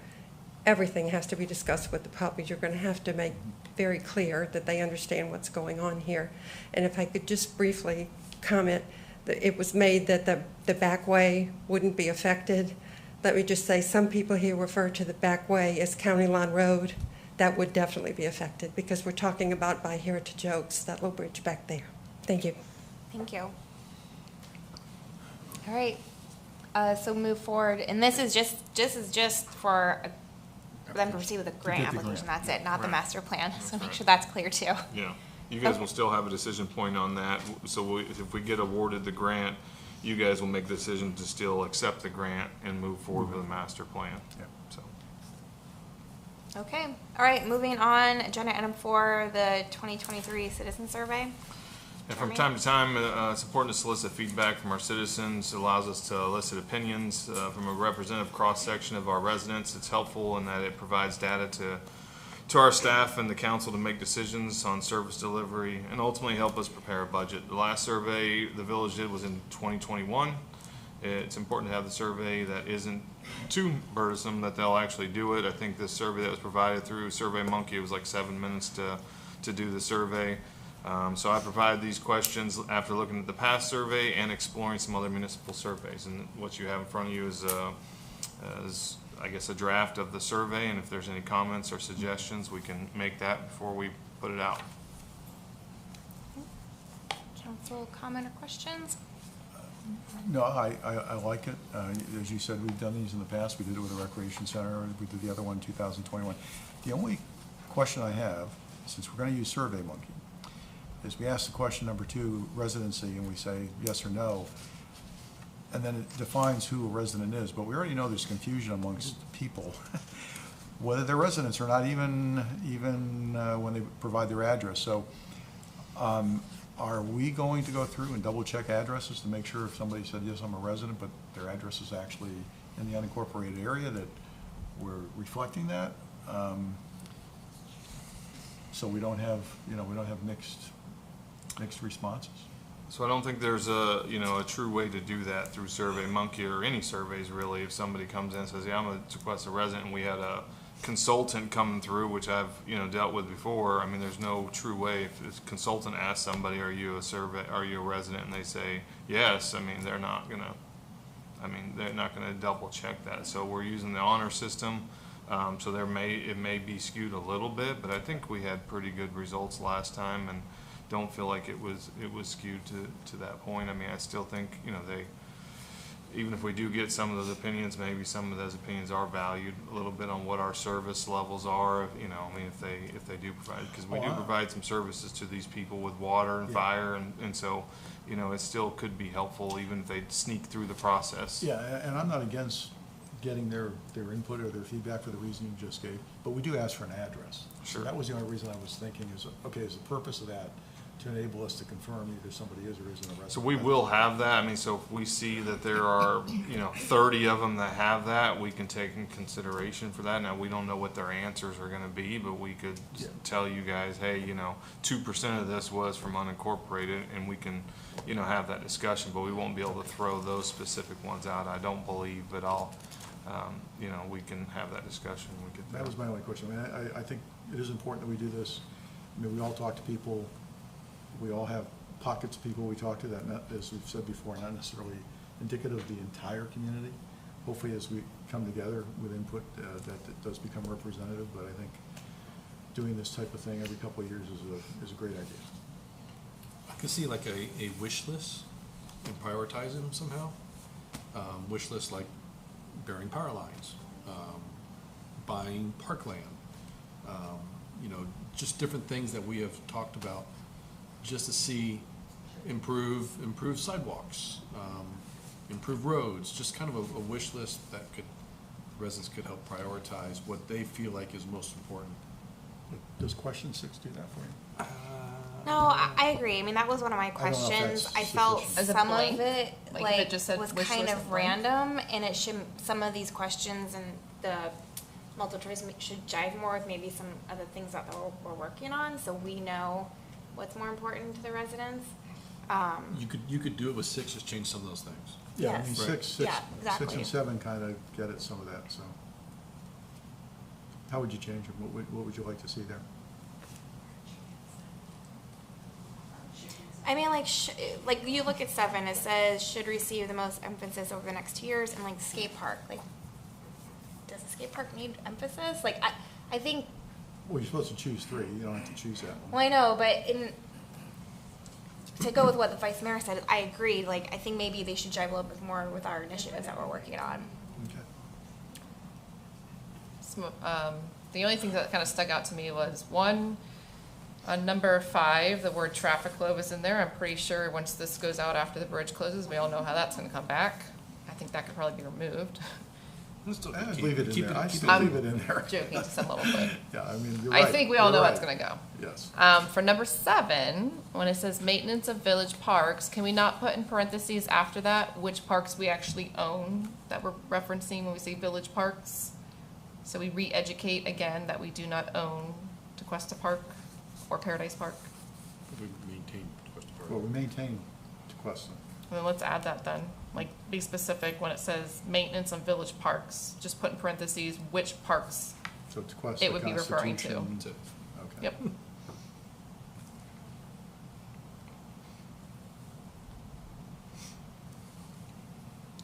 Speaker 14: everything has to be discussed with the public. You're going to have to make very clear that they understand what's going on here. And if I could just briefly comment, that it was made that the back way wouldn't be affected. Let me just say, some people here refer to the back way as County Line Road. That would definitely be affected because we're talking about by Heritage Oaks, that little bridge back there. Thank you.
Speaker 1: Thank you. All right, so move forward, and this is just for them to proceed with a grant application. That's it, not the master plan. So make sure that's clear too.
Speaker 9: Yeah, you guys will still have a decision point on that. So if we get awarded the grant, you guys will make the decision to still accept the grant and move forward with the master plan.
Speaker 6: Yeah.
Speaker 9: So.
Speaker 1: Okay, all right, moving on, agenda item 4, the 2023 citizen survey.
Speaker 9: And from time to time, it's important to solicit feedback from our citizens. It allows us to elicit opinions from a representative cross-section of our residents. It's helpful in that it provides data to our staff and the council to make decisions on service delivery and ultimately help us prepare a budget. The last survey the village did was in 2021. It's important to have the survey that isn't too burdensome, that they'll actually do it. I think this survey that was provided through SurveyMonkey, it was like 7 minutes to do the survey. So I provided these questions after looking at the past survey and exploring some other municipal surveys. And what you have in front of you is I guess, a draft of the survey. And if there's any comments or suggestions, we can make that before we put it out.
Speaker 1: Council comment or questions?
Speaker 6: No, I like it. As you said, we've done these in the past. We did it with the Recreation Center. We did the other one in 2021. The only question I have, since we're going to use SurveyMonkey, is we ask the question number 2, residency, and we say yes or no, and then it defines who a resident is. But we already know there's confusion amongst people, whether they're residents or not, even when they provide their address. So are we going to go through and double check addresses to make sure if somebody said, yes, I'm a resident, but their address is actually in the unincorporated area, that we're reflecting that? So we don't have, we don't have mixed responses.
Speaker 9: So I don't think there's a true way to do that through SurveyMonkey or any surveys really. If somebody comes in and says, yeah, I'm a request a resident, and we had a consultant coming through, which I've dealt with before. I mean, there's no true way. If a consultant asks somebody, are you a resident, and they say yes, I mean, they're not gonna double check that. So we're using the honor system. So it may be skewed a little bit, but I think we had pretty good results last time, and don't feel like it was skewed to that point. I mean, I still think even if we do get some of those opinions, maybe some of those opinions are valued a little bit on what our service levels are. I mean, if they do provide, because we do provide some services to these people with water and fire, and so it still could be helpful even if they sneak through the process.
Speaker 6: Yeah, and I'm not against getting their input or their feedback for the reason you just gave, but we do ask for an address.
Speaker 9: Sure.
Speaker 6: So that was the only reason I was thinking is, okay, is the purpose of that to enable us to confirm either somebody is or isn't a resident?
Speaker 9: So we will have that. I mean, so if we see that there are 30 of them that have that, we can take in consideration for that. Now, we don't know what their answers are going to be, but we could tell you guys, hey, 2% of this was from unincorporated, and we can have that discussion, but we won't be able to throw those specific ones out, I don't believe, but I'll we can have that discussion when we get there.
Speaker 6: That was my only question. I mean, I think it is important that we do this. I mean, we all talk to people. We all have pockets of people we talk to that, as we've said before, not necessarily indicative of the entire community. Hopefully, as we come together with input, that does become representative. But I think doing this type of thing every couple of years is a great idea.
Speaker 3: I can see like a wish list and prioritize them somehow. Wish list like burying power lines, buying parkland, just different things that we have talked about, just to see improve sidewalks, improve roads, just kind of a wish list that residents could help prioritize what they feel like is most important.
Speaker 6: Does question 6 do that for you?
Speaker 1: No, I agree. I mean, that was one of my
Speaker 6: I don't know if
Speaker 1: questions.
Speaker 6: that's
Speaker 1: I felt
Speaker 6: sufficient.
Speaker 8: As a
Speaker 1: some
Speaker 8: blank?
Speaker 1: of it,
Speaker 8: Like if it just said
Speaker 1: was
Speaker 8: wish
Speaker 1: kind
Speaker 8: list
Speaker 1: of
Speaker 8: and blank?
Speaker 1: random, and it should, some of these questions and the multiple choice should jive more with maybe some of the things that we're working on, so we know what's more important to the residents.
Speaker 3: You could do it with 6, just change some of those things.
Speaker 6: Yeah, I
Speaker 1: Yes.
Speaker 6: mean,
Speaker 3: Right.
Speaker 6: six
Speaker 1: Yeah, exactly.
Speaker 6: and 7 kind of get at some of that, so. How would you change them? What would you like to see there?
Speaker 1: I mean, like you look at 7, it says should receive the most emphasis over the next 2 years, and like skate park, like, does the skate park need emphasis? Like, I think,
Speaker 6: Well, you're supposed to choose 3, you don't have to choose that one.
Speaker 1: well, I know, but to go with what the vice mayor said, I agree, like, I think maybe they should jive a little bit more with our initiatives that we're working on.
Speaker 6: Okay.
Speaker 8: The only thing that kind of stuck out to me was one, on number 5, the word traffic flow was in there. I'm pretty sure once this goes out after the bridge closes, we all know how that's gonna come back. I think that could probably be removed.
Speaker 6: I'd leave it in there. I still
Speaker 8: I'm
Speaker 6: leave it in there.
Speaker 8: joking to some level, but
Speaker 6: Yeah, I mean, you're right.
Speaker 8: I think we all know
Speaker 6: You're
Speaker 8: how it's
Speaker 6: right.
Speaker 8: gonna go.
Speaker 6: Yes.
Speaker 8: For number 7, when it says maintenance of village parks, can we not put in parentheses after that which parks we actually own that we're referencing when we say village parks? So we re-educate again that we do not own DeQuesta Park or Paradise Park.
Speaker 3: We maintain DeQuesta Park.
Speaker 6: Well, we maintain DeQuesta.
Speaker 8: Well, let's add that then. Like, be specific when it says maintenance of village parks. Just put in parentheses which parks
Speaker 6: So DeQuesta,
Speaker 8: it would be referring to.
Speaker 6: Constitution.
Speaker 3: That's it.
Speaker 6: Okay.
Speaker 8: Yep.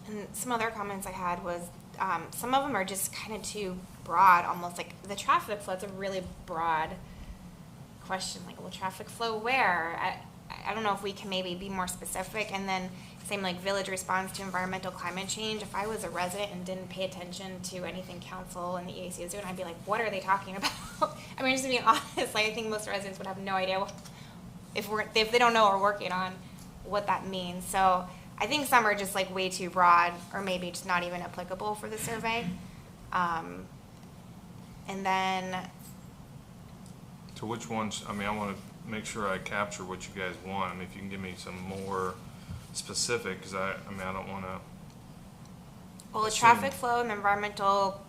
Speaker 1: And some other comments I had was, some of them are just kind of too broad, almost like the traffic flow. It's a really broad question, like, well, traffic flow where? I don't know if we can maybe be more specific. And then same like village response to environmental climate change. If I was a resident and didn't pay attention to anything council and the EAC is doing, I'd be like, what are they talking about? I mean, just to be honest, like, I think most residents would have no idea if they don't know what we're working on, what that means. So I think some are just like way too broad, or maybe just not even applicable for the survey. And then,
Speaker 9: To which ones, I mean, I want to make sure I capture what you guys want. I mean, if you can give me some more specific, because I mean, I don't want to.
Speaker 1: well, the
Speaker 9: assume-
Speaker 1: traffic flow and the environmental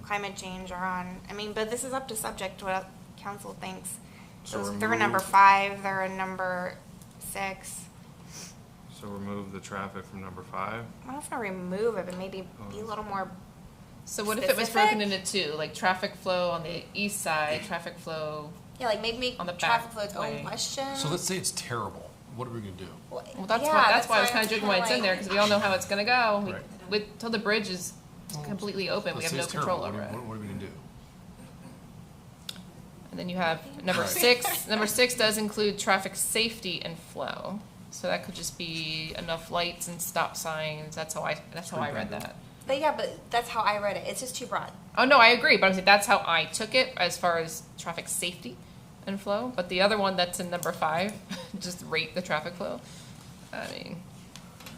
Speaker 1: climate change are on, I mean, but this is up to subject to what council thinks.
Speaker 9: So
Speaker 1: They're a number
Speaker 9: remove-
Speaker 1: 5, they're a number 6.
Speaker 9: So remove the traffic from number 5?
Speaker 1: I don't know if I remove it, but maybe be a little more,
Speaker 8: So what if it was
Speaker 1: Specific?
Speaker 8: broken into 2, like traffic flow on the east side, traffic flow?
Speaker 1: yeah, like maybe make
Speaker 8: On the
Speaker 1: traffic
Speaker 8: back
Speaker 1: flow its own
Speaker 8: way.
Speaker 1: question.
Speaker 3: So let's say it's terrible. What are we gonna do?
Speaker 8: Well,
Speaker 1: Yeah,
Speaker 8: that's why I was kind of joking why it's in
Speaker 1: kinda
Speaker 8: there, because we all know how it's gonna go.
Speaker 3: Right.
Speaker 8: Till the bridge is completely open, we
Speaker 3: Let's
Speaker 8: have
Speaker 3: say
Speaker 8: no
Speaker 3: it's
Speaker 8: control
Speaker 3: terrible.
Speaker 8: over it.
Speaker 3: What are we gonna do?
Speaker 8: And then you have number
Speaker 3: Right.
Speaker 8: 6. Number 6 does include traffic safety and flow. So that could just be enough lights and stop signs. That's how I read that.
Speaker 1: But yeah, but that's how I read it. It's just too broad.
Speaker 8: Oh, no, I agree, but I'm saying that's how I took it as far as traffic safety and flow. But the other one that's in number 5, just rate the traffic flow. I mean,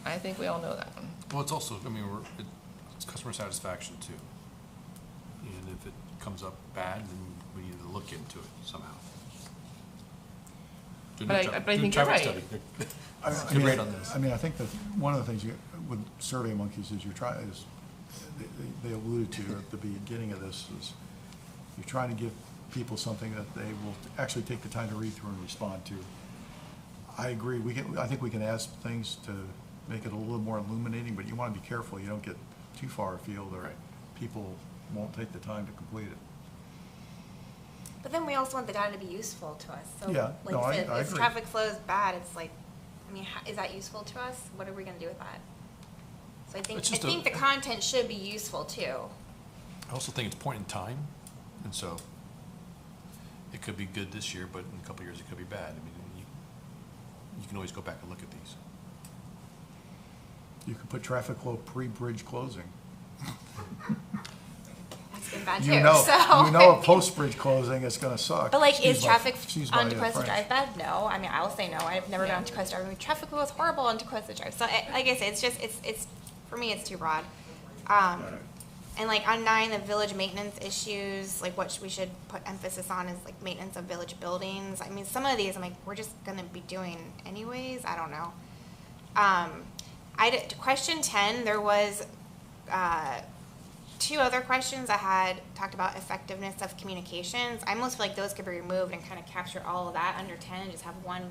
Speaker 8: I think we all know that one.
Speaker 3: Well, it's also, I mean, it's customer satisfaction too. And if it comes up bad, then we need to look into it somehow. Do a
Speaker 8: But I
Speaker 3: traffic-
Speaker 8: think
Speaker 3: do a
Speaker 8: you're
Speaker 3: traffic
Speaker 8: right.
Speaker 3: study.
Speaker 6: I
Speaker 3: Good
Speaker 6: mean,
Speaker 3: rate on this.
Speaker 6: I mean, I think that one of the things with Survey Monkeys is they alluded to at the beginning of this is you're trying to give people something that they will actually take the time to read through and respond to. I agree. I think we can add some things to make it a little more illuminating, but you want to be careful you don't get too far afield, or people won't take the time to complete it.
Speaker 1: But then we also want the data to be useful to us. So,
Speaker 6: Yeah,
Speaker 1: like,
Speaker 6: no, I
Speaker 1: if
Speaker 6: agree.
Speaker 1: traffic flow is bad, it's like, I mean, is that useful to us? What are we going to do with that? So I
Speaker 3: It's
Speaker 1: think
Speaker 3: just
Speaker 1: the content should be useful too.
Speaker 3: I also think it's point in time, and so it could be good this year, but in a couple of years it could be bad. I mean, you can always go back and look at these.
Speaker 6: You could put traffic flow pre-bridge closing.
Speaker 1: That's going been bad too.
Speaker 6: You know,
Speaker 1: So
Speaker 6: you know, a post bridge closing, it's gonna suck.
Speaker 1: But like,
Speaker 6: Excuse
Speaker 1: is
Speaker 6: my-
Speaker 1: traffic
Speaker 6: excuse
Speaker 1: on
Speaker 6: my,
Speaker 1: Tequesta
Speaker 6: French.
Speaker 1: Drive bad? No. I mean, I will say no. I've never been on Tequesta Drive. I mean, traffic was horrible on Tequesta Drive. So like I said, it's just, it's, for me, it's too broad. And like on 9, the village maintenance issues, like what we should put emphasis on is like maintenance of village buildings. I mean, some of these, I'm like, we're just gonna be doing anyways. I don't know. Question 10, there was, 2 other questions I had talked about effectiveness of communications. I almost feel like those could be removed and kind of capture all of that under 10 and just have one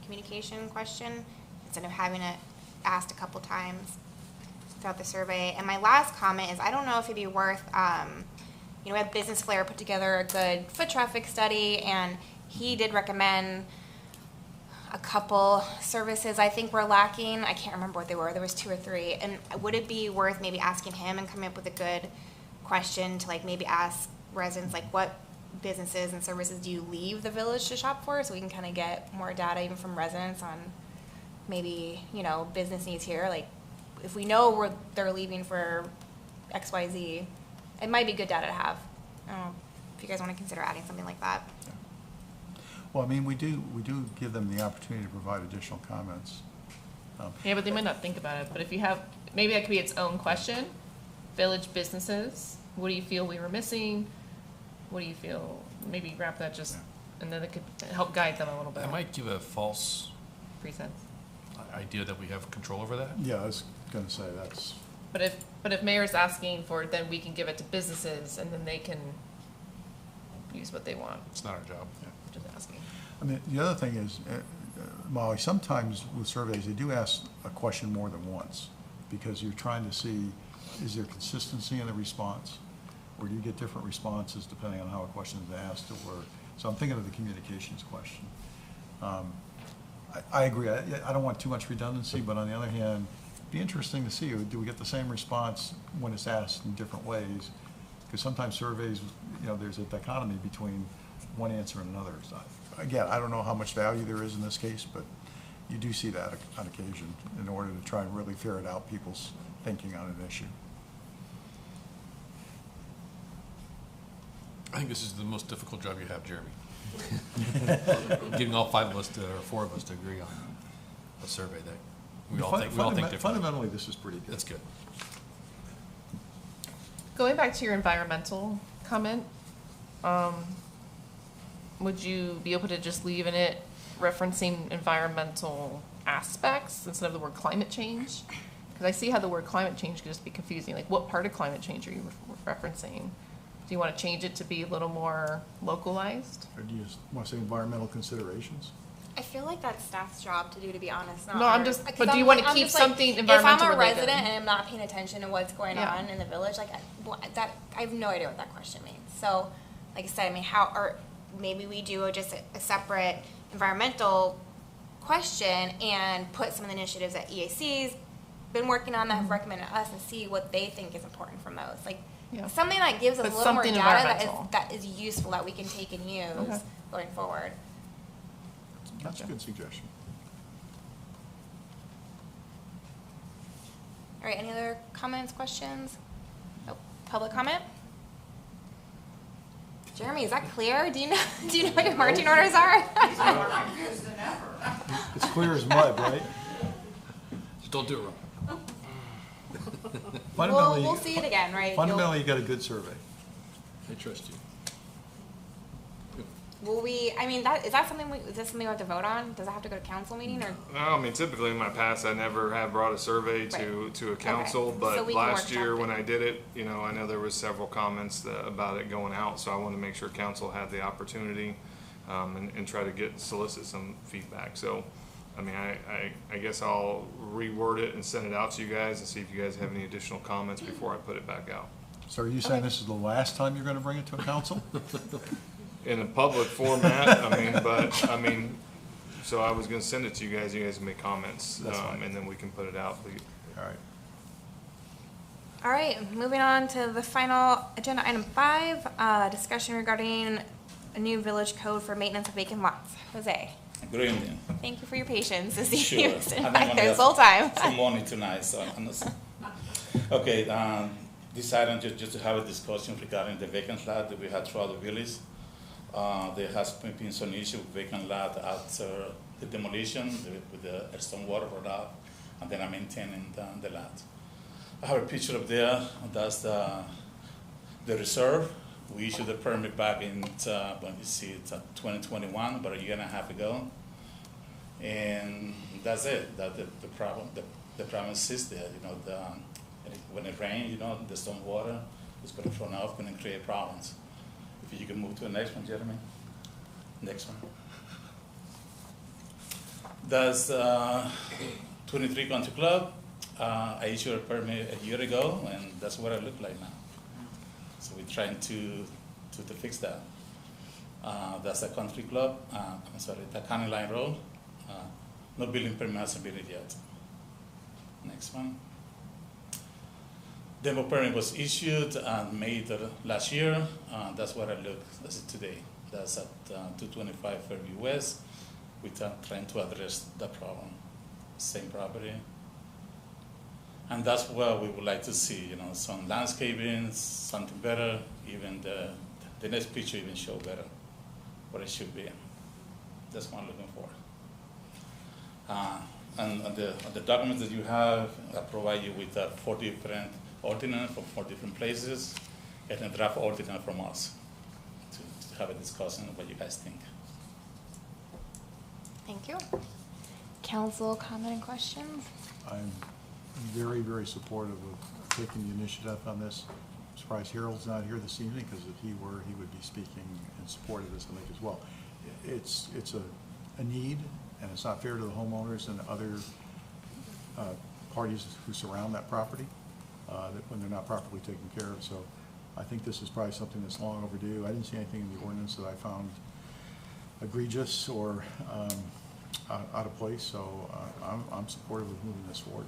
Speaker 1: communication question instead of having it asked a couple times throughout the survey. And my last comment is, I don't know if it'd be worth, we had Business Flair put together a good foot traffic study, and he did recommend a couple services I think were lacking. I can't remember what they were. There was 2 or 3. And would it be worth maybe asking him and coming up with a good question to like maybe ask residents like what businesses and services do you leave the village to shop for, so we can kind of get more data even from residents on maybe, business needs here. Like if we know where they're leaving for XYZ, it might be good data to have. I don't know if you guys want to consider adding something like that.
Speaker 6: Well, I mean, we do give them the opportunity to provide additional comments.
Speaker 8: Yeah, but they might not think about it. But if you have, maybe that could be its own question. Village businesses, what do you feel we were missing? What do you feel, maybe wrap that just, and then it could help guide them a little bit.
Speaker 3: That might give a false
Speaker 8: Pretense.
Speaker 3: idea that we have control over that.
Speaker 6: Yeah, I was gonna say that's,
Speaker 8: But if mayor's asking for it, then we can give it to businesses and then they can use what they want.
Speaker 3: It's not our job.
Speaker 8: Just asking.
Speaker 6: I mean, the other thing is, Molly, sometimes with surveys, they do ask a question more than once, because you're trying to see, is there consistency in the response? Or do you get different responses depending on how a question is asked? So I'm thinking of the communications question. I agree, I don't want too much redundancy, but on the other hand, it'd be interesting to see, do we get the same response when it's asked in different ways? Because sometimes surveys, there's a dichotomy between one answer and another. So again, I don't know how much value there is in this case, but you do see that on occasion in order to try and really ferret out people's thinking on an issue.
Speaker 3: I think this is the most difficult job you have, Jeremy. Getting all 5 of us or 4 of us to agree on a survey that we all think differently.
Speaker 6: Fundamentally, this is pretty good.
Speaker 3: That's good.
Speaker 8: Going back to your environmental comment, would you be able to just leave in it referencing environmental aspects instead of the word climate change? Because I see how the word climate change could just be confusing. Like, what part of climate change are you referencing? Do you want to change it to be a little more localized?
Speaker 6: Or do you just want to say environmental considerations?
Speaker 1: I feel like that's staff's job to do, to be honest. Not
Speaker 8: No, I'm
Speaker 1: ours.
Speaker 8: just-
Speaker 1: 'Cause
Speaker 8: but do you
Speaker 1: I'm
Speaker 8: want to
Speaker 1: like- I'm
Speaker 8: keep
Speaker 1: just like,
Speaker 8: something environmental
Speaker 1: If I'm a
Speaker 8: related?
Speaker 1: resident and I'm not paying attention to what's going
Speaker 8: Yeah.
Speaker 1: on in the village, like I have no idea what that question means. So, like I said, I mean, or maybe we do just a separate environmental question and put some of the initiatives that EAC's been working on that have recommended to us and see what they think is important from those. Like
Speaker 8: Yeah.
Speaker 1: something that gives us
Speaker 8: But
Speaker 1: a little more
Speaker 8: something
Speaker 1: data
Speaker 8: environmental.
Speaker 1: that is useful that we can take and use
Speaker 8: Okay.
Speaker 1: going forward.
Speaker 6: That's a
Speaker 8: Gotcha.
Speaker 6: good suggestion.
Speaker 1: All right, any other comments, questions? Nope. Public comment? Jeremy, is that clear? Do you know what your marching orders are?
Speaker 6: It's clear as mud, right?
Speaker 3: Just don't do it wrong.
Speaker 6: Fundamentally,
Speaker 1: We'll see it again, right?
Speaker 6: Fundamentally, you got a good survey.
Speaker 3: I trust you.
Speaker 1: Will we, I mean, is that something is this something we have to vote on? Does it have to go to council meeting or?
Speaker 9: No, I mean, typically in my past, I never have brought a survey to a council,
Speaker 1: Okay. So
Speaker 9: but
Speaker 1: we can
Speaker 9: last year
Speaker 1: workshop it.
Speaker 9: when I did it, I know there was several comments about it going out, so I wanted to make sure council had the opportunity, and try to solicit some feedback. So, I mean, I guess I'll reword it and send it out to you guys and see if you guys have any additional comments before I put it back out.
Speaker 6: So are you saying this is the last time you're going to bring it to a council?
Speaker 9: In a public format, so I was gonna send it to you guys can make comments,
Speaker 6: That's fine.
Speaker 9: and then we can put it out.
Speaker 6: All right.
Speaker 1: All right, moving on to the final agenda item 5, discussion regarding a new village code for maintenance of vacant lots. Jose,
Speaker 15: Good evening.
Speaker 1: thank you for your patience as you
Speaker 15: Sure.
Speaker 1: sit
Speaker 15: I
Speaker 1: back
Speaker 15: don't
Speaker 1: there this
Speaker 15: want
Speaker 1: whole time.
Speaker 15: some money tonight, so I'm not. Okay, decided just to have a discussion regarding the vacant lot that we had throughout the village. There has been some issue with vacant lot after the demolition with the stormwater runoff, and then I'm maintaining the lot. I have a picture up there. That's the reserve. We issued the permit back in, when you see it, 2021, about a year and a half ago. And that's it. That the problem is there. You know, when it rains, you know, the storm water is going to run off, going to create problems. If you can move to the next one, Jeremy. Next one. That's 23 Country Club. I issued a permit a year ago, and that's what I look like now. So we're trying to fix that. That's a country club. I'm sorry, the County Line Road. No building permit has been submitted yet. Next one. Demo permit was issued and made last year. That's what I look as today. That's at 225 Fairview West. We're trying to address that problem. Same property. And that's what we would like to see, you know, some landscaping, something better, even the next picture even show better what it should be. That's what I'm looking for. And on the documents that you have, I provide you with 4 different ordinance from 4 different places, and a draft ordinance from us to have a discussion of what you guys think.
Speaker 1: Thank you. Council comment and questions?
Speaker 6: I'm very, very supportive of taking the initiative on this. I'm surprised Harold's not here this evening, because if he were, he would be speaking in support of this, I think, as well. It's a need, and it's not fair to the homeowners and other parties who surround that property that when they're not properly taken care of. So I think this is probably something that's long overdue. I didn't see anything in the ordinance that I found egregious or out of place, so I'm supportive of moving this forward.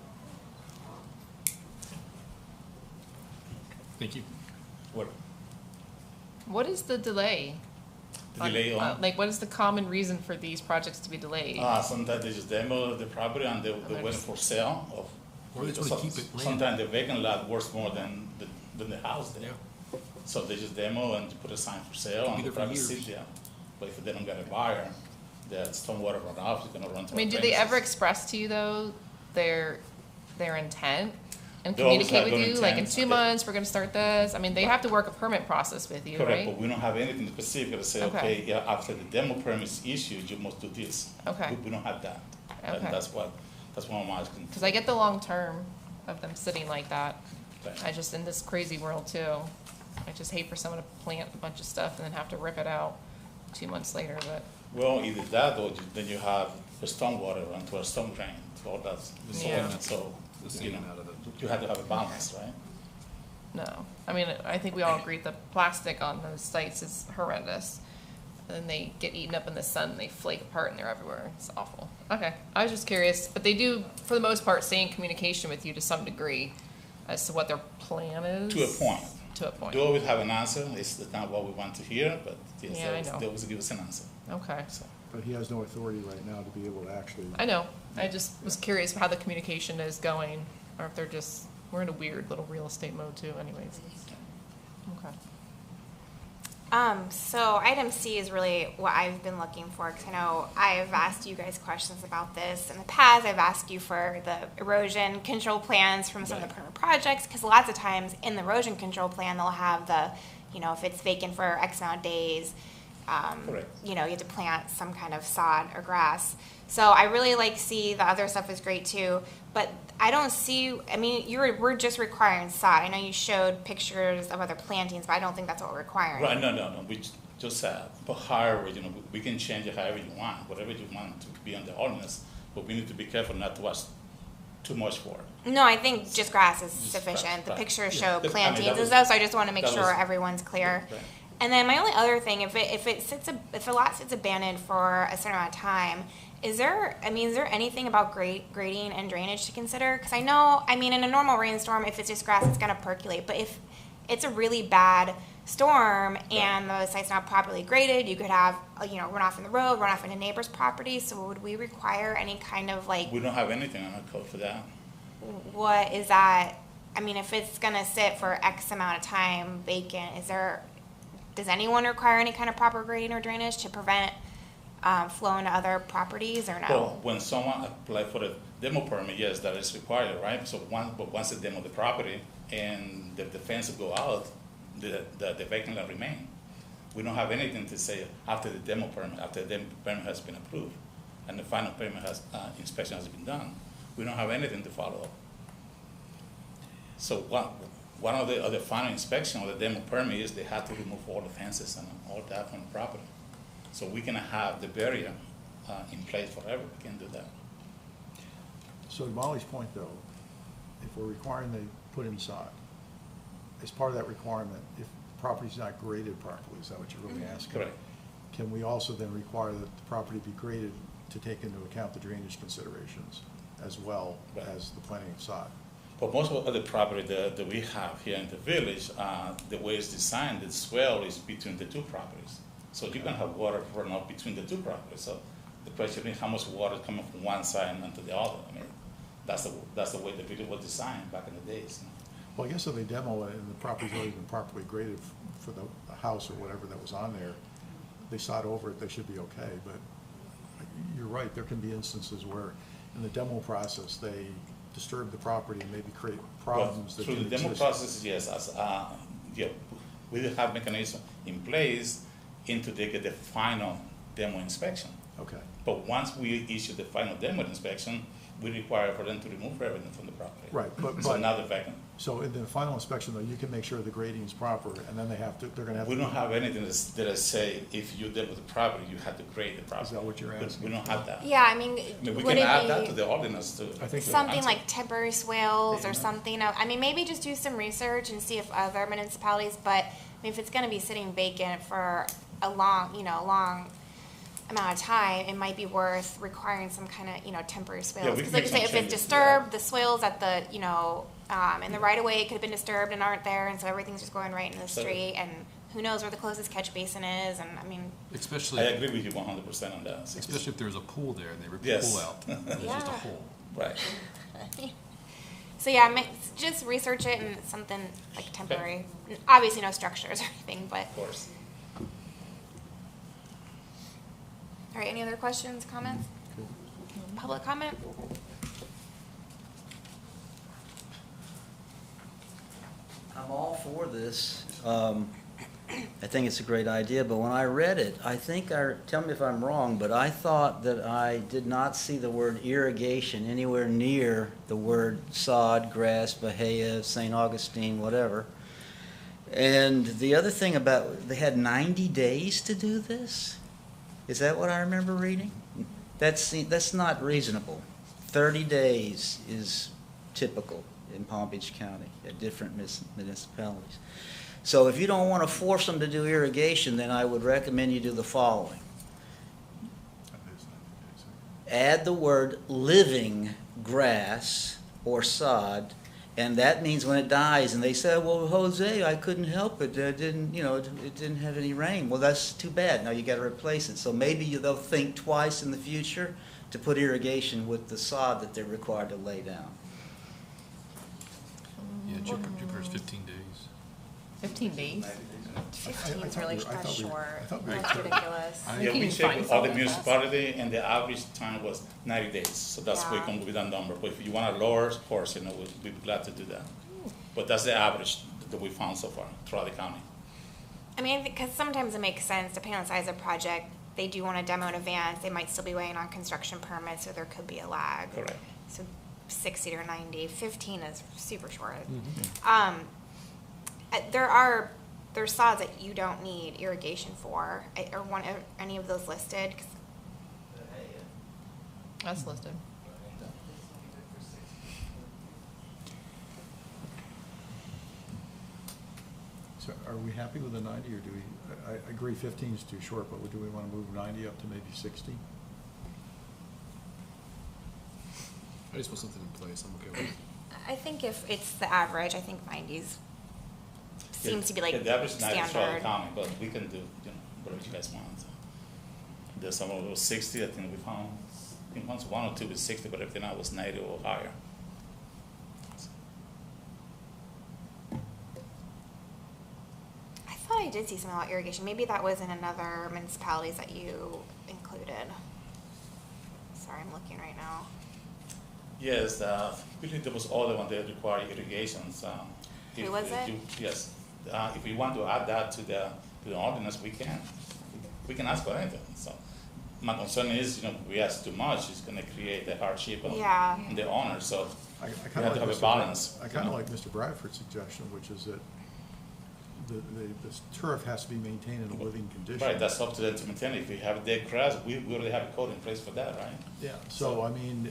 Speaker 3: Thank you.
Speaker 8: What is the delay?
Speaker 15: The delay on?
Speaker 8: Like, what is the common reason for these projects to be delayed?
Speaker 15: Sometimes they just demo the property and they're waiting for sale.
Speaker 3: Or they just want to keep it land.
Speaker 15: Sometimes the vacant lot worth more than the house there.
Speaker 3: Yeah.
Speaker 15: So they just demo and put a sign for sale and the property sit there. But if they don't get a buyer, the stormwater runoff is going to run to
Speaker 8: I mean, do they ever express to you, though, their intent and
Speaker 15: They always
Speaker 8: communicate
Speaker 15: have
Speaker 8: with
Speaker 15: good
Speaker 8: you? Like, in
Speaker 15: intent.
Speaker 8: 2 months, we're going to start this? I mean, they have to work a permit process with you,
Speaker 15: Correct,
Speaker 8: right?
Speaker 15: but we don't have anything specific to say,
Speaker 8: Okay.
Speaker 15: okay, yeah, after the demo permit is issued, you must do this.
Speaker 8: Okay.
Speaker 15: We don't have that.
Speaker 8: Okay.
Speaker 15: And that's what I'm asking.
Speaker 8: Because I get the long term of them sitting like that.
Speaker 15: Right.
Speaker 8: I just, in this crazy world too, I just hate for someone to plant a bunch of stuff and then have to rip it out 2 months later, but.
Speaker 15: Well, either that or then you have the stormwater run to a storm drain, so that's,
Speaker 8: Yeah.
Speaker 15: so, you know, you have to have a balance, right?
Speaker 8: No, I mean, I think we all agree the plastic on those sites is horrendous. And then they get eaten up in the sun, and they flake apart and they're everywhere. It's awful. Okay, I was just curious, but they do, for the most part, stay in communication with you to some degree as to what their plan is.
Speaker 15: To a point.
Speaker 8: To a point.
Speaker 15: They always have an answer, it's not what we want to hear, but yes,
Speaker 8: Yeah, I know.
Speaker 15: they always give us an answer.
Speaker 8: Okay.
Speaker 15: So,
Speaker 6: But he has no authority right now to be able to actually.
Speaker 8: I know. I just was curious how the communication is going, or if they're just, we're in a weird little real estate mode too anyways. Okay.
Speaker 1: So item C is really what I've been looking for, because I know I've asked you guys questions about this in the past. I've asked you for the erosion control plans from some of the permanent projects, because lots of times in the erosion control plan, they'll have the, you know, if it's vacant for X amount of days,
Speaker 15: Correct.
Speaker 1: you know, you have to plant some kind of sod or grass. So I really like C, the other stuff is great too, but I don't see, I mean, we're just requiring sod. I know you showed pictures of other plantings, but I don't think that's what we're requiring.
Speaker 15: Right, no, we just, but however, you know, we can change it however you want, whatever you want to be on the ordinance, but we need to be careful not to ask too much for it.
Speaker 1: No, I think just grass is
Speaker 15: Just
Speaker 1: sufficient.
Speaker 15: grass,
Speaker 1: The
Speaker 15: right.
Speaker 1: pictures
Speaker 15: Yeah,
Speaker 1: show
Speaker 15: that- I mean,
Speaker 1: plantings
Speaker 15: that
Speaker 1: and
Speaker 15: was-
Speaker 1: stuff, so I just want to make
Speaker 15: that
Speaker 1: sure
Speaker 15: was-
Speaker 1: everyone's clear.
Speaker 15: Right.
Speaker 1: And then my only other thing, if a lot sits abandoned for a certain amount of time, is there anything about grading and drainage to consider? Because I know, I mean, in a normal rainstorm, if it's just grass, it's going to percolate. But if it's a really bad storm and the site's not properly graded, you could have, you know, runoff in the road, runoff into neighbor's property. So would we require any kind of like,
Speaker 15: We don't have anything on our code for that.
Speaker 1: what is that? I mean, if it's gonna sit for X amount of time vacant, does anyone require any kind of proper grading or drainage to prevent flow into other properties or no?
Speaker 15: Well, when someone apply for a demo permit, yes, that is required, right? So once they demo the property and the fence will go out, the vacant land remain. We don't have anything to say after the demo permit, after the demo permit has been approved and the final permit inspection has been done. We don't have anything to follow up. So one of the final inspection of the demo permit is they have to remove all the fences and all that from the property. So we can have the barrier in place forever. We can do that.
Speaker 6: So to Molly's point though, if we're requiring they put in sod, as part of that requirement, if the property's not graded properly, is that what you're really asking?
Speaker 15: Correct.
Speaker 6: Can we also then require that the property be graded to take into account the drainage considerations as well as the planting of sod?
Speaker 15: But most of the property that we have here in the village, the way it's designed, the swell is between the two properties. So you can have water run off between the two properties. So the question is how much water is coming from one side and to the other. I mean, that's the way the village was designed back in the days.
Speaker 6: Well, I guess if they demo it and the property's already been properly graded for the house or whatever that was on there, they sod over it, they should be okay. But you're right, there can be instances where in the demo process, they disturb the property and maybe create problems that
Speaker 15: through the demo process, yes, we have mechanism in place into they get the final demo inspection.
Speaker 6: Okay.
Speaker 15: But once we issue the final demo inspection, we require for them to remove everything from the property.
Speaker 6: Right,
Speaker 15: So another vacant.
Speaker 6: So in the final inspection though, you can make sure the grading is proper and then they're gonna have.
Speaker 15: We don't have anything that say if you demo the property, you have to grade the property.
Speaker 6: Is that what you're asking?
Speaker 15: We don't have that.
Speaker 1: Yeah, I mean,
Speaker 15: We
Speaker 1: would
Speaker 15: can add
Speaker 1: it
Speaker 15: that to
Speaker 1: be
Speaker 15: the ordinance too.
Speaker 6: I think
Speaker 1: something like temporary swales or something? I mean, maybe just do some research and see if other municipalities, but I mean, if it's gonna be sitting vacant for a long amount of time, it might be worth requiring some kind of, temporary swales.
Speaker 15: we
Speaker 1: Because
Speaker 15: can
Speaker 1: like you
Speaker 15: make
Speaker 1: say,
Speaker 15: some
Speaker 1: if it's
Speaker 15: changes,
Speaker 1: disturbed, the swales at the, in the right of way could have been disturbed and aren't there, and so everything's just going right in the street, and who knows where the closest catch basin is, and I mean.
Speaker 3: Especially,
Speaker 15: I agree with you 100% on that.
Speaker 3: especially if there's a pool there and they rip the
Speaker 15: Yes.
Speaker 3: pool out. There's just a
Speaker 1: Yeah.
Speaker 3: hole.
Speaker 15: Right.
Speaker 1: So yeah, just research it and something like temporary. Obviously no structures or anything, but.
Speaker 15: Of course.
Speaker 1: All right, any other questions, comments? Public comment?
Speaker 10: I'm all for this. I think it's a great idea, but when I read it, tell me if I'm wrong, but I thought that I did not see the word irrigation anywhere near the word sod, grass, bahia, St. Augustine, whatever. And the other thing about, they had 90 days to do this? Is that what I remember reading? That's not reasonable. 30 days is typical in Palm Beach County at different municipalities. So if you don't want to force them to do irrigation, then I would recommend you do the following. Add the word living grass or sod, and that means when it dies and they say, well, Jose, I couldn't help it, it didn't have any rain. Well, that's too bad. Now you got to replace it. So maybe they'll think twice in the future to put irrigation with the sod that they're required to lay down.
Speaker 3: Yeah, Jupiter's 15 days.
Speaker 8: 15 days?
Speaker 1: 15 is really short.
Speaker 6: I thought we
Speaker 1: That's
Speaker 6: were-
Speaker 1: ridiculous.
Speaker 15: Yeah, we
Speaker 8: can
Speaker 15: checked
Speaker 8: find
Speaker 15: with all the
Speaker 8: something fast.
Speaker 15: municipality, and the average time was 90 days. So that's why we
Speaker 1: Yeah.
Speaker 15: come up with that number. But if you want to lower, of course, we'd be glad to do that. But that's the average that we found so far throughout the county.
Speaker 1: I mean, because sometimes it makes sense, depending on the size of the project, they do want to demo in advance, they might still be waiting on construction permits, so there could be a lag.
Speaker 15: Correct.
Speaker 1: So 60 or 90, 15 is super short. There's sods that you don't need irrigation for. Are any of those listed? 'Cause
Speaker 8: That's listed.
Speaker 6: So are we happy with the 90 or do we, I agree 15 is too short, but do we want to move 90 up to maybe 60?
Speaker 3: I just want something in place. I'm okay with it.
Speaker 1: I think if it's the average, I think 90s seems to be like
Speaker 15: Yeah, the average 90 throughout the
Speaker 1: standard.
Speaker 15: county, but we can do, whatever you guys want. There's some of those 60, I think we found. I think once one or two was 60, but everything else was 90 or higher.
Speaker 1: did see something about irrigation. Maybe that was in another municipalities that you included. Sorry, I'm looking right now.
Speaker 15: Yes, I believe there was other one that required irrigations.
Speaker 1: Who was it?
Speaker 15: Yes, if we want to add that to the ordinance, we can. We can ask for anything, so. My concern is, we ask too much, it's gonna create a hardship on the owner, so
Speaker 6: I
Speaker 15: we
Speaker 6: kinda
Speaker 15: have to have a balance.
Speaker 6: I kind of like Mr. Bradford's suggestion, which is that the turf has to be maintained in a living condition.
Speaker 15: Right, that's up to them to maintain. If we have dead grass, we already have a code in place for that, right?
Speaker 6: Yeah, so I mean,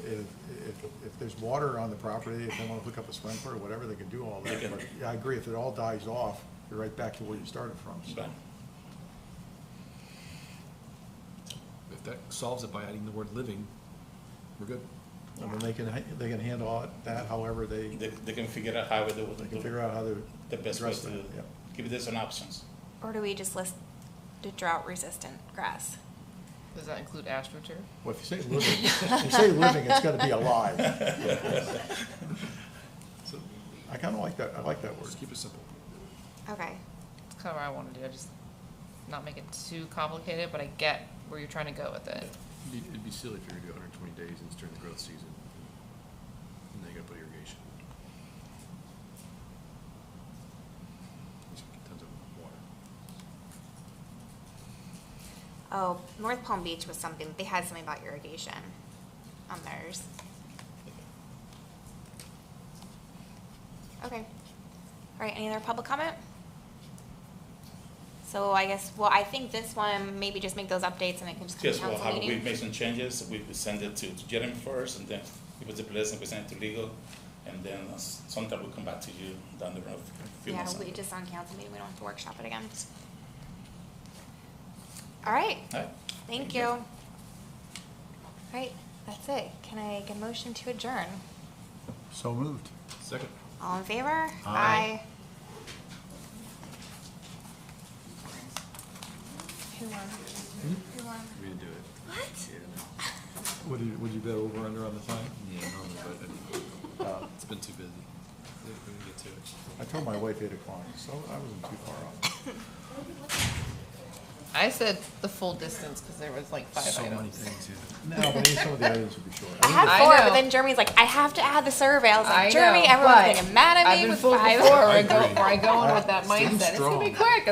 Speaker 6: if there's water on the property, if they want to hook up a sprinkler or whatever, they can do all that. But yeah, I agree, if it all dies off, you're right back to where you started from, so.
Speaker 15: Right.
Speaker 3: If that solves it by adding the word living, we're good.
Speaker 6: I mean, they can handle that however they
Speaker 15: They can figure out how they
Speaker 6: can figure out how to
Speaker 15: the best way
Speaker 6: address
Speaker 15: to
Speaker 6: that, yeah.
Speaker 15: give them some options.
Speaker 1: Or do we just list the drought-resistant grass?
Speaker 8: Does that include astroturf?
Speaker 6: Well, if you say living, if you say living, it's gotta be alive.
Speaker 3: So
Speaker 6: I kinda like that, I like that word.
Speaker 3: just keep it simple.
Speaker 1: Okay.
Speaker 8: It's kind of what I want to do. I just not make it too complicated, but I get where you're trying to go with it.
Speaker 3: It'd be silly if you're gonna do 120 days and it's during the growth season. And then you gotta put irrigation. Just get tons of water.
Speaker 1: Oh, North Palm Beach was something, they had something about irrigation on theirs. Okay. All right, any other public comment? So I guess, well, I think this one, maybe just make those updates and it can just come to
Speaker 15: Yes, we'll
Speaker 1: council
Speaker 15: have, we
Speaker 1: meeting.
Speaker 15: make some changes, we send it to Jeremy first, and then if it's a blessing, we send it to legal, and then sometime we'll come back to you down the road. a few
Speaker 1: Yeah,
Speaker 15: months
Speaker 1: we
Speaker 15: later.
Speaker 1: just on council meeting, we don't have to workshop it again. All right,
Speaker 15: All right.
Speaker 1: thank you. All right, that's it. Can I get a motion to adjourn?
Speaker 6: So moved.
Speaker 3: Second.
Speaker 1: All in favor?
Speaker 6: Aye.
Speaker 1: Who won? Who won?
Speaker 3: We didn't do it.
Speaker 1: What?
Speaker 3: Yeah.
Speaker 6: Would you bet over under on the time?
Speaker 3: Yeah, normally, but it's been too busy. We didn't get to it.
Speaker 6: I told my wife 8 o'clock, so I wasn't too far off.
Speaker 8: I said the full distance because there was like 5
Speaker 3: So
Speaker 8: items.
Speaker 3: many things, yeah.
Speaker 6: No, but maybe some of the items would be short.
Speaker 1: I had
Speaker 8: I
Speaker 1: 4, but
Speaker 8: know.
Speaker 1: then Jeremy's like, I have to add the survey. I was like,
Speaker 8: I
Speaker 1: Jeremy,
Speaker 8: know,
Speaker 1: everyone's
Speaker 8: but
Speaker 1: getting mad at me
Speaker 8: I've been
Speaker 1: with
Speaker 8: fooled
Speaker 1: 5.
Speaker 8: before where I go in with that
Speaker 6: Stand
Speaker 8: mindset. It's gonna be
Speaker 6: strong.
Speaker 8: quick.